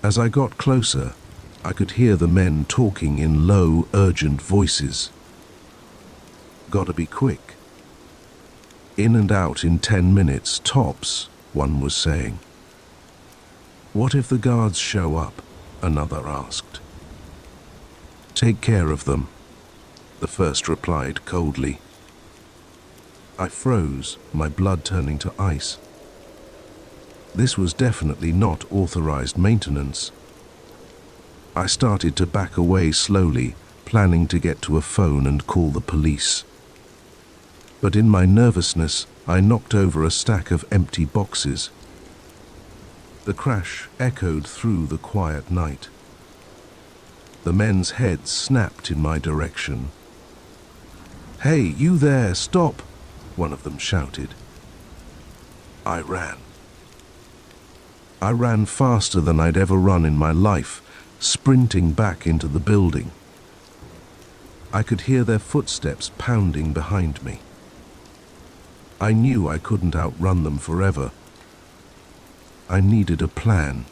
As I got closer, I could hear the men talking in low, urgent voices. Gotta be quick. In and out in 10 minutes, tops, one was saying. What if the guards show up? Another asked. Take care of them, the first replied coldly. I froze, my blood turning to ice. This was definitely not authorized maintenance. I started to back away slowly, planning to get to a phone and call the police. But in my nervousness, I knocked over a stack of empty boxes. The crash echoed through the quiet night. The men's heads snapped in my direction. "Hey, you there, stop!" one of them shouted. I ran. I ran faster than I'd ever run in my life, sprinting back into the building. I could hear their footsteps pounding behind me. I knew I couldn't outrun them forever. I needed a plan.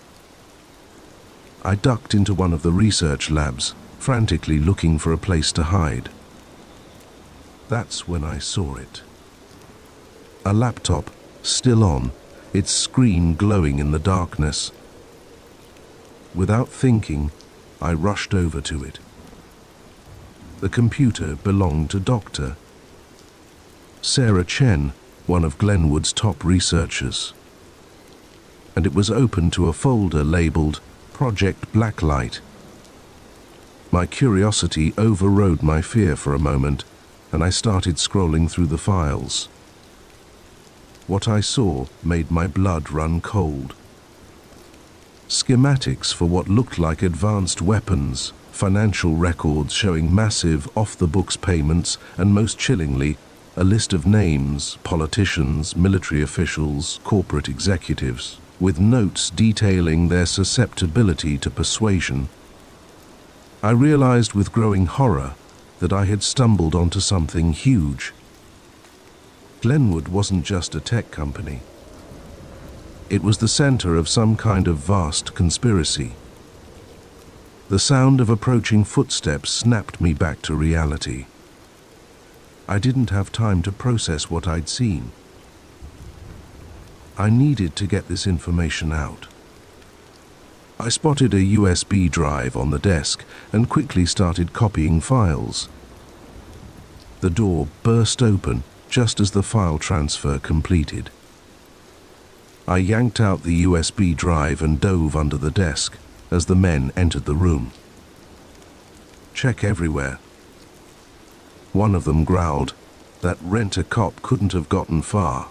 I ducked into one of the research labs, frantically looking for a place to hide. That's when I saw it. A laptop, still on, its screen glowing in the darkness. Without thinking, I rushed over to it. The computer belonged to Dr. Sarah Chen, one of Glenwood's top researchers. And it was open to a folder labeled Project Blacklight. My curiosity overrode my fear for a moment, and I started scrolling through the files. What I saw made my blood run cold. Schematics for what looked like advanced weapons, financial records showing massive off-the-books payments, and most chillingly, a list of names, politicians, military officials, corporate executives, with notes detailing their susceptibility to persuasion. I realized with growing horror that I had stumbled onto something huge. Glenwood wasn't just a tech company. It was the center of some kind of vast conspiracy. The sound of approaching footsteps snapped me back to reality. I didn't have time to process what I'd seen. I needed to get this information out. I spotted a USB drive on the desk and quickly started copying files. The door burst open just as the file transfer completed. I yanked out the USB drive and dove under the desk as the men entered the room. Check everywhere. One of them growled. That rent-a-cop couldn't have gotten far.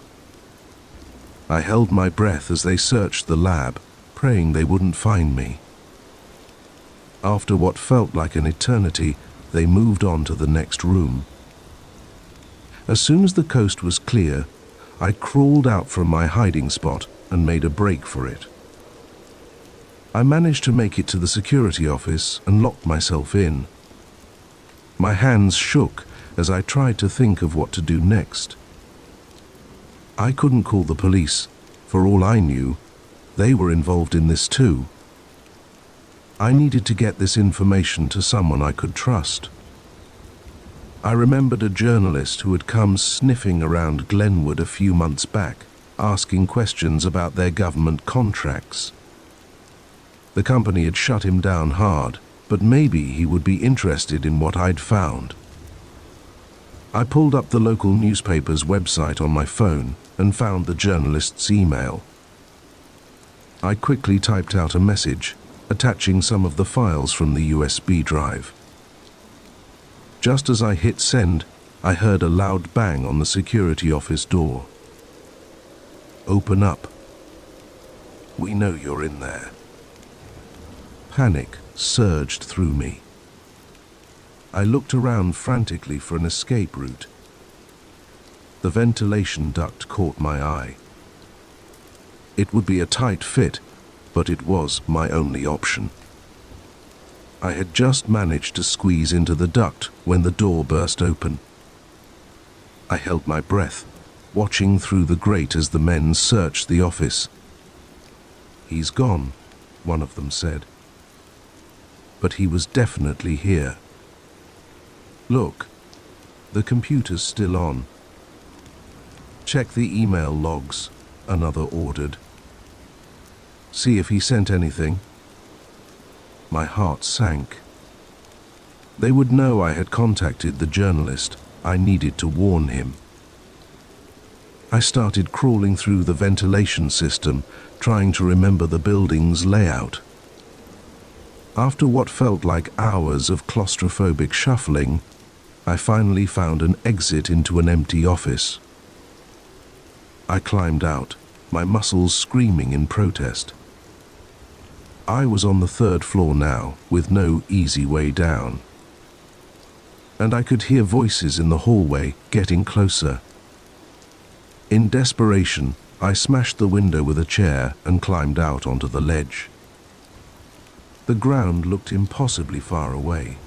I held my breath as they searched the lab, praying they wouldn't find me. After what felt like an eternity, they moved on to the next room. As soon as the coast was clear, I crawled out from my hiding spot and made a break for it. I managed to make it to the security office and locked myself in. My hands shook as I tried to think of what to do next. I couldn't call the police. For all I knew, they were involved in this too. I needed to get this information to someone I could trust. I remembered a journalist who had come sniffing around Glenwood a few months back, asking questions about their government contracts. The company had shut him down hard, but maybe he would be interested in what I'd found. I pulled up the local newspaper's website on my phone and found the journalist's email. I quickly typed out a message, attaching some of the files from the USB drive. Just as I hit send, I heard a loud bang on the security office door. "Open up. We know you're in there." Panic surged through me. I looked around frantically for an escape route. The ventilation duct caught my eye. It would be a tight fit, but it was my only option. I had just managed to squeeze into the duct when the door burst open. I held my breath, watching through the grate as the men searched the office. "He's gone," one of them said. But he was definitely here. "Look, the computer's still on." "Check the email logs," another ordered. "See if he sent anything." My heart sank. They would know I had contacted the journalist. I needed to warn him. I started crawling through the ventilation system, trying to remember the building's layout. After what felt like hours of claustrophobic shuffling, I finally found an exit into an empty office. I climbed out, my muscles screaming in protest. I was on the third floor now, with no easy way down. And I could hear voices in the hallway getting closer. In desperation, I smashed the window with a chair and climbed out onto the ledge. The ground looked impossibly far away,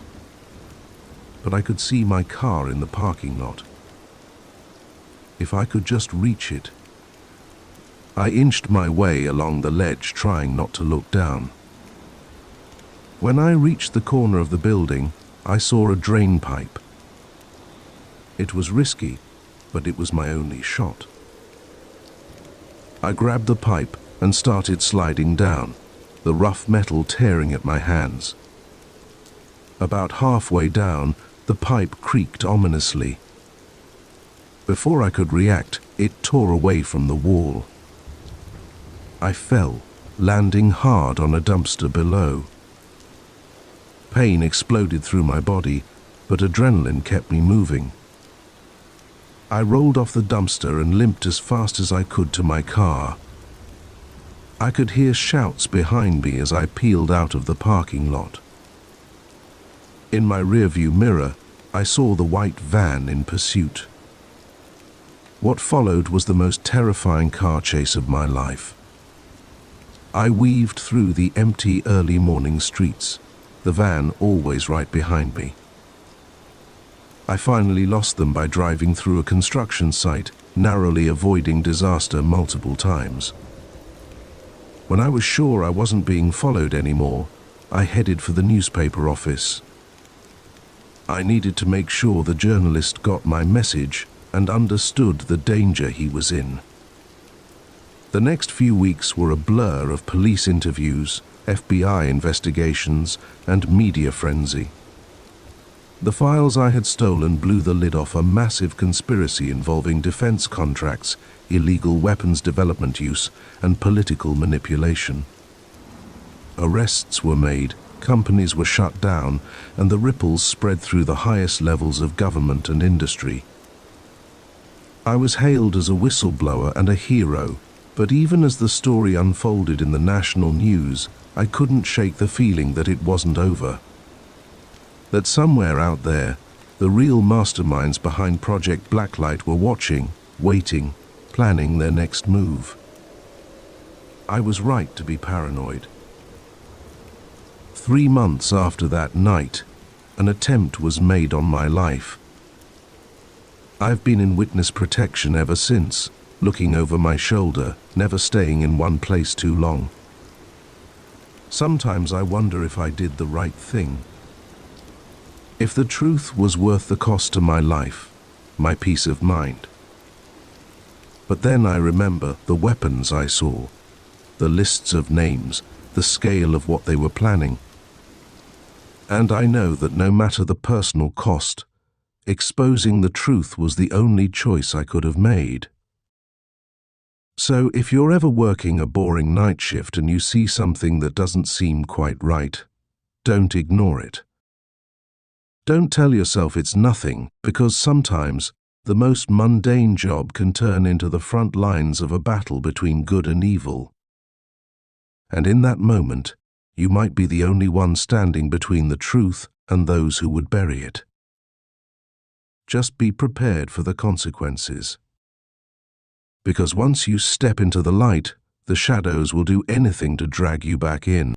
but I could see my car in the parking lot. If I could just reach it. I inched my way along the ledge, trying not to look down. When I reached the corner of the building, I saw a drain pipe. It was risky, but it was my only shot. I grabbed the pipe and started sliding down, the rough metal tearing at my hands. About halfway down, the pipe creaked ominously. Before I could react, it tore away from the wall. I fell, landing hard on a dumpster below. Pain exploded through my body, but adrenaline kept me moving. I rolled off the dumpster and limped as fast as I could to my car. I could hear shouts behind me as I peeled out of the parking lot. In my rearview mirror, I saw the white van in pursuit. What followed was the most terrifying car chase of my life. I weaved through the empty early morning streets, the van always right behind me. I finally lost them by driving through a construction site, narrowly avoiding disaster multiple times. When I was sure I wasn't being followed anymore, I headed for the newspaper office. I needed to make sure the journalist got my message and understood the danger he was in. The next few weeks were a blur of police interviews, FBI investigations, and media frenzy. The files I had stolen blew the lid off a massive conspiracy involving defense contracts, illegal weapons development use, and political manipulation. Arrests were made, companies were shut down, and the ripples spread through the highest levels of government and industry. I was hailed as a whistleblower and a hero, but even as the story unfolded in the national news, I couldn't shake the feeling that it wasn't over. That somewhere out there, the real masterminds behind Project Blacklight were watching, waiting, planning their next move. I was right to be paranoid. 3 months after that night, an attempt was made on my life. I've been in witness protection ever since, looking over my shoulder, never staying in one place too long. Sometimes I wonder if I did the right thing. If the truth was worth the cost to my life, my peace of mind. But then I remember the weapons I saw, the lists of names, the scale of what they were planning. And I know that no matter the personal cost, exposing the truth was the only choice I could have made. So if you're ever working a boring night shift and you see something that doesn't seem quite right, don't ignore it. Don't tell yourself it's nothing, because sometimes the most mundane job can turn into the front lines of a battle between good and evil. And in that moment, you might be the only one standing between the truth and those who would bury it. Just be prepared for the consequences. Because once you step into the light, the shadows will do anything to drag you back in.